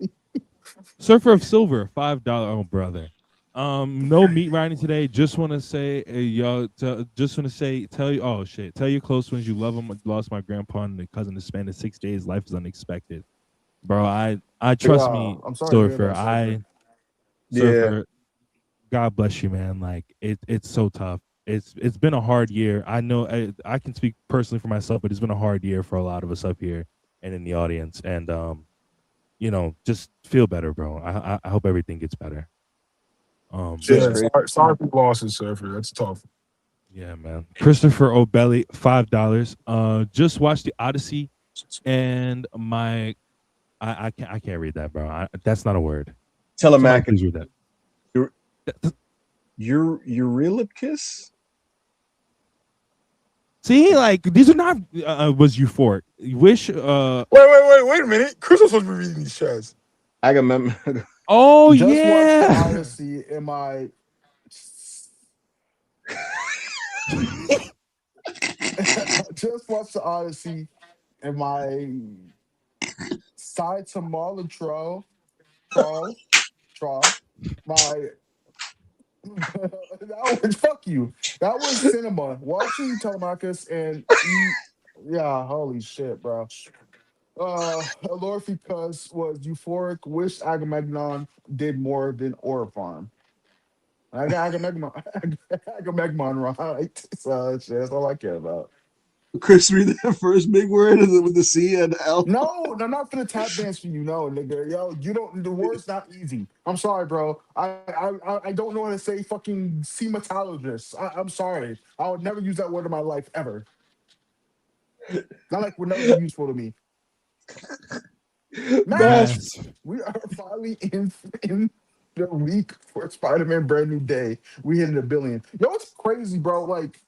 Surfer of Silver, $5. Oh, brother. No meat riding today. Just want to say, tell you, oh shit, tell your close ones you love them. Lost my grandpa and a cousin in the span of 6 days. Life is unexpected, bro. I trust me, I'm sorry to hear Surfer. that, Surfer. God bless you, man. Like it's so tough. It's been a hard year. I know I can speak personally for myself, but it's been a hard year for a lot of us up here and in the audience. And just feel better, bro. I hope everything gets better. Sorry for losses, Surfer. That's tough. Yeah, man. Christopher O'Belly, $5. Just watched the Odyssey, and I can't read that, bro. That's not a word. Telemac. Please read that. Eurylochus? See, like these are not was euphoric. Wish. Wait a minute. Chris was supposed to be reading these chats. Agamemnon. Oh Just yeah. watched the Odyssey in my just watched the Odyssey in my side to Marlatro. My that was fuck you. That was cinema. Watching Telemachus and yeah, holy shit, bro. Lorficus was euphoric. Wish Agamemnon did more than Orphan. I got Agamemnon right. So shit, that's all I care about. Chris, read that first big word with the C and L. No, I'm not finna tap dance for you, no, nigga. Yo, you don't. The word's not easy. I'm sorry, bro. I don't know how to say fucking sematologist. I'm sorry. I would never use that word in my life ever. Not like would never be useful to me. Mass. We are finally in the week for Spider-Man Brand New Day. We hit 1 billion. Yo, it's crazy, bro. Like,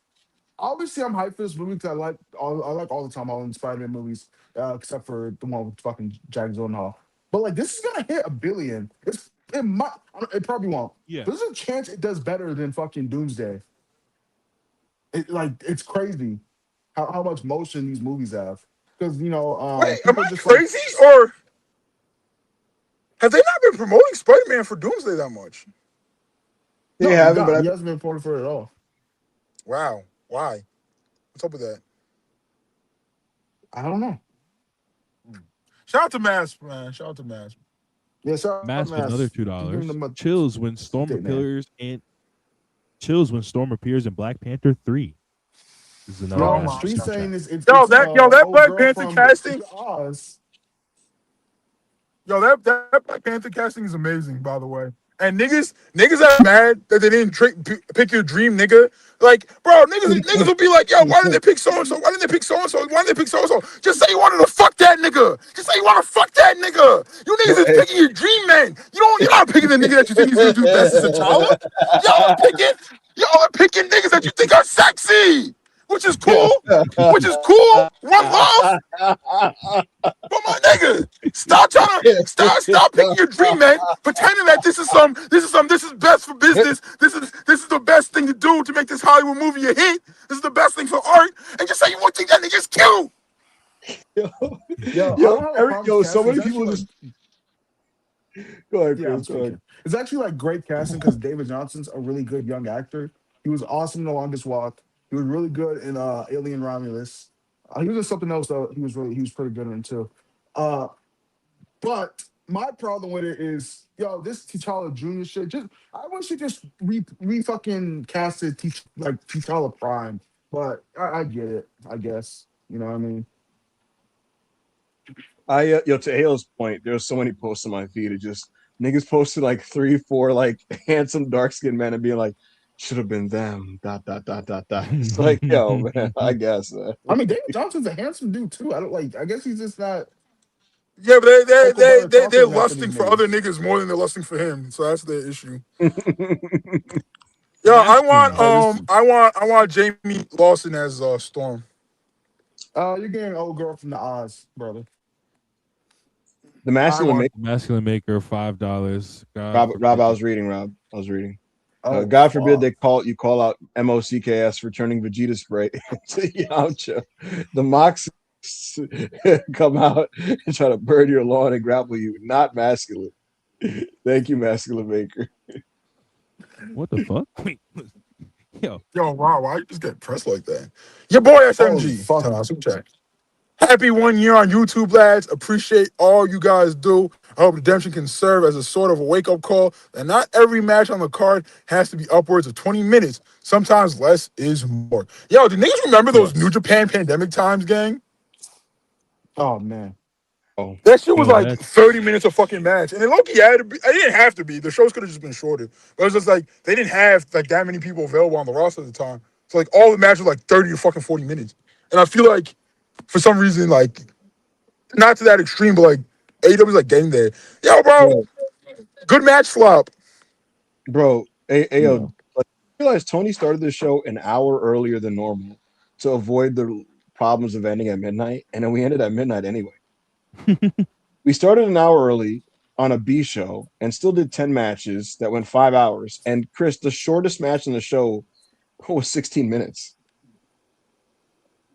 obviously, I'm hyped for this movie because I like all the Tom Holland Spider-Man movies, except for the one with fucking Jack Gyllenhaal. But like, this is gonna hit 1 billion. It probably won't. Yeah. There's a chance it does better than fucking Doomsday. It's crazy how much motion these movies have. Because Wait, am I crazy like, or have they not been promoting Spider-Man for Doomsday that much? They haven't, but he hasn't been promoted for it at all. Wow, why? What's up with that? I don't know. Shout out to Mass, man. Shout out to Mass. Yeah, shout out Mass to with another $2. Chills when Storm appears in Black Panther 3. This is another Mass Street super saying chat. is that Black Panther casting. Oz. Yo, that Black Panther casting is amazing, by the way. And niggas are mad that they didn't pick your dream nigga. Like, bro, niggas will be like, yo, why didn't they pick so-and-so? Why didn't they pick so-and-so? Why didn't they pick so-and-so? Just say you wanted to fuck that nigga. Just say you want to fuck that nigga. You niggas is picking your dream man. You're not picking the nigga that you think is going to do best as a child. Y'all are picking Y'all are picking niggas that you think are sexy, which is cool. Which is cool. One love. But my nigga, stop picking your dream man, pretending that this is best for business. This is the best thing to do to make this Hollywood movie a hit. This is the best thing for art, and just say you won't think that nigga's cute. So many people just go ahead, Chris. Go ahead. It's actually like great casting because David Johnson's a really good young actor. He was awesome in The Longest Walk. He was really good in Alien Romulus. He was in something else though. He was pretty good in it too. But my problem with it is, this T'Challa Jr. shit. I wish he just re fucking casted T'Challa Prime. But I get it. I guess you know what I mean. To Halo's point, there's so many posts on my feed. It just niggas posted like 3-4 like handsome dark skinned men and being like, should have been them. ... It's like, yo, man, I guess. I mean, David Johnson's a handsome dude too. I guess he's just not. Yeah, but they're lusting for other niggas more than they're lusting for him. So that's their issue. Yo, I want Jamie Lawson as Storm. You're getting an old girl from the Oz, brother. The masculine maker, $5. Rob, I was reading. God forbid they call out MOCKS for turning Vegeta spray into Yamcha. The Mox come out and try to burn your lawn and grapple you. Not masculine. Thank you, masculine maker. What the fuck? Yo, wow, why you just get pressed like that? Your boy SMG. Happy 1 year on YouTube, lads. Appreciate all you guys do. I hope Redemption can serve as a sort of a wake-up call that not every match on the card has to be upwards of 20 minutes. Sometimes less is more. Yo, do niggas remember those New Japan pandemic times, gang? Oh, man. That shit was like 30 minutes of fucking match. And low-key had to be. It didn't have to be. The shows could have just been shorter. But it was just like, they didn't have like that many people available on the roster at the time. So like all the matches were like 30 to fucking 40 minutes. And I feel like for some reason, like, not to that extreme, but like AEW's like getting there. Yo, bro, good match flop. Bro, yo, I realized Tony started the show an hour earlier than normal to avoid the problems of ending at midnight, and then we ended at midnight anyway. We started an hour early on a B show and still did 10 matches that went 5 hours. And Chris, the shortest match in the show was 16 minutes.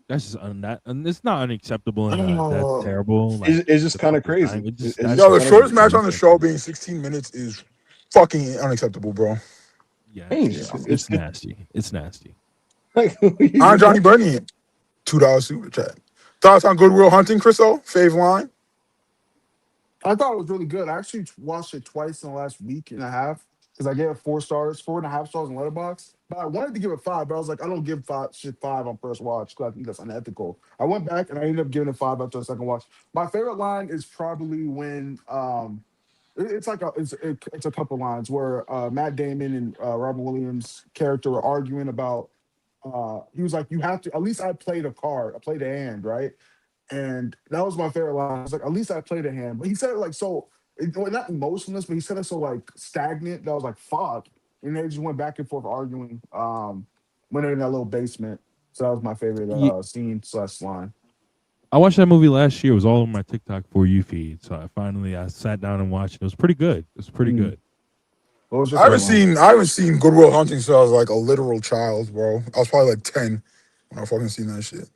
That's just and it's not unacceptable and that's terrible. Like, it's just kind of crazy. The shortest match on the show being 16 minutes is fucking unacceptable, bro. Yeah, it's nasty. It's nasty. I'm Johnny Bernie. $2 super chat. Thoughts on Good Will Hunting, Chriso? Fave line? I thought it was really good. I actually watched it twice in the last week and a half because I gave it 4 stars, 4.5 stars on Letterboxd. But I wanted to give it 5, but I was like, I don't give 5 on first watch because I think that's unethical. I went back and I ended up giving it 5 after the second watch. My favorite line is probably when it's a couple lines where Matt Damon and Robert Williams' character were arguing about. He was like, "You have to. At least I played a card. I played a hand, right?" And that was my favorite line. I was like, "At least I played a hand." But he said it like so, not emotionless, but he said it so like stagnant. That I was like, "Fuck." And they just went back and forth arguing when they're in that little basement. So that was my favorite scene / line. I watched that movie last year. It was all on my TikTok For You feed. So I sat down and watched it. It was pretty good. It was pretty good. I haven't seen Good Will Hunting since I was like a literal child, bro. I was probably like 10 when I fucking seen that shit.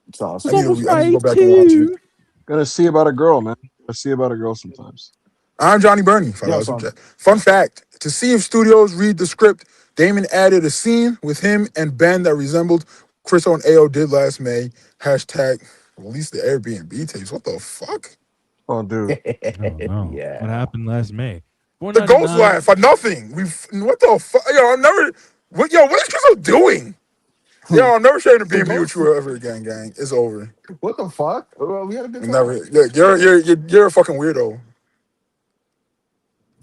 It's awesome. I need to go back and watch it. Gotta see about a girl, man. Gotta see about a girl sometimes. I'm Johnny Bernie. Fun fact: to see if studios read the script, Damon added a scene with him and Ben that resembled Chriso and AO did last May. Hashtag release the Airbnb tapes. What the fuck? Oh, dude. No. Yeah. What happened last May? The ghost laugh for nothing. What the fuck? Yo, what is Chriso doing? Yo, I'm never sharing a B&B with you ever again, gang. It's over. What the fuck? Well, we had a good time. Never. You're a fucking weirdo.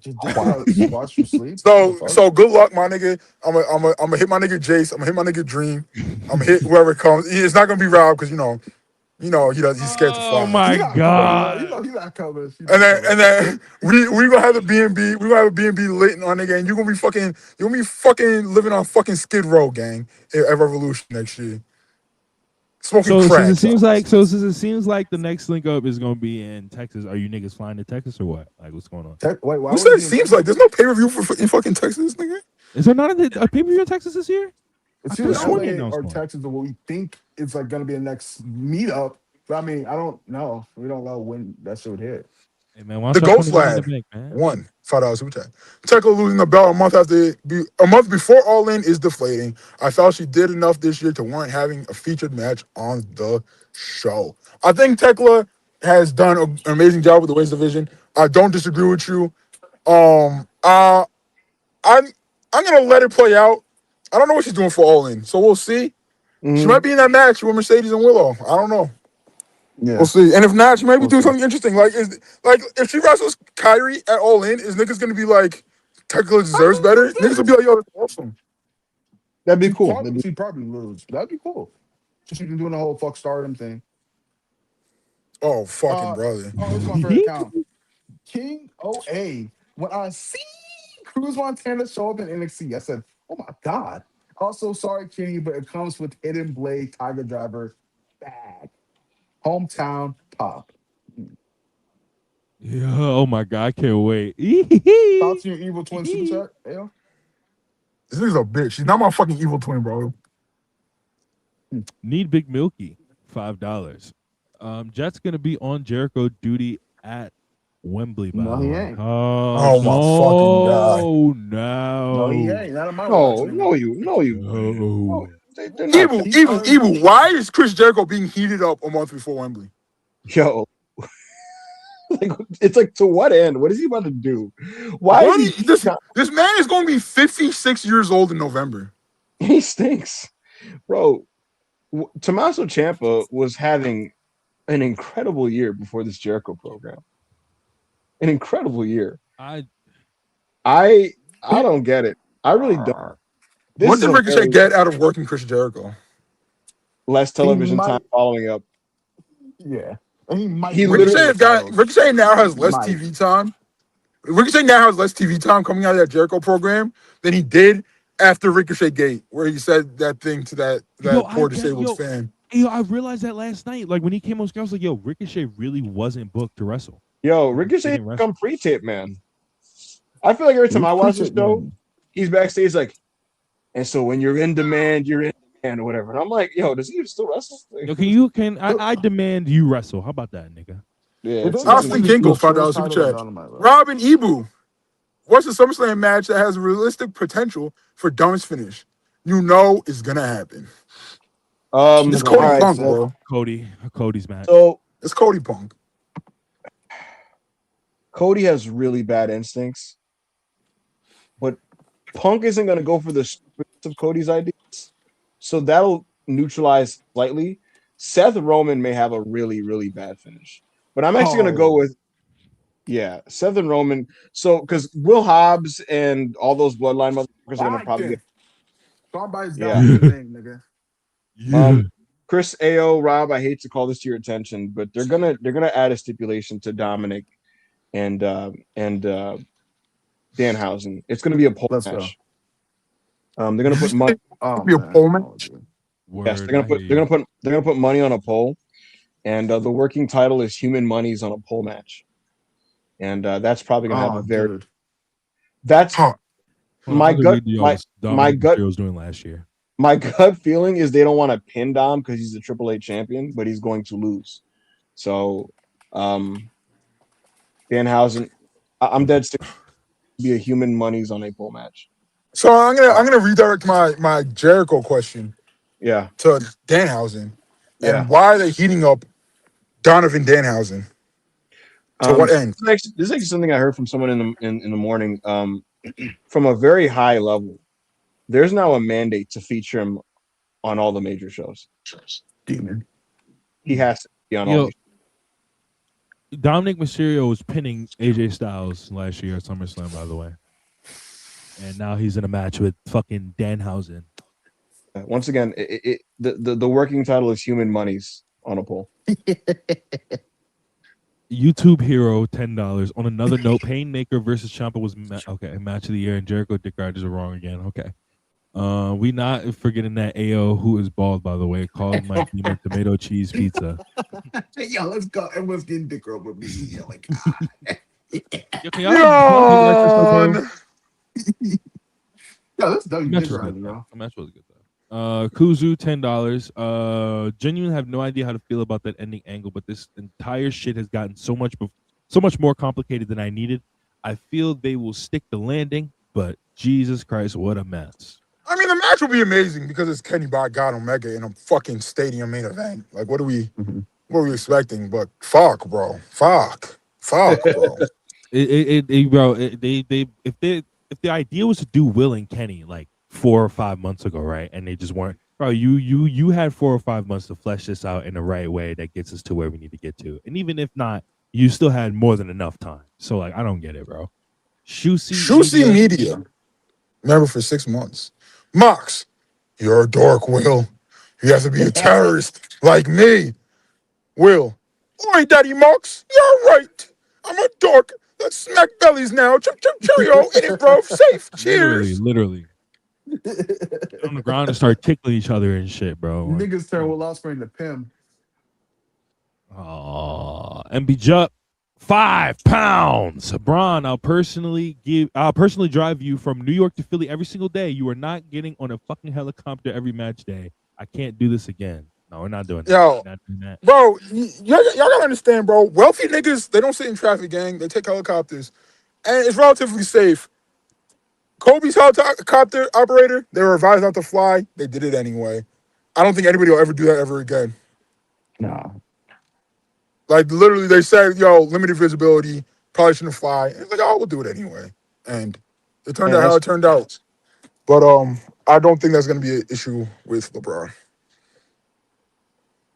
Just watch you sleep. So good luck, my nigga. I'm gonna hit my nigga Jace. I'm gonna hit my nigga Dream. I'm gonna hit whoever comes. It's not gonna be Rob because You know, he's scared to fly. Oh my He's not coming, bro. god. He's not coming. He's And not then coming. we gonna have the B&B. We gonna have a B&B lit on again. You're gonna be fucking living on fucking Skid Row, gang, at Revolution next year. Smoking So crack. since it seems like the next link up is gonna be in Texas, are you niggas flying to Texas or what? Like, what's going on? Wait, why Who would said it it be in seems like there's no pay-per-view in fucking Texas, nigga? Is there not a pay per view in Texas this year? It's I either could've sworn they LA announced or one. Texas or what we think is like going to be the next meetup. But I mean, I don't know. We don't know when that shit would hit. Hey man, why The don't y'all Ghost put money in Lad the bank, man? won $5 super chat. Tekla losing the belt a month before All In is deflating. I felt she did enough this year to warrant having a featured match on the show. I think Tekla has done an amazing job with the women's division. I don't disagree with you. I'm gonna let it play out. I don't know what she's doing for All In, so we'll see. She might be in that match with Mercedes and Willow. I don't know. Yeah. We'll see. And if not, she might be We'll doing see. something interesting. Like if she wrestles Kyrie at All In, is niggas gonna be like, Tekla deserves better? Niggas will be like, yo, that's awesome. That'd be cool. She'd probably lose. That'd be cool. So she's been doing the whole fuck stardom thing. Oh, fucking brother. Oh, this is my favorite account. King OA. When I see Cruz Montana show up in NXT, I said, oh my God. Also, sorry, Kenny, but it comes with Hidden Blade, Tiger Driver, bag. Hometown pop. Yeah, oh my god, I can't wait. Thoughts on your evil twin super chat? Yeah. This nigga's a bitch. She's not my fucking evil twin, bro. Need Big Milky, $5. Jet's gonna be on Jericho duty at Wembley. By No, the he way. ain't. Oh, my fucking God. Oh no! No, he ain't. Not in my No, watch, no, nigga. you. Oh. They're not. Evil. Why is Chris Jericho being heated up a month before Wembley? Yo. Like, it's like, to what end? What is he about to do? Why is he? This man is going to be 56 years old in November. He stinks, bro. Tommaso Ciampa was having an incredible year before this Jericho program. An incredible year. I don't get it. I really don't. What did Ricochet get out of working Chris Jericho? Less television time following up. Yeah. And he might. Ricochet now has less TV time. Ricochet now has less TV time coming out of that Jericho program than he did after Ricochet Gate, where he said that thing to that poor disabled fan. Yo, I realized that last night. Like when he came on screen, I was like, yo, Ricochet really wasn't booked to wrestle. Yo, Ricochet become pre-tape, man. I feel like every time I watch the show, he's backstage like, and so when you're in demand, you're in demand or whatever. And I'm like, yo, does he still wrestle? Yo, I demand you wrestle. How about that, nigga? Yeah. Austin Kingle, $5 super chat. Robin Ibu. What's the SummerSlam match that has realistic potential for dumbest finish? You know it's gonna happen. It's Cody Punk, bro. Cody's match. So it's Cody Punk. Cody has really bad instincts, but Punk isn't gonna go for the stupidest of Cody's ideas, so that'll neutralize slightly. Seth Roman may have a really, really bad finish, but I'm actually gonna go with Seth and Roman. So because Will Hobbs and all those bloodline motherfuckers are gonna probably get. Somebody's got thing, nigga. Chris AO, Rob, I hate to call this to your attention, but they're gonna add a stipulation to Dominic and Danhausen. It's gonna be a pole match. They're gonna put money. Be a pole match. Yes, they're gonna put money on a pole, and the working title is Human Money's on a pole match, and that's probably gonna have a very. Dude. That's my gut. My gut was doing last year. My gut feeling is they don't want to pin Dom because he's the AAA champion, but he's going to lose. So, Danhausen, I'm dead sick. Be a Human Money's on a pole match. So I'm gonna redirect my Jericho question. Yeah. To Danhausen, and why are they heating up Donovan Danhausen? To what end? This is actually something I heard from someone in the morning. From a very high level, there's now a mandate to feature him on all the major shows. Demon. He has to be on all. These. Dominic Mysterio was pinning AJ Styles last year at SummerSlam, by the way, and now he's in a match with fucking Danhausen. Once again, the working title is Human Money's on a poll. YouTube hero $10. On another note, Painmaker versus Ciampa was okay. Match of the year, and Jericho Dick Riders are wrong again. Okay. We not forgetting that AO, who is bald, by the way, called my team a tomato cheese pizza. Yo, let's go. Everyone's getting dick over me. Yo, like, Yo, can y'all yo, let's done. match was good, bro. The match was good though. Kuzu $10. Genuinely have no idea how to feel about that ending angle, but this entire shit has gotten so much more complicated than I needed. I feel they will stick the landing, but Jesus Christ, what a mess. I mean, the match will be amazing because it's Kenny by God Omega in a fucking stadium main event. Like, what are we expecting? But fuck, bro. Fuck, bro. Bro, if the idea was to do Will and Kenny like 4 or 5 months ago, right? And they just weren't, bro. You had 4 or 5 months to flesh this out in the right way that gets us to where we need to get to. And even if not, you still had more than enough time. So like, I don't get it, bro. Shusey Media. Remember for 6 months. Mox, you're a dork, Will. You have to be a terrorist like me. Will, oi, Daddy Mox, you're right. I'm a dork. Let's smack bellies now. Cheerio, in it, bro. Safe. Cheers. Literally. On the ground and start tickling each other and shit, bro. Niggas turn Will Ospreay into Pim. Oh, MB Jup, 5 pounds. Braun, I'll personally drive you from New York to Philly every single day. You are not getting on a fucking helicopter every match day. I can't do this again. No, we're not doing that. Yo, not doing that. Bro, y'all gotta understand, bro. Wealthy niggas, they don't sit in traffic, gang. They take helicopters, and it's relatively safe. Kobe's helicopter operator, they were advised not to fly. They did it anyway. I don't think anybody will ever do that ever again. Nah. Like, literally, they said, yo, limited visibility, probably shouldn't fly. And it's like, oh, we'll do it anyway. And it turned out how it turned out. But I don't think that's going to be an issue with LeBron.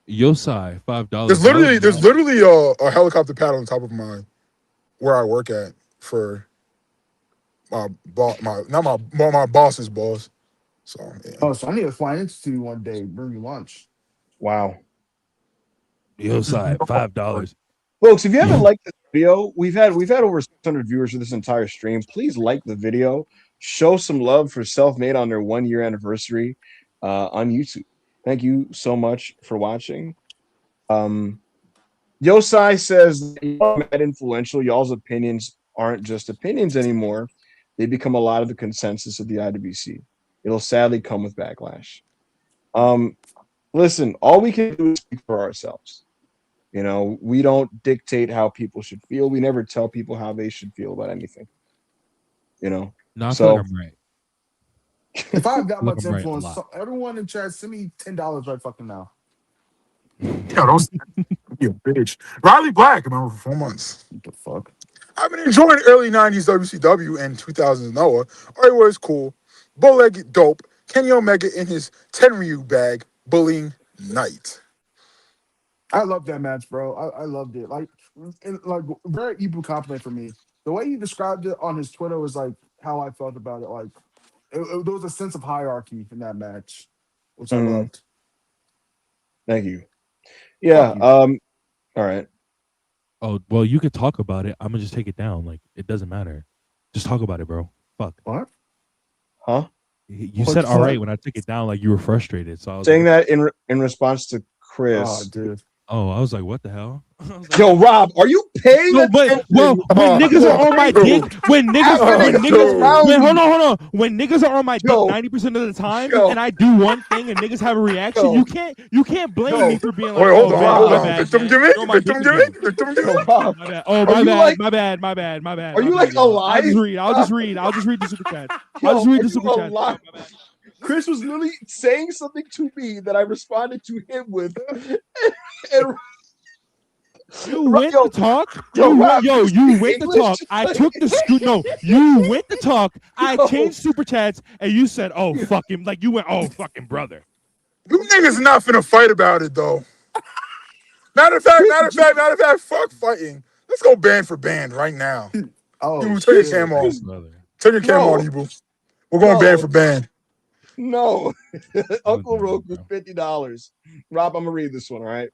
Yosai, $5. There's literally a helicopter pad on top of where I work at for my boss's boss. So, yeah. Oh, so I need to fly into you one day, bring you lunch. Wow. Yosai, $5. Folks, if you haven't liked this video, we've had over 600 viewers for this entire stream. Please like the video. Show some love for Self-Made on their 1-year anniversary on YouTube. Thank you so much for watching. Yosai says, y'all are mad influential. Y'all's opinions aren't just opinions anymore. They become a lot of the consensus of the IWC. It'll sadly come with backlash. Listen, all we can do is speak for ourselves. You know, we don't dictate how people should feel. We never tell people how they should feel about anything. You know? Not so I'm right. If I have that much influence, everyone in chat, send me $10 right fucking now. Yo, don't be a bitch. Riley Black, remember, for 4 months. What the fuck? I've been enjoying early 90s WCW and 2000s Noah. Alright, was cool. Bull-legged dope. Kenny Omega in his Tenryu bag, bullying Knight. I love that match, bro. I loved it. Like very Ibu compliment for me. The way he described it on his Twitter was like how I felt about it. Like there was a sense of hierarchy in that match, which I loved. Thank you. Yeah. All right. Oh, well, you could talk about it. I'm gonna just take it down. Like, it doesn't matter. Just talk about it, bro. Fuck. What? Huh? You said all right when I took it down, like you were frustrated. So I was saying like, that in response to Chris. Oh, dude. Oh, I was like, what the hell? Like, yo, Rob, are you paying attention? When niggas are on my dick, when niggas hold on. When niggas are on my dick 90% of the time, and I do one thing and niggas have a reaction, you can't blame me for being like, wait, hold on. Victim gimmick. Oh, my bad. Are you like alive? I'll just read the super chat. I'll just read the super chat. Chris was literally saying something to me that I responded to him with. And you went to talk. You went to talk. I took the scoot. No, you went to talk. I changed super chats, and you said, "Oh fuck him!" Like you went, "Oh fucking brother." You niggas not finna fight about it though. Matter of fact, fuck fighting. Let's go band for band right now. Oh, Ibu, turn your cam on. Turn your cam on, Ibu. We're going band for band. No. Uncle Roku, $50. Rob, I'm gonna read this one, all right?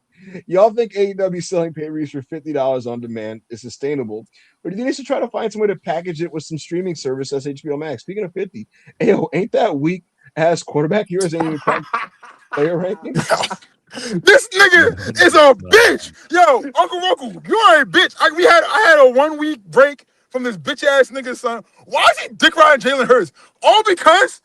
Y'all think AEW selling pay-per-views for $50 on demand is sustainable? Or do you think they should try to find some way to package it with some streaming service as HBO Max? Speaking of 50, ayo, ain't that weak ass quarterback yours ain't even cracked player rankings? This nigga is a bitch. Yo, Uncle Roku, you are a bitch. I had a 1 week break from this bitch ass nigga, son. Why is he dick riding Jalen Hurts? All because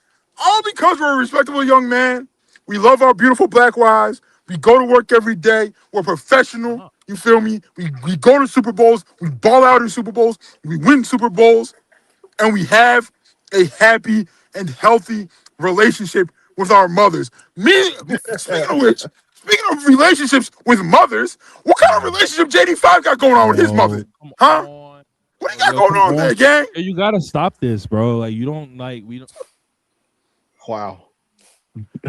we're a respectable young man. We love our beautiful black wives. We go to work every day. We're professional. You feel me? We go to Super Bowls. We ball out in Super Bowls. We win Super Bowls. And we have a happy and healthy relationship with our mothers. Speaking of relationships with mothers, what kind of relationship JD5 got going on with his mother? Huh? What do you got going on there, gang? You gotta stop this, bro. Like we don't. Wow.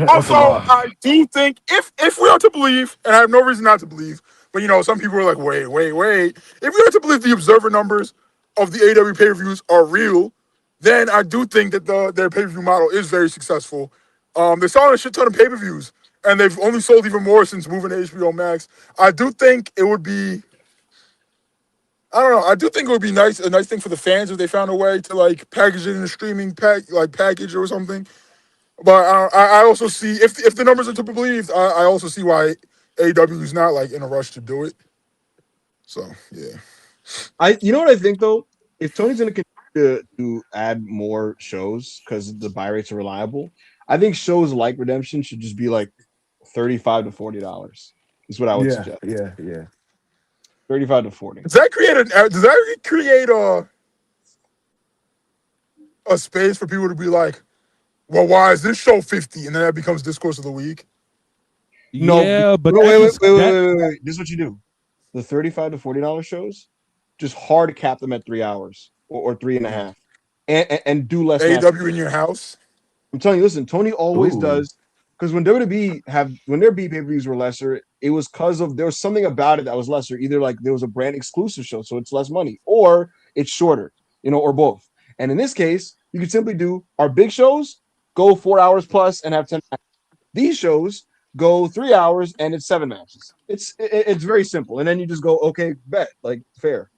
Also, I do think if we are to believe, and I have no reason not to believe, but some people are like, wait. If we are to believe the observer numbers of the AW pay-per-views are real, then I do think that their pay-per-view model is very successful. They're selling a shit ton of pay-per-views, and they've only sold even more since moving to HBO Max. I do think it would be, I don't know, I do think it would be a nice thing for the fans if they found a way to like package it in a streaming package or something. But I also see, if the numbers are to be believed, I also see why AEW is not like in a rush to do it. So yeah. You know what I think though? If Tony's going to continue to add more shows because the buy rates are reliable, I think shows like Redemption should just be like $35 to $40. Is what I would suggest. Yeah. 35 to 40. Does that create a space for people to be like, well, why is this show 50? And then that becomes discourse of the week. No, yeah, but wait. This is what you do. The $35 to $40 shows, just hard cap them at 3 hours or 3.5, and do less. AEW in your house. I'm telling you, listen, Tony always does, because when their B pay-per-views were lesser, it was because there was something about it that was lesser. Either like there was a brand exclusive show, so it's less money, or it's shorter, or both. And in this case, you could simply do our big shows, go 4 hours plus and have 10 matches. These shows go 3 hours and it's 7 matches. It's very simple. And then you just go, okay, bet, like fair.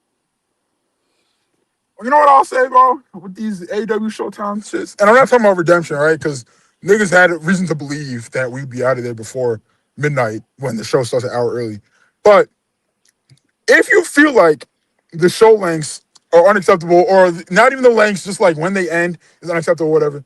You know what I'll say, bro, with these AEW Showtime shits? And I'm not talking about Redemption, right? Because niggas had a reason to believe that we'd be out of there before midnight when the show starts an hour early. But if you feel like the show lengths are unacceptable, or not even the lengths, just like when they end is unacceptable or whatever,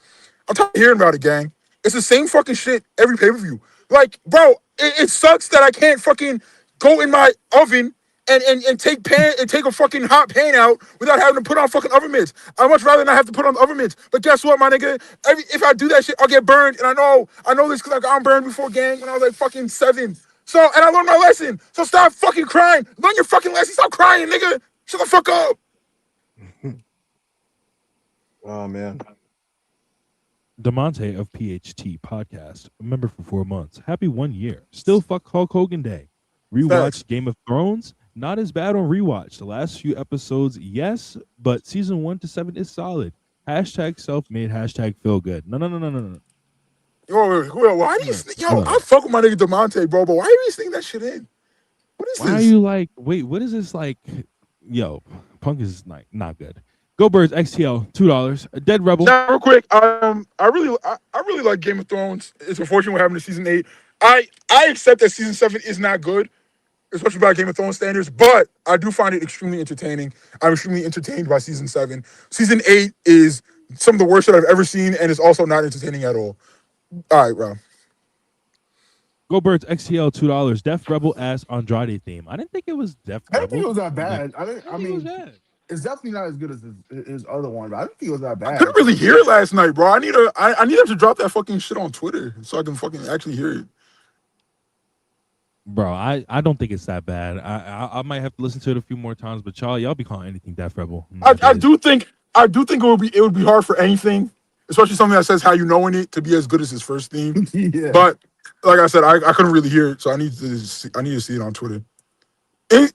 I'm tired of hearing about it, gang. It's the same fucking shit every pay-per-view. Like, bro, it sucks that I can't fucking go in my oven and take a fucking hot pan out without having to put on fucking oven mitts. I'd much rather not have to put on oven mitts. But guess what, my nigga? If I do that shit, I'll get burned. And I know this because I got burned before, gang, when I was like fucking 7. So, and I learned my lesson. So stop fucking crying. Learn your fucking lesson. Stop crying, nigga. Shut the fuck up. Oh, man. DeMonte of PHT Podcast, a member for 4 months. Happy 1 year. Still fuck Hulk Hogan Day. Rewatched Game of Thrones. Not as bad on rewatch. The last few episodes, yes, but season 1 to 7 is solid. Hashtag self-made. Hashtag feel good. No. Yo, why do you think? Yo, I fuck with my nigga DeMonte, bro, but why are you sneaking that shit in? What is this? Why are you like? Wait, what is this like? Yo, Punk is like not good. Go Birds XTL $2. A Dead Rebel. Now, real quick, I really like Game of Thrones. It's unfortunate what happened to season 8. I accept that season 7 is not good, especially by Game of Thrones standards, but I do find it extremely entertaining. I'm extremely entertained by season 7. Season 8 is some of the worst shit I've ever seen, and it's also not entertaining at all. All right, bro. Go Birds XTL $2. Def Rebel ass Andrade theme. I didn't think it was Def Rebel. I didn't think it was that bad. I mean, it was bad. It's definitely not as good as his other one, but I didn't think it was that bad. I couldn't really hear it last night, bro. I need them to drop that fucking shit on Twitter so I can fucking actually hear it. Bro, I don't think it's that bad. I might have to listen to it a few more times, but y'all be calling anything Def Rebel. I do think it would be hard for anything, especially something that says how you know in it, to be as good as his first theme. Yeah. But like I said, I couldn't really hear it, so I need to see it on Twitter.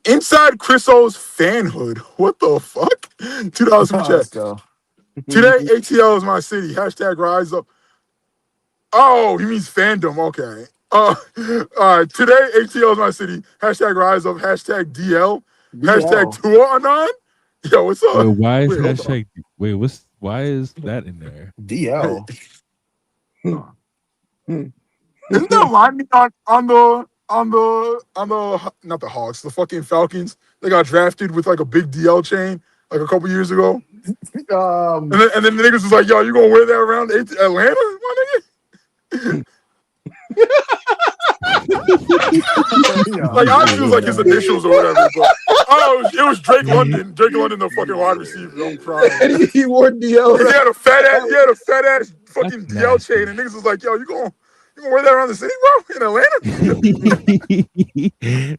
Inside Chris O's fanhood. What the fuck? $2 super chat. Let's go. Today, ATL is my city. Hashtag rise up. Oh, he means fandom. Okay. Today, ATL is my city. Hashtag rise up. Hashtag DL. Hashtag Tua Anon. Yo, what's up? Wait, why is Wait, hashtag? Wait, why is that in there? DL. Isn't that line on the not the Hawks, the fucking Falcons? They got drafted with like a big DL chain like a couple years ago. And then the niggas was like, yo, you gonna wear that around Atlanta, my nigga? Like obviously it was like his initials or whatever, but it was Drake London. Drake London, the fucking wide receiver. I'm crying. He wore DL. He had a fat ass fucking DL chain, and niggas was like, yo, you gonna wear that around the city, bro? In Atlanta?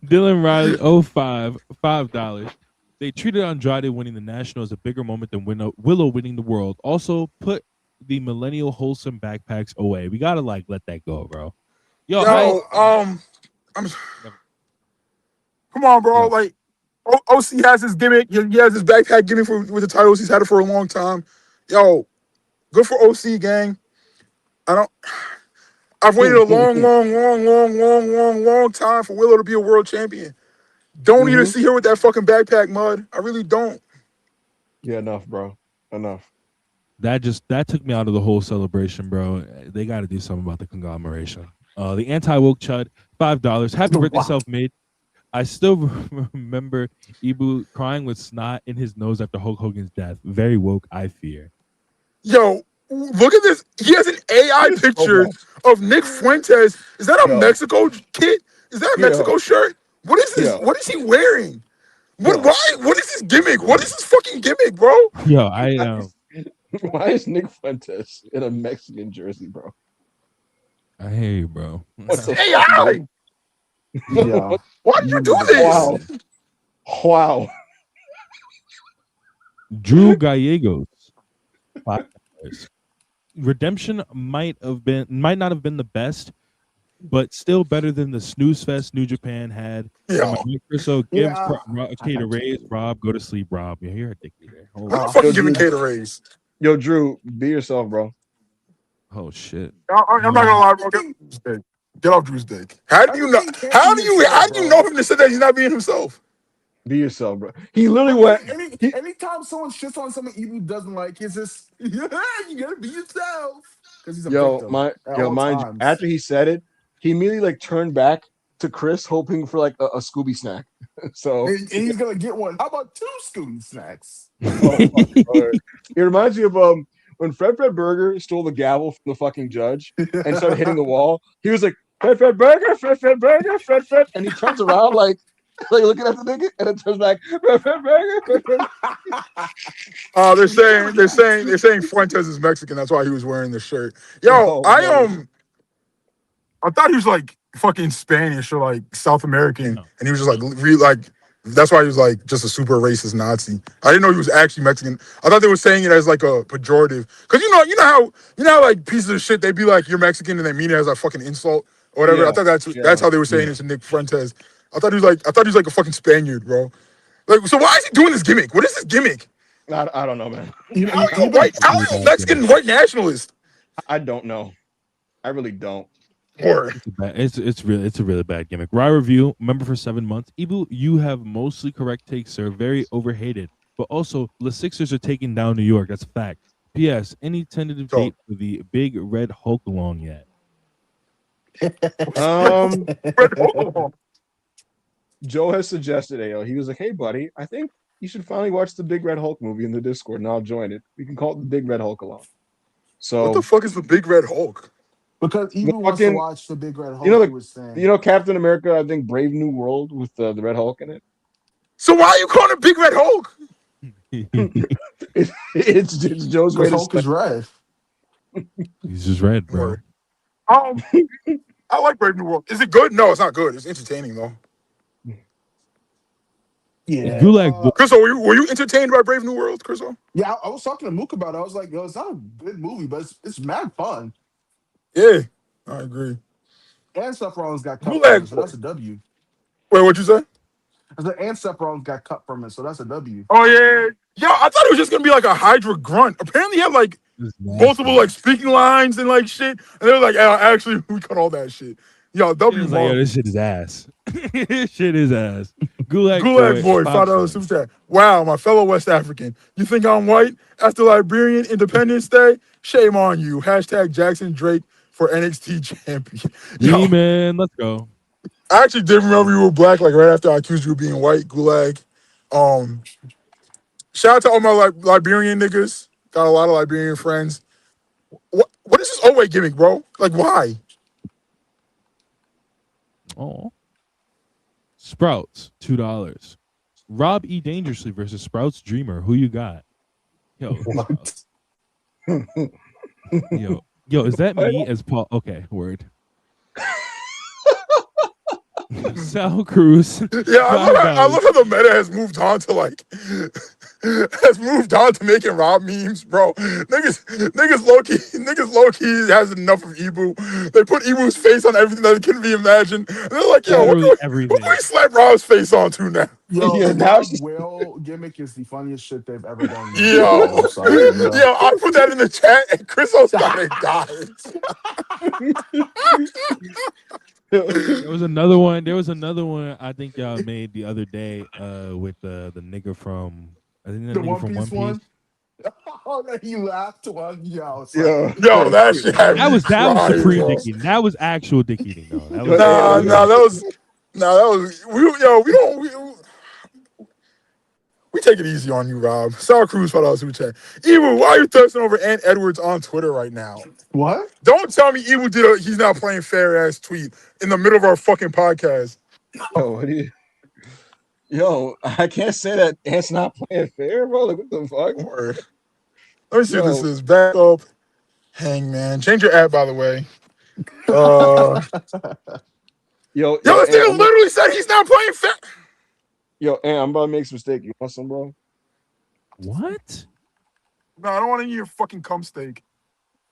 Dylan Riley, 05, $5. They treated Andrade winning the National as a bigger moment than Willow winning the world. Also, put the millennial wholesome backpacks away. We gotta let that go, bro. Come on, bro. Yo. Like, OC has his gimmick. He has his backpack gimmick with the titles. He's had it for a long time. Yo, good for OC, gang. I've waited a long time for Willow to be a world champion. Don't need to see her with that fucking backpack, mud. I really don't. Yeah, enough, bro. Enough. That took me out of the whole celebration, bro. They got to do something about the conglomeration. The anti-woke chud, $5. Happy birthday, self-made. I still remember Ibu crying with snot in his nose after Hulk Hogan's death. Very woke, I fear. Yo, look at this. He has an AI picture of Nick Fuentes. Is that a Mexico kit? Is that a Mexico shirt? What is this? What is he wearing? What is his gimmick? What is his fucking gimmick, bro? Yo, I Why is Nick Fuentes in a Mexican jersey, bro? I hear you, bro. What's AI? Yeah. Why did you do this? Wow. Drew Gallegos, $5. Redemption might not have been the best, but still better than the snooze fest New Japan had. So give Kate a raise. Rob, go to sleep, Rob. Yeah, you're addicted there. I'm not fucking giving Kate a raise. Yo, Drew, be yourself, bro. Oh shit! I'm not gonna lie, bro. Get off Drew's dick. How do you know? How do you know him to say that he's not being himself? Be yourself, bro. He literally went. Anytime someone shits on someone Ibu doesn't like, it's just you gotta be yourself. Because he's a victim. After he said it, he immediately turned back to Chris, hoping for a Scooby snack. So and he's gonna get one. How about 2 Scooby snacks? It reminds me of when Fred Burger stole the gavel from the fucking judge and started hitting the wall. He was like, Fred Burger, Fred, and he turns around like looking at the nigga, and it turns back, Fred Burger. They're saying Fuentes is Mexican. That's why he was wearing this shirt. Yo, I thought he was fucking Spanish or South American, and he was just that's why he was just a super racist Nazi. I didn't know he was actually Mexican. I thought they were saying it as a pejorative. Cause you know how pieces of shit, they be like, you're Mexican, and they mean it as a fucking insult or whatever. Yeah. I thought that's how they were saying it to Nick Fuentes. I thought he was a fucking Spaniard, bro. So why is he doing this gimmick? What is this gimmick? I don't know, man. How are you a Mexican white nationalist? I don't know. I really don't. It's a really bad gimmick. Raw review, member for 7 months. Ibu, you have mostly correct takes, sir. Very overhated. But also, the Sixers are taking down New York. That's a fact. P.S. Any tentative date for the Big Red Hulk along yet? Joe has suggested he was like, hey buddy, I think you should finally watch the Big Red Hulk movie in the Discord, and I'll join it. We can call it the Big Red Hulk along. So what the fuck is the Big Red Hulk? Because even wants to watch the Big Red Hulk. Captain America, I think Brave New World with the Red Hulk in it. So why are you calling it Big Red Hulk? it's Joe's way to Hulk is red. He's just red, bro. I like Brave New World. Is it good? No, it's not good. It's entertaining though. Yeah. You like Crystal, were you entertained by Brave New World, Crystal? Yeah, I was talking to Mook about it. I was like, yo, it's not a good movie, but it's mad fun. Yeah, I agree. And Seth Rollins got cut from it, so that's a W. Wait, what'd you say? I said, and Seth Rollins got cut from it, so that's a W. Oh, yeah. Yo, I thought it was just going to be a Hydra grunt. Apparently, he had multiple like speaking lines and like shit. And they were like, "Yeah, actually, we cut all that shit." Yo, that'll be It's like, yo, this shit is ass. This shit is ass. Gulag Boy, $5 super chat. Wow, my fellow West African. You think I'm white? After Liberian Independence Day? Shame on you. Hashtag Jackson Drake for NXT champion. Yo, man, let's go. I actually did remember you were black, like right after I accused you of being white, Gulag. Shout out to all my Liberian niggas. Got a lot of Liberian friends. What is this Owe gimmick, bro? Like, why? Oh. Sprouts, $2. Rob E. Dangerously versus Sprouts Dreamer. Who you got? Yo, What? yo, is that me as Paul? Okay, word. Sal Cruz. Yeah, I love how the meta has moved on to like making Rob memes, bro. Niggas low key has enough of Ibu. They put Ibu's face on everything that can be imagined. And they're like, yo, what can we slap Rob's face onto now? Yo, Yeah, the now Rob Will gimmick is the funniest shit they've ever done. Yo, I'm sorry, yo. I put that in the chat and Chris O'Scott died. There was another one I think y'all made the other day with the nigga from I think the The nigga from One One Piece. Oh, that he laughed one. Yo, That shit had That was crying, supreme bro. dick eating. That was actual dick eating though. That was we take it easy on you, Rob. Sal Cruz $5 super chat. Ewu, why are you thirsting over Ant Edwards on Twitter right now? What? Don't tell me Ewu he's now playing fair ass tweet in the middle of our fucking podcast. I can't say that Ant's not playing fair, bro. Like, what the fuck? Word. Let me see what this is. Back up. Hangman. Change your ad, by the way. This nigga literally said he's not playing fair. Yo, Ant, I'm about to make some steak. You want some, bro? What? No, I don't want any of your fucking cum steak.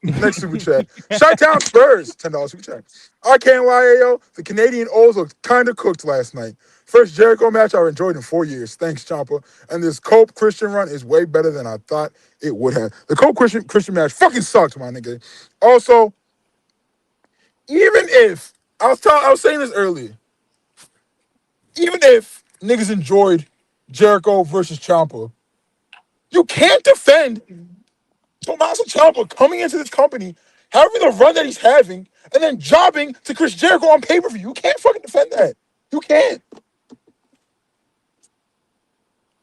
Next super chat. Chi-Town Spurs, $10 super chat. I can't lie, yo. The Canadian O's looked kind of cooked last night. First Jericho match I've enjoyed in 4 years. Thanks, Ciampa. And this Cope Christian run is way better than I thought it would have. The Cope Christian match fucking sucked, my nigga. Also, even if I was saying this earlier, even if niggas enjoyed Jericho versus Ciampa, you can't defend Tommaso Ciampa coming into this company, having the run that he's having, and then jobbing to Chris Jericho on pay-per-view. You can't fucking defend that. You can't.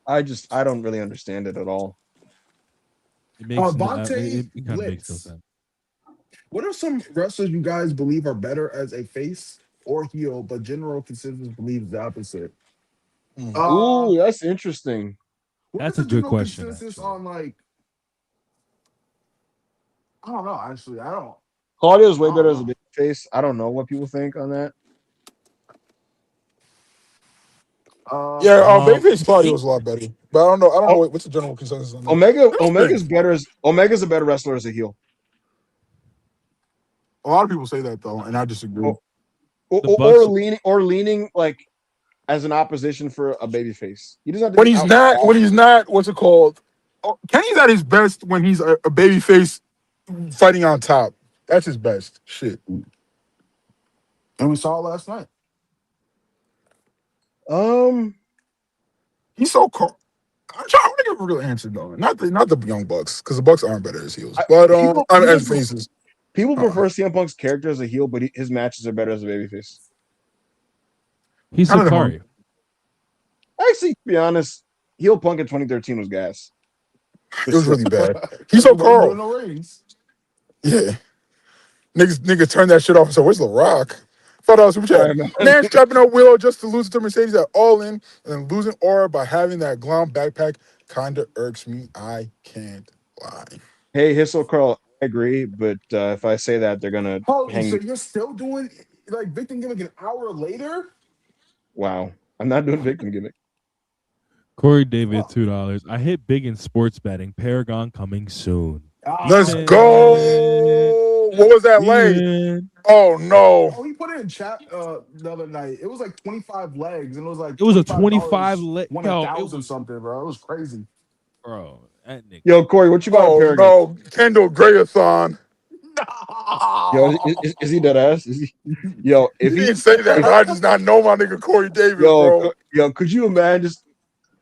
I don't really understand it at all. It makes Vontae it kind of makes no Blitz. sense. What are some wrestlers you guys believe are better as a face or heel, but general consensus believes the opposite? Ooh, that's interesting. That's a good question. Consensus on like, I don't know. Actually, I don't. Claudio's way better as a big face. I don't know what people think on that. Babyface Claudio's a lot better, but I don't know what's the general consensus on that. Omega's a better wrestler as a heel. A lot of people say that though, and I disagree. Or leaning like as an opposition for a babyface. He doesn't have to when he's not, what's it called? Kenny's at his best when he's a babyface fighting on top. That's his best shit. And we saw it last night. He's so cold. I'm trying to give a real answer though. Not the Young Bucks, because the Bucks aren't better as heels. But as faces. People prefer CM Punk's character as a heel, but his matches are better as a babyface. He's Sakari. Actually, to be honest, heel Punk in 2013 was gas. It was really bad. He's so Carl. No rings. Yeah. Niggas turned that shit off and said, where's The Rock? $5 super chat. Man strapping up Willow just to lose to Mercedes at All In and then losing aura by having that glom backpack kinda irks me. I can't lie. Hey, Hissel Carl, I agree, but if I say that, they're gonna hang So me. you're still doing like victim gimmick an hour later? Wow. I'm not doing victim gimmick. Corey David, $2. I hit big in sports betting. Paragon coming soon. Let's go. What was that leg? Oh no. Oh, he put it in chat the other night. It was like 25 legs, and it was like a 25 leg. $1,000 something, bro. It was crazy. Bro, That nigga. Yo, Corey, what you about to Oh pair again? no, Kendall Grayathon. Yo, is he dead ass? Is he? Yo, if He he, didn't say that, but I just not know my nigga Corey Davis, bro. yo, could you imagine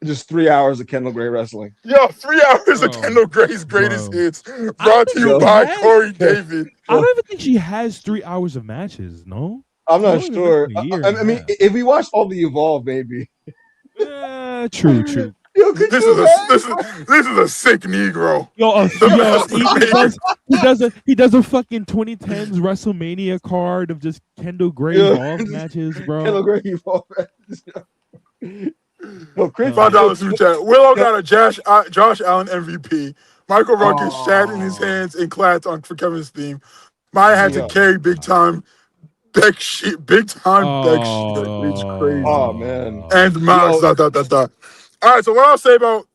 just 3 hours of Kendall Gray wrestling? Yo, 3 hours of Bro, Kendall Gray's greatest bro. hits, I brought to think you Yo. she by has- Corey Davis. I don't even think she has 3 hours of matches. No, I'm not She's only been sure. wrestling a year I and a mean, half. if we watch all the Evolve, maybe. True, true. Yo, could This you is imagine? this is a sick Negro. Yo, The best he does a fucking 2010s WrestleMania card of just Kendall Gray Yeah. Evolve matches, bro. Kendall Gray Evolve. Yo, Chris, $5 super chat. Willow got a Josh Allen MVP. Michael Ruckus shat in his hands and clapped on for Kevin's theme. Maya had to carry big time Beck shit. Big time Beck shit. It's crazy. Oh man. And Max. All right, so what I'll say about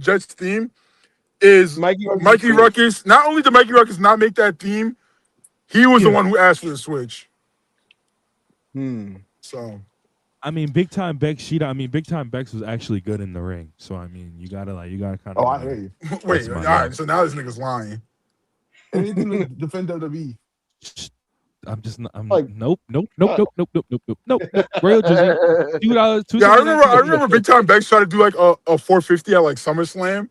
Jet's theme is Mikey Ruckus. Not only did Mikey Ruckus not make that theme, he was the one who asked for the switch. So, I mean, Big Time Beck Sheeta. I mean, Big Time Bex was actually good in the ring. So I mean, you gotta kind of. Oh, I hear you. wait, all right. So now this nigga's lying. Anything to defend WWE. I'm just not. I'm Like- nope. Royal Jersey. $2. Yeah, I remember Big Time Bex tried to do like a 450 at like SummerSlam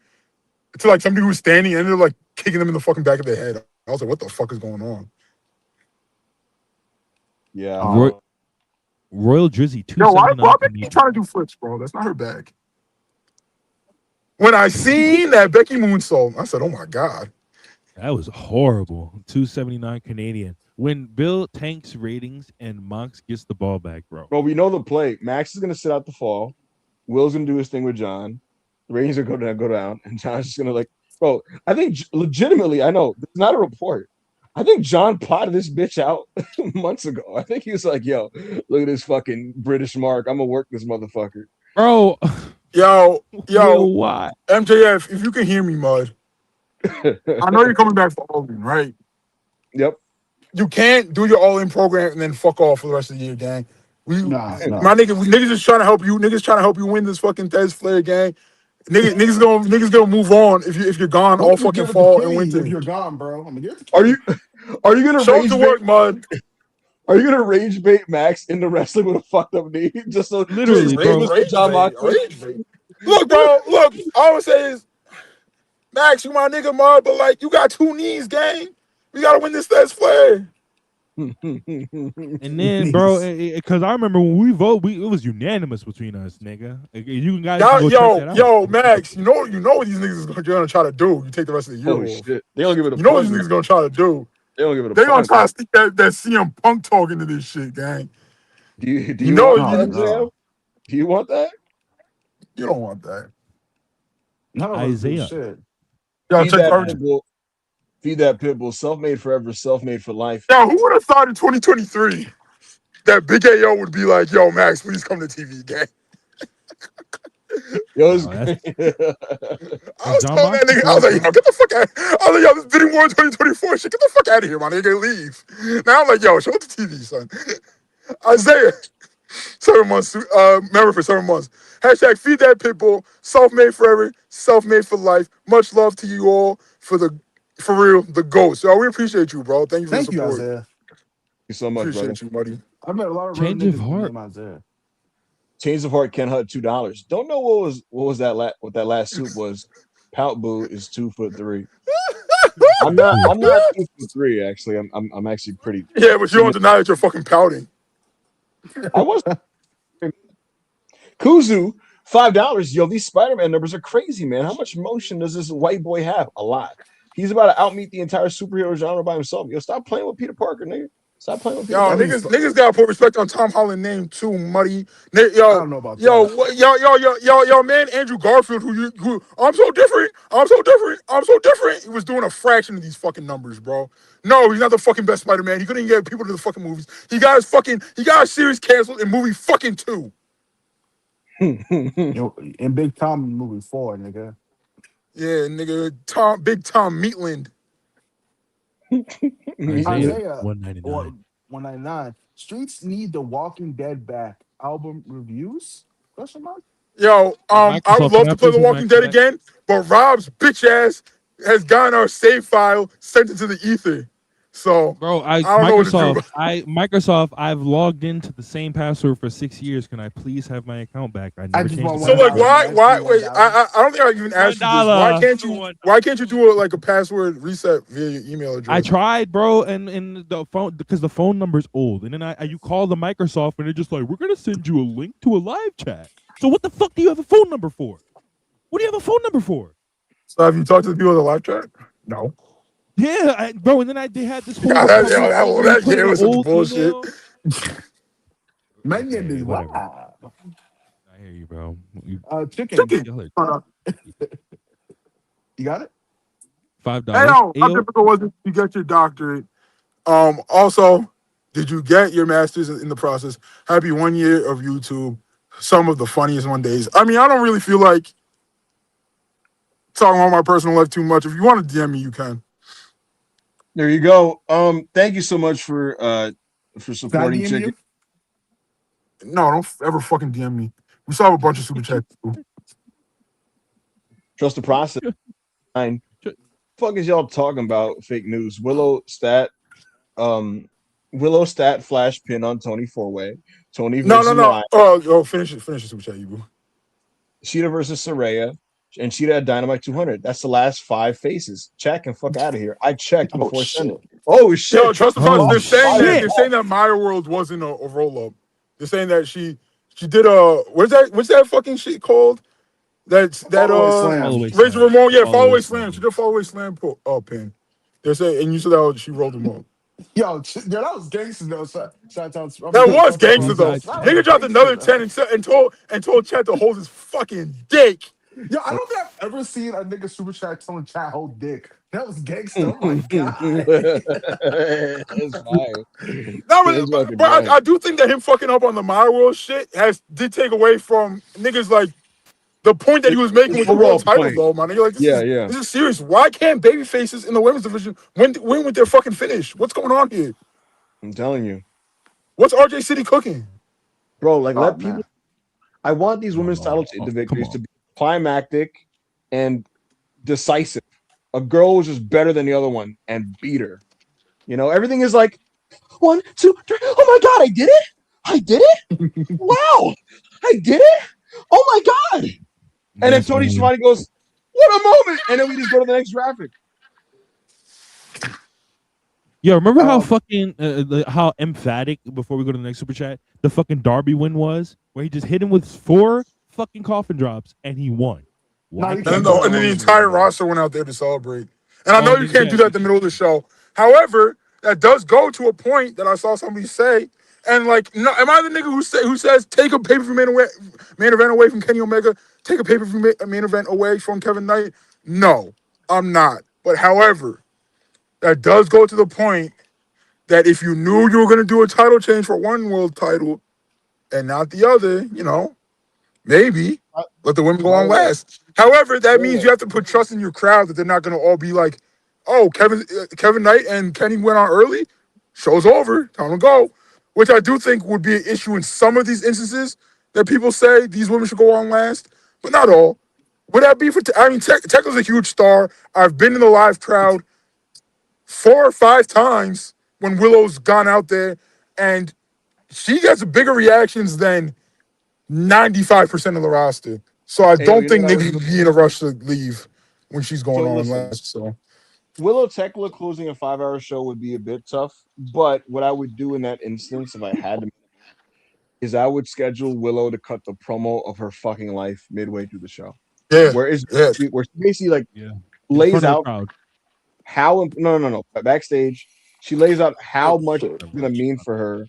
to like somebody who was standing and ended up like kicking them in the fucking back of their head. I was like, what the fuck is going on? Yeah. Royal Drizzy. Yo, why $2.79 Becky trying to do flips, bro? That's not her bag. When I seen that Becky moonsault, I said, oh my God. That was horrible. $2.79 Canadian. When Bill tanks ratings and Mox gets the ball back, bro. Well, we know the play. Max is gonna sit out the fall. Will's gonna do his thing with John. The ratings are gonna go down, and John's just gonna like, bro. I think legitimately, I know it's not a report. I think John plotted this bitch out months ago. I think he was like, yo, look at this fucking British mark. I'm gonna work this motherfucker. Bro. Yo, why? MJF, if you can hear me, Mud, I know you're coming back for All-In, right? Yep. You can't do your All-In program and then fuck off for the rest of the year, gang. Nah. My niggas is trying to help you. Niggas trying to help you win this fucking Tez Flair, gang. Niggas gonna move on if you're gone all fucking fall and winter. If you're gone, bro, I'm gonna give it to Are you gonna show rage to work, Mud? Are you gonna rage bait Max into wrestling with a fucked up knee? Just so Literally, bro. John Moxley. Look, bro. Look. All I would say is, Max, you my nigga, Mud, but like you got 2 knees, gang. We gotta win this Tez Flair. And then, bro, because I remember when we vote, it was unanimous between us, nigga. You guys, can go check that out. Max, you know what these niggas are gonna try to do. You take the rest of the year Holy off. shit. They don't give it a You know what these niggas gonna try to do. They don't give it a They gonna try to stick that CM Punk talk into this shit, gang. Do you know want that, no. Do you want that? You don't want that. No, Isaiah. shit. Yo, check Feed that pitbull. Self-made forever, self-made for life. Yo, who would have thought in 2023 that Big AO would be like, yo, Max, please come to TV, gang? Yo, I was telling that nigga, I was like, yo, get the fuck out. I was like, yo, this Bidding War 2024 shit, get the fuck out of here, my nigga, leave. Now I'm like, yo, show up to TV, son. Isaiah, 7 months, member for 7 months. Hashtag feed that pitbull, self-made forever, self-made for life. Much love to you all for real, the ghost. Yo, we appreciate you, bro. Thank you for the support. Isaiah. Thank you so much, Appreciate brother. you, buddy. I met a lot of Change of heart. Isaiah. Change of heart, Ken Hut, $2. Don't know what was that what that last soup was. Pout Boo is 2'3". I'm not 2'3", actually. I'm actually pretty. Yeah, but you don't deny that you're fucking pouting. I was. Kuzu, $5. Yo, these Spider-Man numbers are crazy, man. How much motion does this white boy have? A lot. He's about to outmeet the entire superhero genre by himself. Yo, stop playing with Peter Parker, nigga. Stop playing with Peter Parker. Niggas gotta put respect on Tom Holland's name too, Muddy. Yo, I don't know about that. Yo, man, Andrew Garfield, who I'm so different. He was doing a fraction of these fucking numbers, bro. No, he's not the fucking best Spider-Man. He couldn't get people to the fucking movies. He got a series canceled in movie fucking 2. Yo, in Big Tom movie 4, nigga. Yeah, nigga, Big Tom Meatland. Isaiah 199. 199. Streets need the Walking Dead back. Album reviews? Question mark? Yo, I would Microsoft, love can I to play please The have my Walking Dead account back? again, but Rob's bitch ass has gotten our save file sent into the ether. So Bro, I don't know what to do. Microsoft, I've logged into the same password for 6 years. Can I please have my account back? I I never just changed want the So $1. like, password. why? $1. Wait, I don't think I even asked you this. $1. Why can't you do a password reset via your email address? I tried, bro, and the phone because the phone number's old, and then you call the Microsoft, and they're just like, "We're gonna send you a link to a live chat." So what the fuck do you have a phone number for? What do you have a phone number for? So have you talked to the people in the live chat? No. Yeah, bro, and then they had this whole Yeah, recovery thing where you that put in game an was some old bullshit. email. Minion Okay, is whatever. wow. I hear you, bro. You, Chicken. y'all are You got it? $5. Hey, yo, how Ayo, difficult was it to get your doctorate? Also, did you get your master's in the process? Happy 1 year of YouTube. Some of the funniest Mondays. I mean, I don't really feel like talking about my personal life too much. If you want to DM me, you can. There you go. Thank you so much for supporting DM Chicken. you? No, don't ever fucking DM me. We saw a bunch of super chats. Trust the process. Fine. Fuck is y'all talking about? Fake news. Willow stat flash pin on Tony 4-way. Tony No. versus Mariah. Finish it, super chat, you boo. Sheeta versus Saraya. And Sheeta at Dynamite 200. That's the last 5 faces. Check and fuck out of here. I checked Oh before shit. sending. Oh shit! Yo, trust the process. oh They're shit! saying that Maya World wasn't a roll up. They're saying that she did a what's that fucking shit called? That All the way slam. Razor Ramon, yeah, Follow follow away away slam. She slam. did follow away slam pin. They're saying, and you said that she rolled them up. Yo, that was gangster though. Shout out. That was Trust the gangster though. process. Inside That was Nigga dropped gangster, another though. 10 and told Chad to hold his fucking dick. Yo, I don't think I've ever seen a nigga super chat telling chat hold dick. That was gangster. Oh my god. It's fire. No, It's fucking but fire. I do think that him fucking up on the My World shit did take away from niggas like the point that he was making with the Overall world title, point. though, man. You're like, Yeah. this is serious. Why can't baby faces in the women's division win with their fucking finish? What's going on here? I'm telling you, What's RJ City cooking? bro. Like, Oh let man. people. I want these women's title Come victories to on. be climactic and decisive. A girl was just better than the other one and beat her. You know, everything is like 1, 2, 3. Oh my god, I did it! I did it! Wow, I did it! Oh my god! And then Yes, Tony man. Schiavone goes, "What a moment!" And then we just go to the next graphic. Yo, remember how Um, fucking how emphatic before we go to the next super chat the fucking Darby win was, where he just hit him with 4 fucking coffin drops and he won. No, Why he And can't then kept we going do the on. entire roster went out there to celebrate. And I know Oh, you can't do that in the middle of the show. However, that does go to a point that I saw somebody say. And like, no, am I the nigga who says take a pay-per-view main event away from Kenny Omega, take a pay-per-view main event away from Kevin Knight? No, I'm not. But however, that does go to the point that if you knew you were gonna do a title change for one world title and not the other, maybe let the women go By on the way, last. However, that means you have to put trust in your crowd that they're not going to all be like, "Oh, Kevin Knight and Kenny went on early. Show's over. Time to go." Which I do think would be an issue in some of these instances that people say these women should go on last, but not all. Would that be for? I mean, Tekla's a huge star. I've been in the live crowd 4 or 5 times when Willow's gone out there, and she gets bigger reactions than 95% of the roster. So I Ayo, don't you know think what I was niggas gonna would be in a rush to leave when she's going So on listen, last. So Willow Tekla closing a 5-hour show would be a bit tough, but what I would do in that instance if I had to is I would schedule Willow to cut the promo of her fucking life midway through the show. yeah, Where yeah. she basically like Yeah, in lays front of the out crowd. how no backstage she lays out how Oh much shit. it's gonna mean for her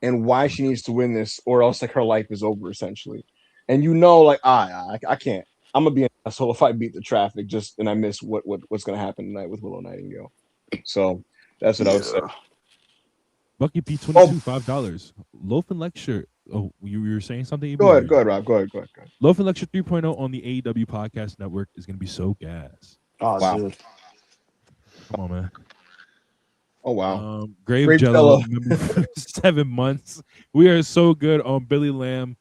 and why she needs to win this or else like her life is over essentially. And like I can't. I'm gonna be an asshole if I beat the traffic just and I miss what's gonna happen tonight with Willow Nightingale. So that's what I would say. Yeah. Bucky P22, $5. Loaf and Lecture. Oh, you were saying something? Go ahead, Rob. Go ahead. Loaf and Lecture 3.0 on the AEW Podcast Network is going to be so gas. Oh Wow. dude. Come on, man. Oh wow. Grave Grape Jello, Jello. member for 7 months. We are so good on Billy Lamb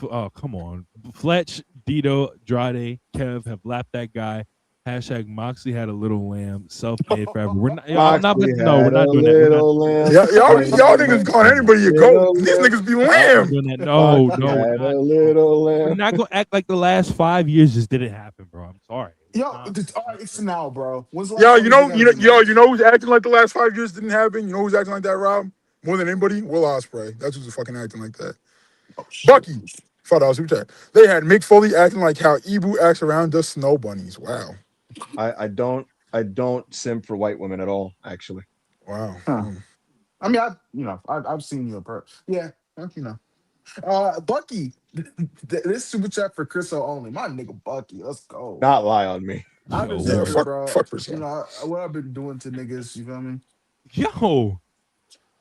Oh, come on. Fletch, Dito, Andrade, Kev have lapped that guy. Hashtag Moxley had a little lamb. Self-made forever. We're not. I'm not. No, we're not doing that. Y'all niggas calling anybody a goat. These niggas be We're not lamb. doing that. No, we're not. A little lamb. We're not gonna act like the last 5 years just didn't happen, bro. I'm sorry. Yo, all right, it's now, bro. When's the last Yo, time we did that? you know who's acting like the last 5 years didn't happen? You know who's acting like that, Rob? More than anybody? Will Ospreay. That's who's fucking acting like that. Oh, Bucky. $5 super chat. They had Mick Foley acting like how Ibu acts around the snow bunnies. Wow. I don't simp for white women at all, actually. Wow. Huh. I mean, I've seen you in person. Yeah, you know. Bucky, this super chat for Chris O only. My nigga Bucky, let's go. Not lie on me. I Yo, deserve fuck- it, bro. fuck Chris O. You know what I've been doing to niggas. You feel me? Yo,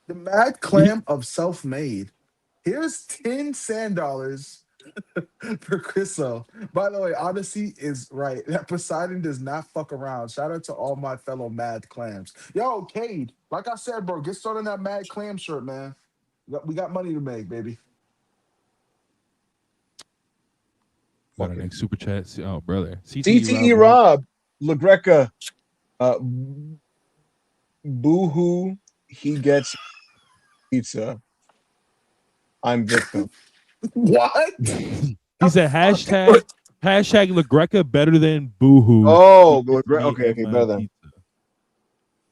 The Mad Clam of Self-Made. Here's 10 sand dollars for Chriso. By the way, Odyssey is right. That Poseidon does not fuck around. Shout out to all my fellow Mad Clams. Yo, Cade, like I said, bro, get started on that Mad Clam shirt, man. We got money to make, baby. what our next super chat? Oh, brother. CTE Rob, LaGreca, boohoo, he gets pizza. I'm victim. What? He said hashtag LaGreca better than Boohoo. Oh, okay, better than.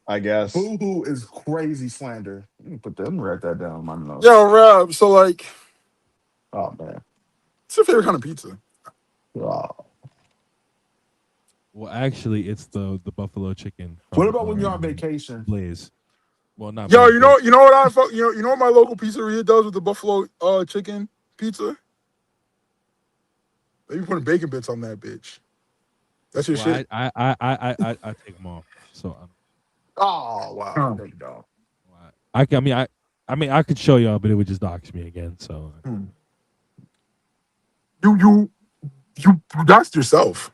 I guess. Boohoo is crazy slander. Let me write that down on my notes. Yo, Rob, so like, Oh man. what's your favorite kind of pizza? Oh. Well, actually, it's the buffalo chicken. What about when you're on vacation? Blaze. Well, not. Yo, Blaze, you know what I fuck? You know what my local pizzeria does with the buffalo chicken pizza? They be putting bacon bits on that bitch. That's your well, shit. I take them off. So. Oh wow. Huh. There you go. I mean, I could show y'all, but it would just dox me again. So. You doxed yourself.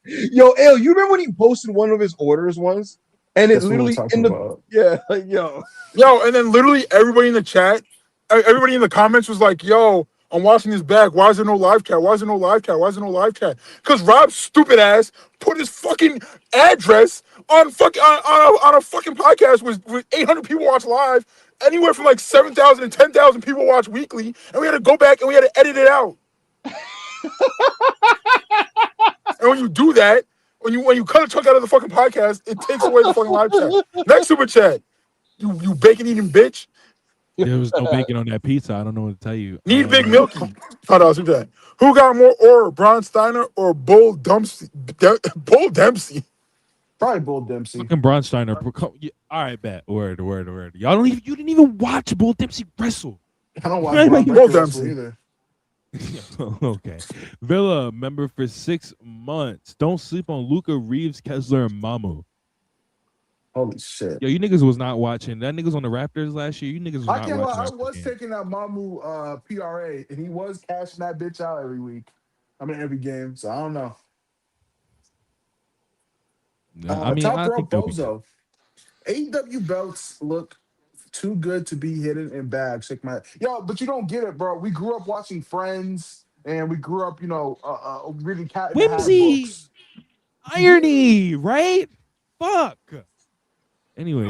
Yo, L, you remember when he posted one of his orders once? And it That's what we're literally talking about. like Yo, and then literally everybody in the chat, everybody in the comments was like, yo, I'm watching this back. Why is there no live chat? Why is there no live chat? Why is there no live chat? Because Rob's stupid ass put his fucking address on a fucking podcast with 800 people watch live, anywhere from like 7,000 and 10,000 people watch weekly, and we had to go back and we had to edit it out. And when you do that, when you cut a chunk out of the fucking podcast, it takes away the fucking live chat. Next super chat, you bacon eating bitch. There was no bacon on that pizza. I don't know what to tell you. Need Big Milky. Super chat. Who got more aura, Bron Steiner or Bull Dempsey? Bull Dempsey. Probably Bull Dempsey. Fucking Braun Steiner. All right, bet. Word. Y'all you didn't even watch Bull Dempsey wrestle. I don't watch Right, Bull Dempsey. Dempsey either. Okay. Villa, member for 6 months. Don't sleep on Luca, Reeves, Kessler, and Mamu. Holy shit. Yo, you niggas was not watching. That niggas on the Raptors last year. You niggas was I not can't lie, watching. I was taking that Mamu PRA, and he was cashing that bitch out every week. I mean, every game. So I don't know. Top I rope think they'll be good. Bozo. AEW belts look too good to be hidden in bags. Yo, but you don't get it, bro. We grew up watching Friends, and we grew up, reading Cat in the Hat Whimsy. books. Irony, right? Fuck. Anyways,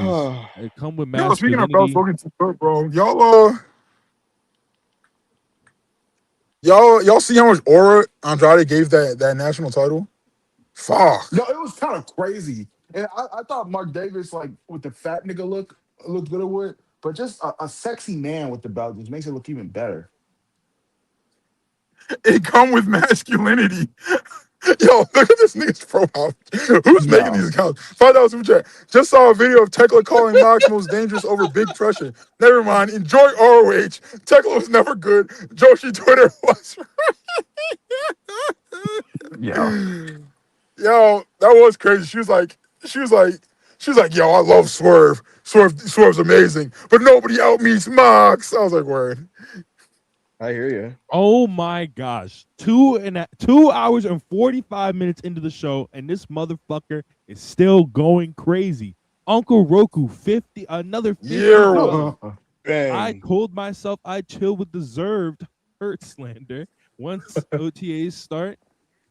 it come with Yo, speaking of belts, masculinity. looking too good, bro. Y'all see how much aura Andrade gave that national title? Fuck. No, it was kind of crazy. And I thought Mark Davis, like, with the fat nigga looked good with it, but just a sexy man with the belt just makes it look even better. It come with masculinity. Yo, look at this nigga's profile. Who's making these accounts? $5 super chat. Just saw a video of Tekla calling Mox most dangerous over big pressure. Never mind. Enjoy ROH. Tekla was never good. Joshi Twitter was. Yo, that was crazy. She was like, yo, I love Swerve. Swerve's amazing. But nobody out meets Mox. I was like, word. I hear you. Oh my gosh. 2 hours and 45 minutes into the show, and this motherfucker is still going crazy. Uncle Roku, another 50. Yeah. I I told myself I'd chill with deserved hurt slander once OTAs start,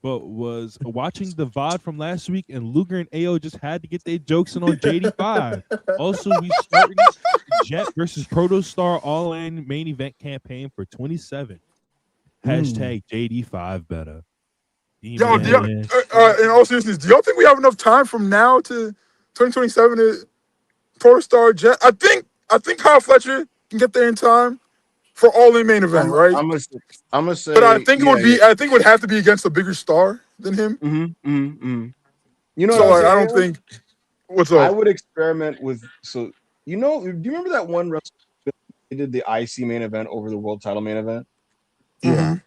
but was watching the VOD from last week, and Luger and AO just had to get their jokes in on JD5. Also, we starting Jet versus Protostar All-In main event campaign for 27. Hashtag JD5 better. Yo, in all seriousness, do y'all think we have enough time from now to 2027 to Protostar Jet? I think Kyle Fletcher can get there in time for All-In main event, right? I'm gonna say, but I think it would be. I think it would have to be against a bigger star than him. You know, so like, I don't think. What's up? I would experiment with. So do you remember that one wrestler they did the IC main event over the world title main event? Yeah.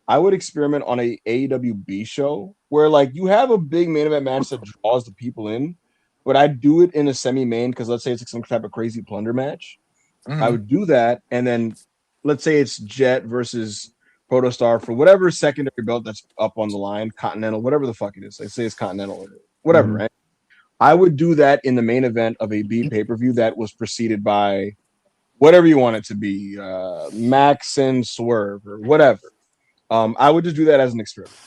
I would experiment on a AEWB show where like you have a big main event match that draws the people in, but I'd do it in a semi-main because let's say it's like some type of crazy plunder match. I would do that, and then let's say it's Jet versus Protostar for whatever secondary belt that's up on the line, Continental, whatever the fuck it is. Let's say it's Continental or whatever, right? I would do that in the main event of a B pay-per-view that was preceded by whatever you want it to be, Max and Swerve or whatever. I would just do that as an experiment.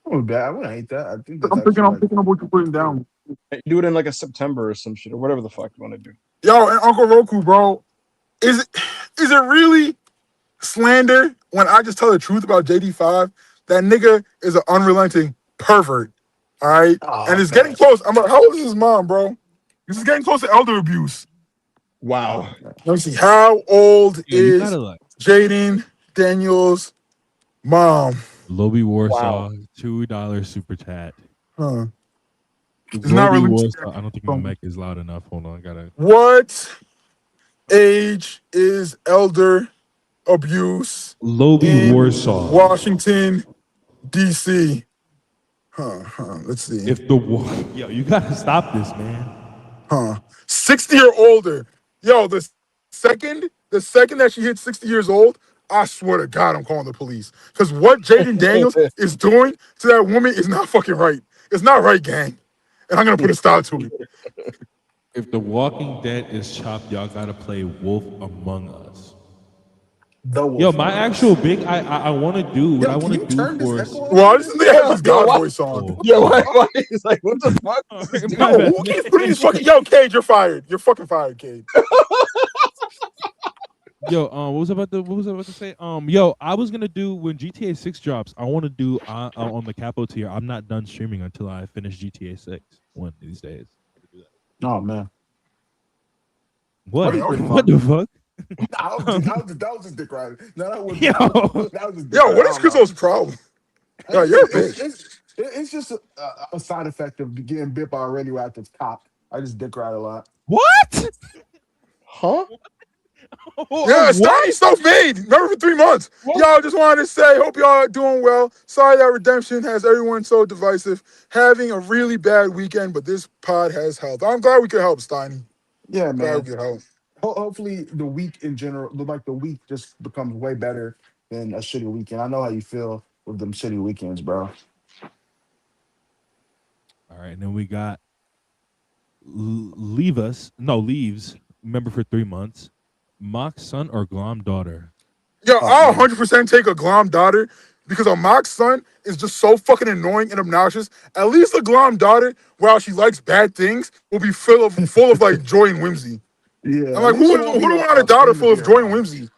I wouldn't hate that. I think I'm picking up what you're putting down. Do it in like a September or some shit or whatever the fuck you want to do. Yo, and Uncle Roku, bro, is it really slander when I just tell the truth about JD5? That nigga is an unrelenting pervert. All right, and it's getting close. I'm like, how old is his mom, bro? This is getting close to elder abuse. Wow. Let me see. How old is Jaden Daniels' mom? Lobby Warsaw, $2 super chat. It's not really. Warsaw, I don't think my mic is loud enough. Hold on, I gotta. What age is elder abuse? Lobby Warsaw, Washington, D.C. Let's see. If yo, you gotta stop this, man. 60 or older. Yo, the second that she hits 60 years old, I swear to God, I'm calling the police. Because what Jaden Daniels is doing to that woman is not fucking right. It's not right, gang. And I'm gonna put a stop to it. If The Walking Dead is chopped, y'all gotta play Wolf Among Us. Yo, my actual big, I want to do what I want to do for. Well, this is the God voice on. Yeah, why? He's like, what the fuck? Yo, who keeps putting these fucking? Yo, Cage, you're fired. You're fucking fired, Cage. Yo, what was I about to say? Yo, I was gonna do when GTA 6 drops. I want to do on the capo tier. I'm not done streaming until I finish GTA 6 one of these days. Oh man, what the fuck? That was just dick riding. No, that was. Yo, that was just yo, what is Chriso's problem? Yo, you're a bitch. It's just a side effect of getting bit by a radioactive cop. I just dick ride a lot. What? Huh? Yeah, Steiny self-made. Remember for 3 months. Y'all just wanted to say, hope y'all are doing well. Sorry that Redemption has everyone so divisive. Having a really bad weekend, but this pod has helped. I'm glad we could help, Steiny. Yeah, man. Glad we could help. Hopefully the week in general, like the week just becomes way better than a shitty weekend. I know how you feel with them shitty weekends, bro. All right, and then we got Leaves, member for 3 months. Mock's son or Glom daughter? Yo, I'll 100% take a Glom daughter because a Mock's son is just so fucking annoying and obnoxious. At least a Glom daughter, while she likes bad things, will be full of like joy and whimsy. Yeah. I'm like, who would want a daughter full of joy and whimsy?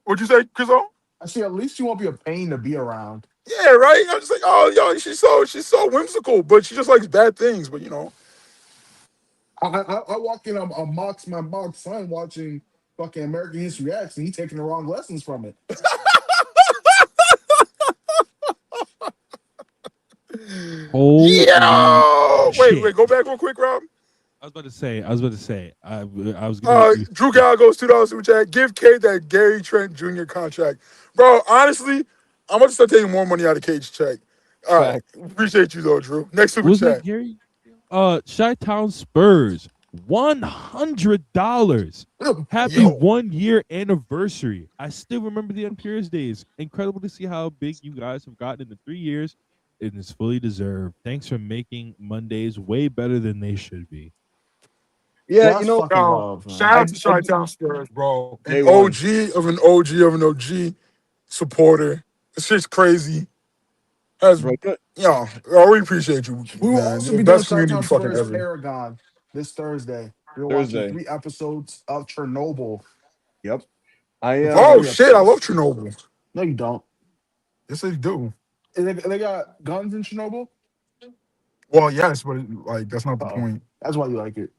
What'd you say, Chriso? I see. At least you won't be a pain to be around. Yeah, right. I'm just like, oh, yo, she's so whimsical, but she just likes bad things. But you know, I walk in on my Mock's son watching fucking American History X, and he taking the wrong lessons from it. Oh, yo! Wait, go back real quick, Rob. I was about to say. I was gonna. Drew Gallegos, $2 super chat. Give Cade that Gary Trent Jr. contract, bro. Honestly, I'm about to start taking more money out of Cage's check. All right, appreciate you though, Drew. Next super Was chat. that Gary? Chi-Town Spurs, $100. Happy 1 year anniversary. I still remember the Imperials days. Incredible to see how big you guys have gotten in the 3 years. It is fully deserved. Thanks for making Mondays way better than they should be. Yeah, That's you know, fucking love, man. Shout out to Chi-Town Spurs, bro. An Day one. OG of an OG of an OG supporter. This shit's crazy. That's, bro. we appreciate you, We will man. also The be doing best community Chi-Town fucking Spurs ever. Paragon this Thursday. We're watching Thursday. 3 episodes of Chernobyl. Yep. Oh shit, I love Chernobyl. No, you don't. Yes, they do. They got guns in Chernobyl? Well, yes, but that's not the Uh-oh. point. That's why you like it.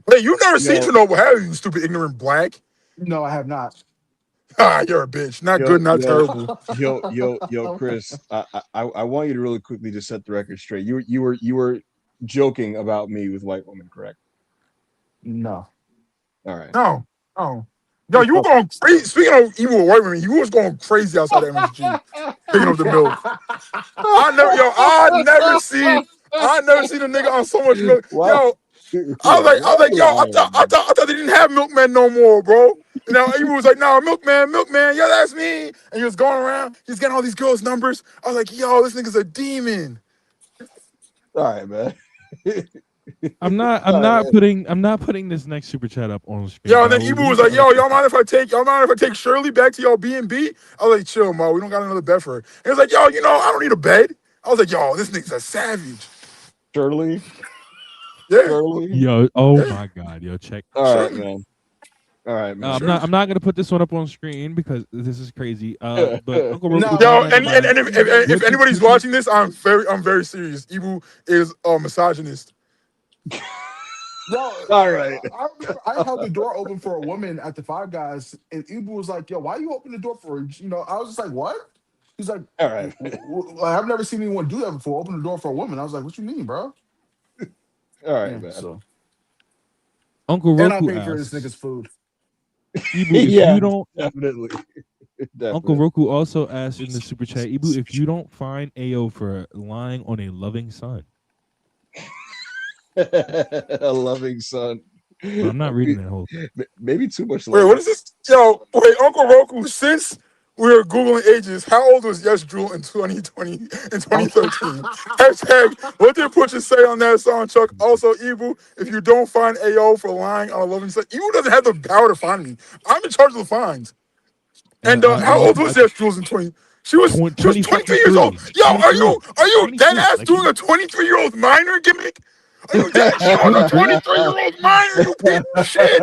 Wait, you've never seen Chernobyl, have you, you stupid ignorant black? No, I have not. Ah, you're a bitch. Not good, not terrible. Chris. I want you to really quickly just set the record straight. You were joking about me with white women, correct? No. All right. No. Yo, you were going crazy. Speaking of evil white women, you was going crazy outside of MSG, picking up the milk. I never seen a nigga on so much milk. Wow. Yo, I was like, yo, I thought they didn't have milkmen no more, bro. You know, he was like, no, milkman, yo, that's me. And he was going around, he's getting all these girls' numbers. I was like, yo, this nigga's a demon. All right, man. I'm not putting this next super chat up on screen. Yo, and then Ibu was like, yo, y'all mind if I take Shirley back to y'all B&B? I was like, chill, Mo, we don't got another bed for her. He was like, yo, I don't need a bed. I was like, yo, this nigga's a savage. Shirley? Yeah. Shirley? Yo, oh my God, yo, check. All right, man. I'm not gonna put this one up on screen because this is crazy. But Uncle Roku, if anybody's watching this, I'm very serious. Ibu is a misogynist. No, all right. I held the door open for a woman at the Five Guys, and Ibu was like, "Yo, why you open the door for her?" I was just like, "What?" He's like, "All right, I've never seen anyone do that before. Open the door for a woman." I was like, "What you mean, bro?" All right, man. So Uncle Roku and I paid for this nigga's food. Ibu, if you don't definitely. Uncle Roku also asked in the super chat, Ibu, if you don't find AO for lying on a loving son. A loving son. But I'm not reading that whole thing. Maybe too much. Wait, what is this? Yo, wait, Uncle Roku, since we were Googling ages, how old was Yes Jewel in 2020, in 2013? Hashtag, what did Pusha say on that song, Chuck? Also, Ibu, if you don't find AO for lying on a loving son, Ibu doesn't have the power to find me. I'm in charge of the fines. And how old was Yes Jewel in 20? She was 23 years old. Yo, are you dead ass doing a 23-year-old minor gimmick? Are you dead showing a 23-year-old minor? You piece of shit.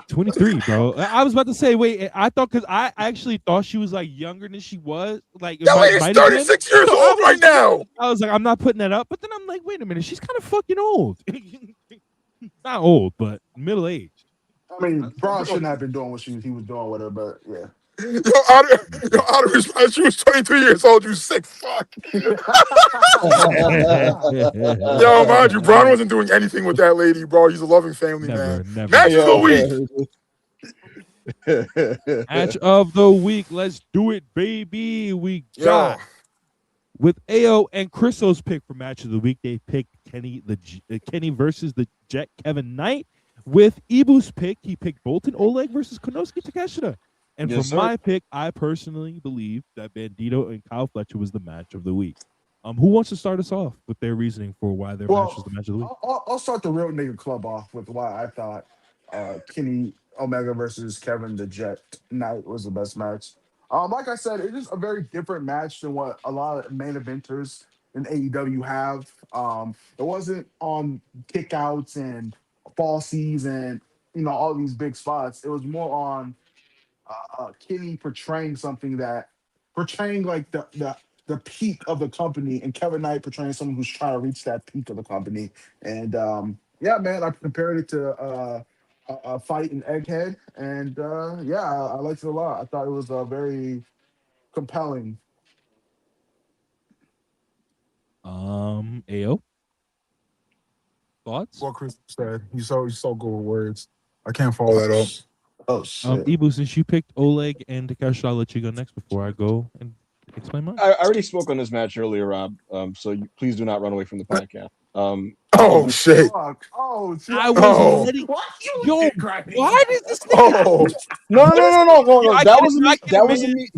23, bro. I was about to say, wait, I thought because I actually thought she was like younger than she was. Like that lady's 36 years old right now. I was like, I'm not putting that up, but then I'm like, wait a minute, she's kind of fucking old. Not old, but middle aged. I mean, Braun shouldn't have been doing what he was doing with her, but yeah. Out of response, she was 23 years old. You sick fuck. Yo, mind you, Braun wasn't doing anything with that lady, bro. He's a loving family man. Match of the week. Match of the week. Let's do it, baby. We got with AO and Chriso's pick for match of the week. They picked Kenny versus the Jet Kevin Knight. With Ibu's pick, he picked Bolton Oleg versus Konosuke Takeshita. And for my pick, I personally believe that Bandito and Kyle Fletcher was the match of the week. Who wants to start us off with their reasoning for why their match was the match of the week? I'll start the real nigga club off with why I thought Kenny Omega versus Kevin the Jet Knight was the best match. Like I said, it is a very different match than what a lot of main eventers in AEW have. It wasn't on kickouts and falsies and all these big spots. It was more on Kenny portraying like the peak of the company, and Kevin Knight portraying someone who's trying to reach that peak of the company. And yeah, man, I compared it to a fight in Egghead, and I liked it a lot. I thought it was very compelling. AO thoughts? What Chris said. He's so good with words. I can't follow that up. Oh shit. Ibu, since you picked Oleg and Takeshi, I'll let you go next before I go and explain mine. I already spoke on this match earlier, Rob. So please do not run away from the podcast. Oh shit! Oh, I was letting yo. Why did this thing? Oh no! That wasn't me.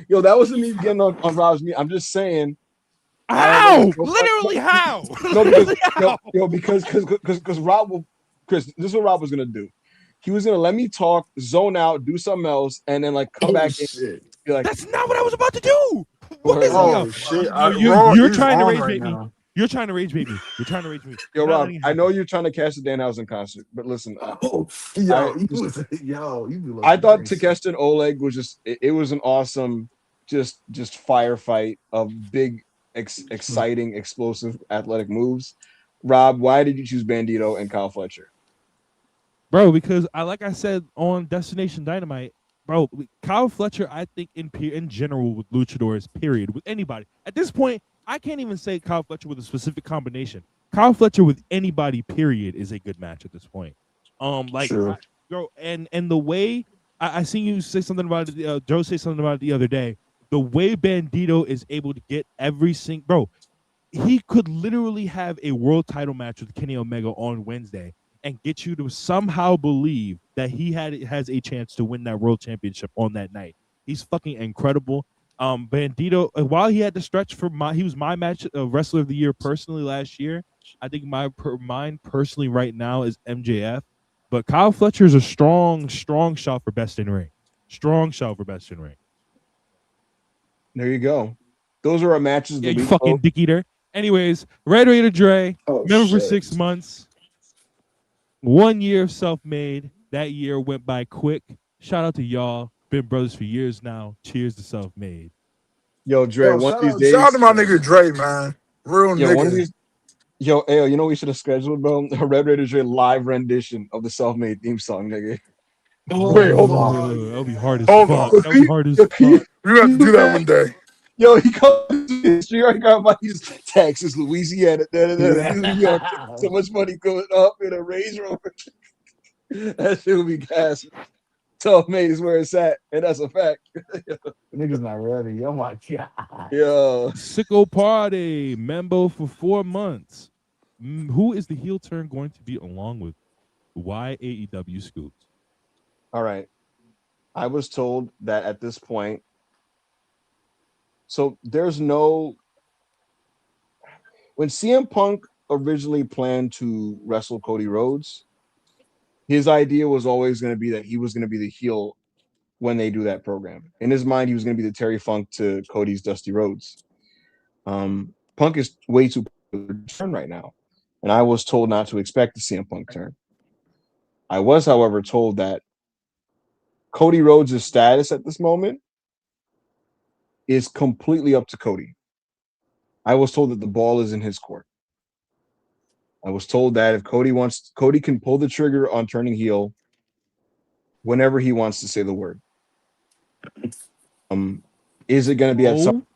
Yo, that wasn't me getting on Rob's meat. I'm just saying. How? Literally how? No, because Rob will Chris, this is what Rob was gonna do. He was gonna let me talk, zone out, do something else, and then like come back in. Be like, That's not what I was about to do. What is shit! you're trying to on rage right bait me. now. You're trying to rage bait me. You're trying to rage me. Yo, You're not Rob, letting it I know happen. you're trying to catch the Danhausen concert, but listen, You I thought Takeshita and Oleg was just it was an awesome just firefight of big exciting explosive athletic moves. Rob, why did you choose Bandito and Kyle Fletcher? Bro, because like I said on Destination Dynamite, bro, Kyle Fletcher, I think in general with luchadors, period, with anybody. At this point, I can't even say Kyle Fletcher with a specific combination. Kyle Fletcher with anybody, period, is a good match at this point. Bro, and the way I seen you say something about it, Joe say something about it the other day. The way Bandito is able to get every single bro, he could literally have a world title match with Kenny Omega on Wednesday and get you to somehow believe that he has a chance to win that world championship on that night. He's fucking incredible. Bandito, while he had to stretch for he was my match wrestler of the year personally last year. I think mine personally right now is MJF, but Kyle Fletcher is a strong shot for best in ring. Strong shot for best in ring. There you go. Those are our matches. Yeah, you fucking dick eater. Anyways, Red Raider Dre, member for 6 months. 1 year of self-made. That year went by quick. Shout out to y'all. Been brothers for years now. Cheers to self-made. Yo, Dre, one of these days. Shout out to my nigga Dre, man. Real nigga. One of these, yo, you know what we should have scheduled, bro? A Red Raider Dre live rendition of the self-made theme song, nigga. Wait, hold on. That'll be hard as fuck. That'll be hard as fuck. We have to do that one day. Yo, he comes to history. I got my Texas, Louisiana, New York. So much money going up in a Range Rover. That shit will be gas. Self-made is where it's at, and that's a fact. Niggas not ready. Oh my god. Yo, Sicko Party, Membo for 4 months. Who is the heel turn going to be along with? Why AEW Scoops? all right. I was told that at this point, so there's no. When CM Punk originally planned to wrestle Cody Rhodes, his idea was always going to be that he was going to be the heel when they do that program. In his mind, he was going to be the Terry Funk to Cody's Dusty Rhodes. Punk is way too turn right now, and I was told not to expect the CM Punk turn. I was, however, told that Cody Rhodes' status at this moment is completely up to Cody. I was told that the ball is in his court. I was told that if Cody can pull the trigger on turning heel whenever he wants to say the word. Is it going to be at some?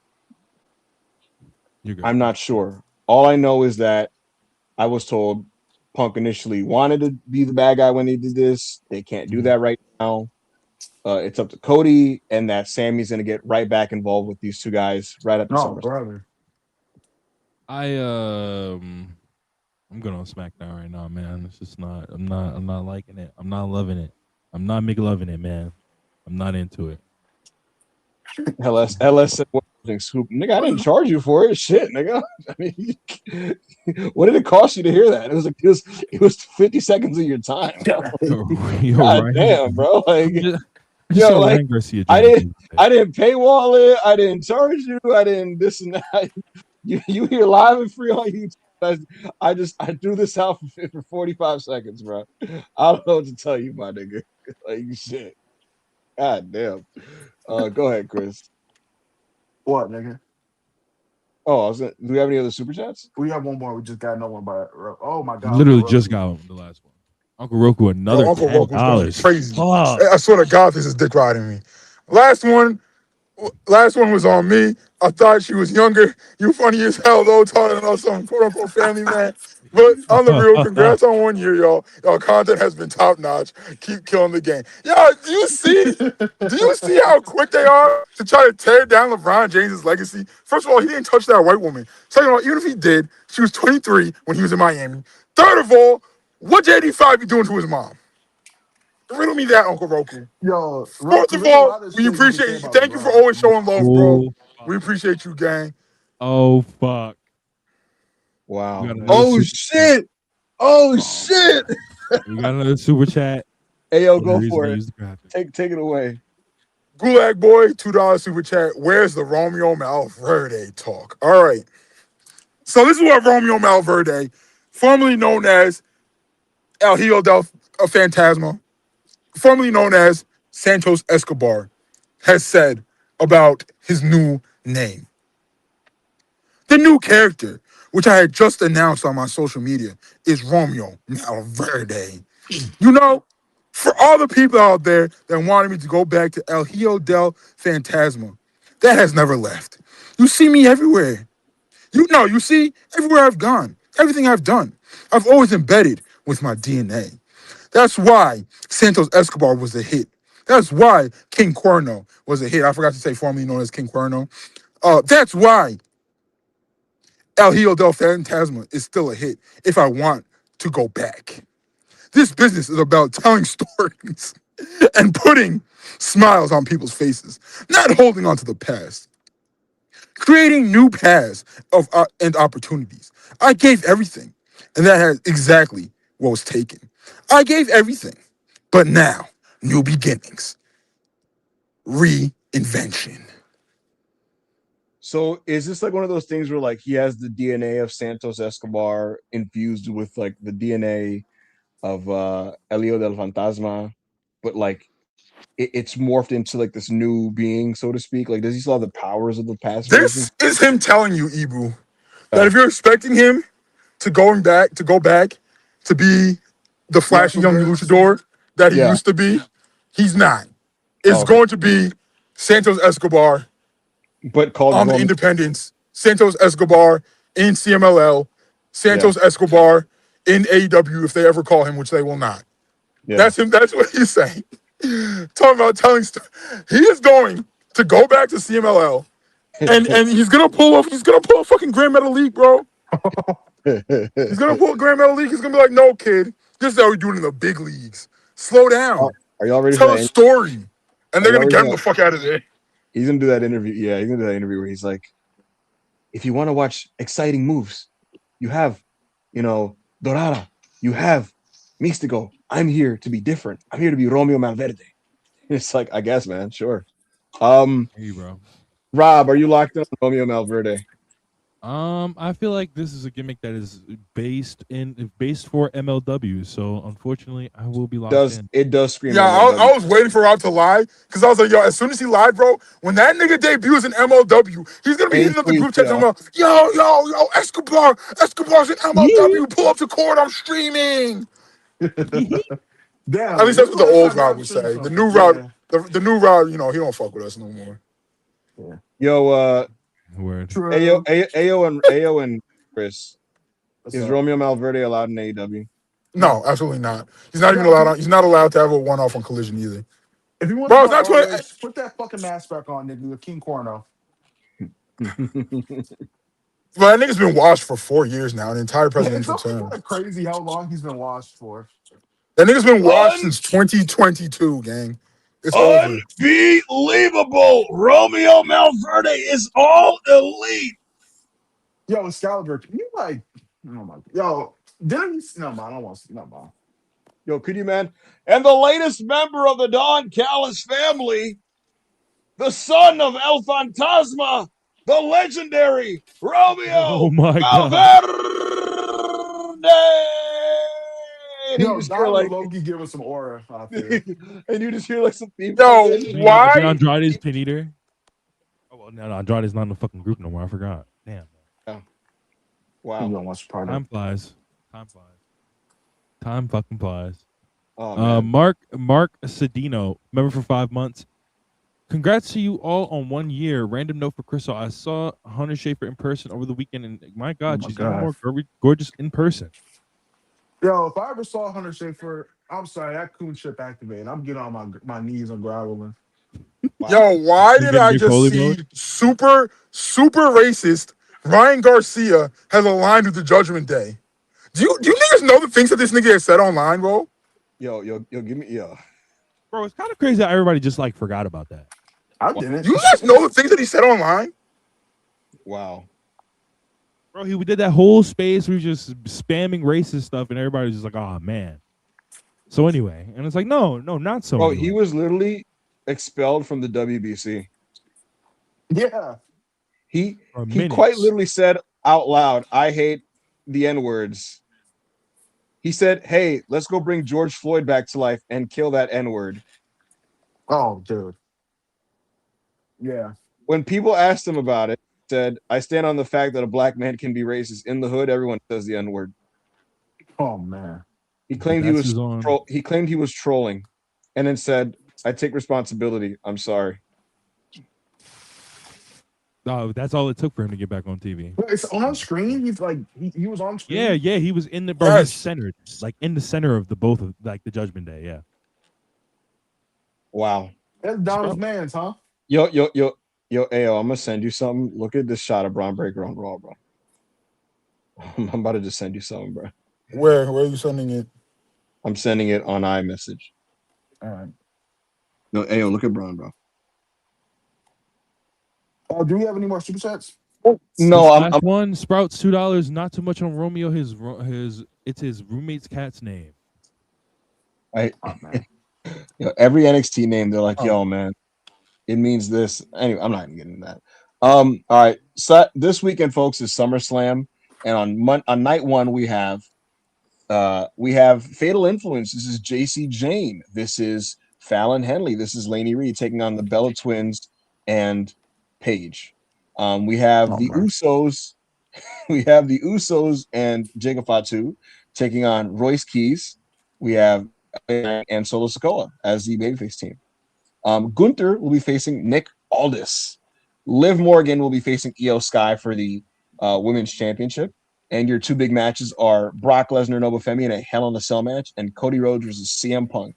I'm not sure. All I know is that I was told Punk initially wanted to be the bad guy when they did this. They can't do that right now. It's up to Cody, and that Sammy's going to get right back involved with these two guys right at the summer. Brother. I'm going on SmackDown right now, man. It's just not. I'm not liking it. I'm not loving it. I'm not loving it, man. I'm not into it. LS said, "Scoop, nigga, I didn't charge you for it. Shit, nigga. I mean, what did it cost you to hear that? It was 50 seconds of your time. God damn, bro. Like, I didn't paywall it. I didn't charge you. I didn't this and that. You hear live and free on YouTube. I threw this out for 45 seconds, bro. I don't know what to tell you, my nigga. Like, shit. God damn. Go ahead, Chris. What, nigga? Oh, do we have any other super chats? We have one more. We just got no one by. Oh my god! Literally just got the last one. Uncle Roku another $10. Crazy. I swear to God, this is dick riding me. Last one was on me. I thought she was younger. You funny as hell though, talking about some quote unquote family man. But on the real, congrats on 1 year, y'all. Y'all content has been top notch. Keep killing the game. Yo, do you see how quick they are to try to tear down LeBron James's legacy? First of all, he didn't touch that white woman. Second of all, even if he did, she was 23 when he was in Miami. Third of all, what JD5 be doing to his mom? Riddle me that, Uncle Roku. Yo, Fourth of all, we appreciate you. Thank you for always showing love, bro. We appreciate you, gang. Oh, fuck. Wow. Oh, shit. Oh, shit. We got another super chat. Ayo, For go the reason for they it. used the graphic. Take it away. Gulag Boy, $2 super chat. Where's the Romeo Malverde talk? All right. So this is what Romeo Malverde, formerly known as El Hijo del Fantasma, formerly known as Santos Escobar, has said about his new name. The new character, which I had just announced on my social media, is Romeo Malverde. You know, for all the people out there that wanted me to go back to El Hijo del Fantasma, that has never left. You see me everywhere. You see everywhere I've gone, everything I've done. I've always embedded with my DNA. That's why Santos Escobar was a hit. That's why King Cuerno was a hit. I forgot to say formerly known as King Cuerno. That's why El Hijo del Fantasma is still a hit if I want to go back. This business is about telling stories and putting smiles on people's faces, not holding on to the past. Creating new paths of and opportunities. I gave everything, and that has exactly what was taken. I gave everything, but now, new beginnings, reinvention. So is this like one of those things where like he has the DNA of Santos Escobar infused with like the DNA of Elio del Fantasma, but like it's morphed into like this new being, so to speak? Like, does he still have the powers of the past versions? This is him telling you, Ibu, that if you're expecting him to go back to be the flashy young luchador that he used to be, he's not. It's going to be Santos Escobar, but called on the independents, Santos Escobar in CMLL, Santos Escobar in AEW if they ever call him, which they will not. Yeah. That's him. That's what he's saying. Talking about telling stories. He is going to go back to CMLL, and he's gonna pull off. He's gonna pull a fucking Grand Metal League, bro. He's gonna pull a Grand Metal League. He's gonna be like, "No, kid, this is how we do it in the big leagues. Slow down. Are y'all ready? Tell a story." And they're gonna get him the fuck out of there. He's gonna do that interview. Yeah, he's gonna do that interview where he's like, if you want to watch exciting moves, you have, Dorada, you have Místico. I'm here to be different. I'm here to be Romeo Malverde. It's like, I guess, man, sure. Hey, bro. Rob, are you locked in on Romeo Malverde? I feel like this is a gimmick that is based for MLW. So unfortunately, I will be locked in. It does scream? Yeah, I was waiting for Rob to lie because I was like, yo, as soon as he lied, bro, when that nigga debuts in MLW, he's gonna be hitting up the group chat talking about, yo, Escobar's in MLW. Pull up to court, I'm streaming. Damn, at least that's what the old Rob would say. The new Rob, the new Rob, he don't fuck with us no more. Yeah. Yo, Word. Ayo and Chris, is Romeo Malverde allowed in AEW? No, absolutely not. He's not even allowed. He's not allowed to have a one-off on Collision either. If you want Bro, to that's what. put that fucking mask back on, nigga. King Cuerno. Well, that nigga's been washed for 4 years now, an entire presidential term. It's crazy how long he's been washed for. That nigga's been washed since 2022, gang. It's over. Unbelievable! Romeo Malverde is all elite. Yo, Excalibur, can you oh my god. Yo, didn't he? No, man, I don't want to see no, man. Yo, could you, man? And the latest member of the Don Callis family, the son of El Fantasma, the legendary Romeo Malverde. Yo, Don Loki give us some aura out there. And you just hear like some theme. Yo, why? Andrade's pin eater. Oh well, no, Andrade's not in the fucking group no more. I forgot. Damn. Wow. Time flies. Time fucking flies. Oh, Mark Cedino, member for 5 months. Congrats to you all on 1 year. Random note for Crystal. I saw Hunter Schafer in person over the weekend, and my God, she's even more gorgeous in person. Yo, if I ever saw Hunter Schafer, I'm sorry, that coon ship activated. I'm getting on my knees and groveling. Wow. Yo, why did I just see super racist Ryan Garcia has aligned with the Judgment Day? Do you niggas know the things that this nigga has said online, bro? Yo, give me Bro, it's kind of crazy how everybody just forgot about that. I didn't. You guys know the things that he said online? Wow. Bro, we did that whole space. We were just spamming racist stuff, and everybody was just like, "Oh man." So anyway, and it's like, no, not so. Bro, anyway. he was literally expelled from the WBC. Yeah. He For he quite minutes. literally said out loud, "I hate the N-words." He said, "Hey, let's go bring George Floyd back to life and kill that N-word." Oh, dude. Yeah. When people asked him about it, he said, "I stand on the fact that a black man can be racist. In the hood, everyone says the N-word." Oh man. He claimed That's his own. he claimed he was trolling, and then said, "I take responsibility. I'm sorry." Oh, that's all it took for him to get back on TV. But it's on screen. He's like he was on screen. Yeah, he was in the bro. Yes. He's centered, like in the center of the both of like the Judgment Day. Yeah. Wow. That's Donald's man's, huh? Yo, Ayo, I'm gonna send you something. Look at this shot of Braun Breaker on Raw, bro. I'm about to just send you something, bro. Where are you sending it? I'm sending it on iMessage. All right. No, Ayo, look at Braun, bro. Do we have any more super chats? No, This I'm last one. Sprouts $2. Not too much on Romeo. It's his roommate's cat's name. Every NXT name, they're like, Oh. yo, man, it means this. Anyway, I'm not even getting into that. All right. So this weekend, folks, is SummerSlam, and on night one we have Fatal Influence. This is JC Jane. This is Fallon Henley. This is Laney Reed taking on the Bella Twins and Paige. We have the Usos. We have the Usos and Jacob Fatu taking on Royce Keys. We have and Solo Sikoa as the babyface team. Gunther will be facing Nick Aldis. Liv Morgan will be facing Io Sky for the Women's Championship. And your two big matches are Brock Lesnar, Nova Femi in a Hell in a Cell match, and Cody Rhodes versus CM Punk.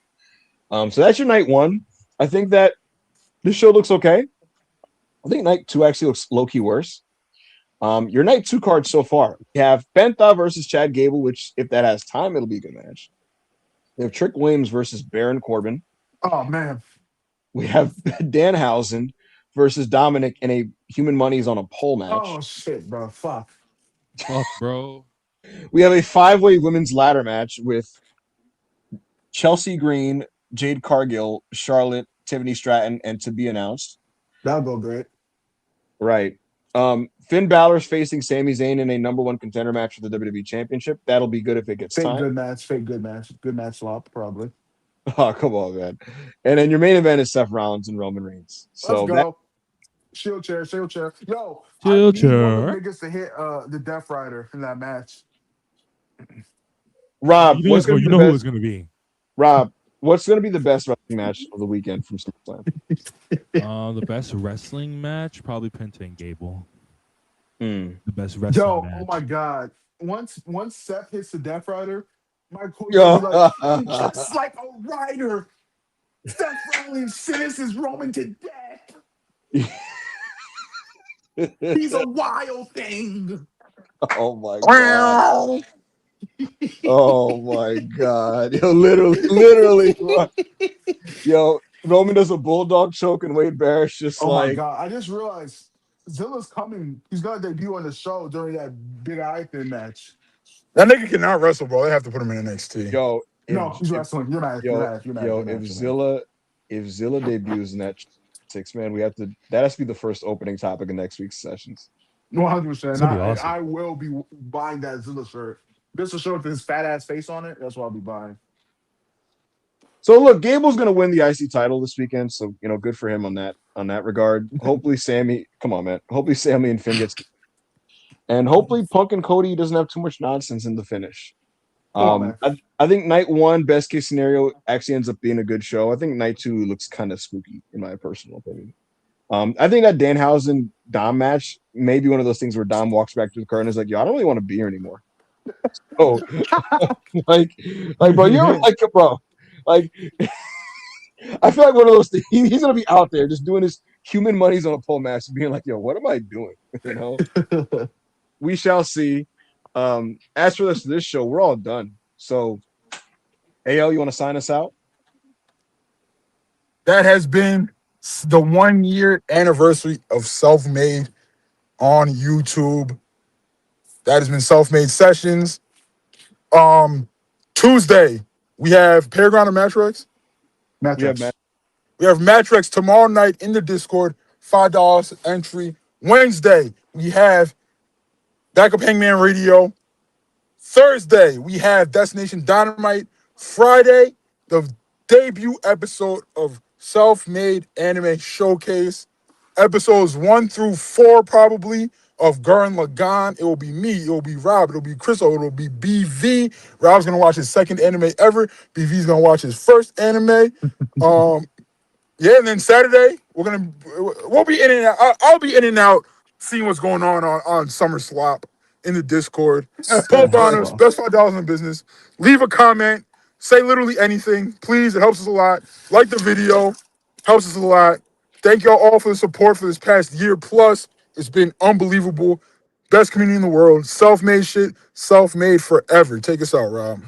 So that's your night one. I think that this show looks okay. I think night two actually looks low-key worse. Your night two cards so far. We have Penta versus Chad Gable, which if that has time, it'll be a good match. We have Trick Williams versus Baron Corbin. Oh man. We have Danhausen versus Dominic in a Human Money's on a pole match. Oh shit, bro. Fuck. Fuck, bro. We have a 5-way women's ladder match with Chelsea Green, Jade Cargill, Charlotte, Tiffany Stratton, and to be announced. That'll go great. Right. Finn Balor's facing Sami Zayn in a number one contender match for the WWE Championship. That'll be good if it gets time. Fake good match. Good match slop, probably. Oh, come on, man. And then your main event is Seth Rollins and Roman Reigns. So Let's go. Shield chair. Yo, Shield I need one chair. of the niggas to hit the Death Rider in that match. Rob, You know who it's gonna be. Rob, what's gonna be the best wrestling match of the weekend from SummerSlam? The best wrestling match, probably Penta and Gable. Mm. The best wrestling match. Oh my god. Once Seth hits the Death Rider, my coach is like, just like a rider. Seth Rollins sentences Roman to death. He's a wild thing. Oh my god. Oh my god. Yo, literally. Yo, Roman does a bulldog choke and Wade Barrett's just my god. I just realized Zilla's coming. He's gonna debut on the show during that Big Ethan match. That nigga cannot wrestle, bro. They have to put him in NXT. Yo, he's wrestling. You're mad. If Zilla debuts in that 6-man, that has to be the first opening topic of next week's sessions. 100%. Awesome. I will be buying that Zilla shirt. This will show with his fat ass face on it. That's what I'll be buying. So look, Gable's gonna win the IC title this weekend. So good for him on that regard. Hopefully Sammy, come on, man. Hopefully Sammy and Finn gets, and hopefully Punk and Cody doesn't have too much nonsense in the finish. I think night one, best case scenario, actually ends up being a good show. I think night two looks kind of spooky, in my personal opinion. I think that Danhausen Dom match may be one of those things where Dom walks back to the car and is like, yo, I don't really want to be here anymore. Oh, like, bro, you're like, bro, like, I feel like one of those things. He's gonna be out there just doing his Human Money's on a pole match, being like, yo, what am I doing? We shall see. As for the rest of this show, we're all done. So, AL, you want to sign us out? That has been the 1-year anniversary of Self-Made on YouTube. That has been Self-Made Sessions. Tuesday, We have Paragon and Matrix. We have Matrix. We have Matrix tomorrow night in the Discord. $5 entry. Wednesday, we have Backup Hangman Radio. Thursday, we have Destination Dynamite. Friday, the debut episode of Self-Made Anime Showcase. Episodes 1 through 4, probably, of Gurren Lagann. It will be me. It will be Rob. It will be Chris. It will be BV. Rob's going to watch his second anime ever. BV's going to watch his first anime. Yeah, and then Saturday, we'll be in and out. I'll be in and out, seeing what's going on Summer Slop in the Discord. Poke on us, best $5 in the business. Leave a comment, say literally anything, please. It helps us a lot. Like the video, helps us a lot. Thank y'all all for the support for this past year plus. It's been unbelievable. Best community in the world. Self-made shit, self-made forever. Take us out, Rob.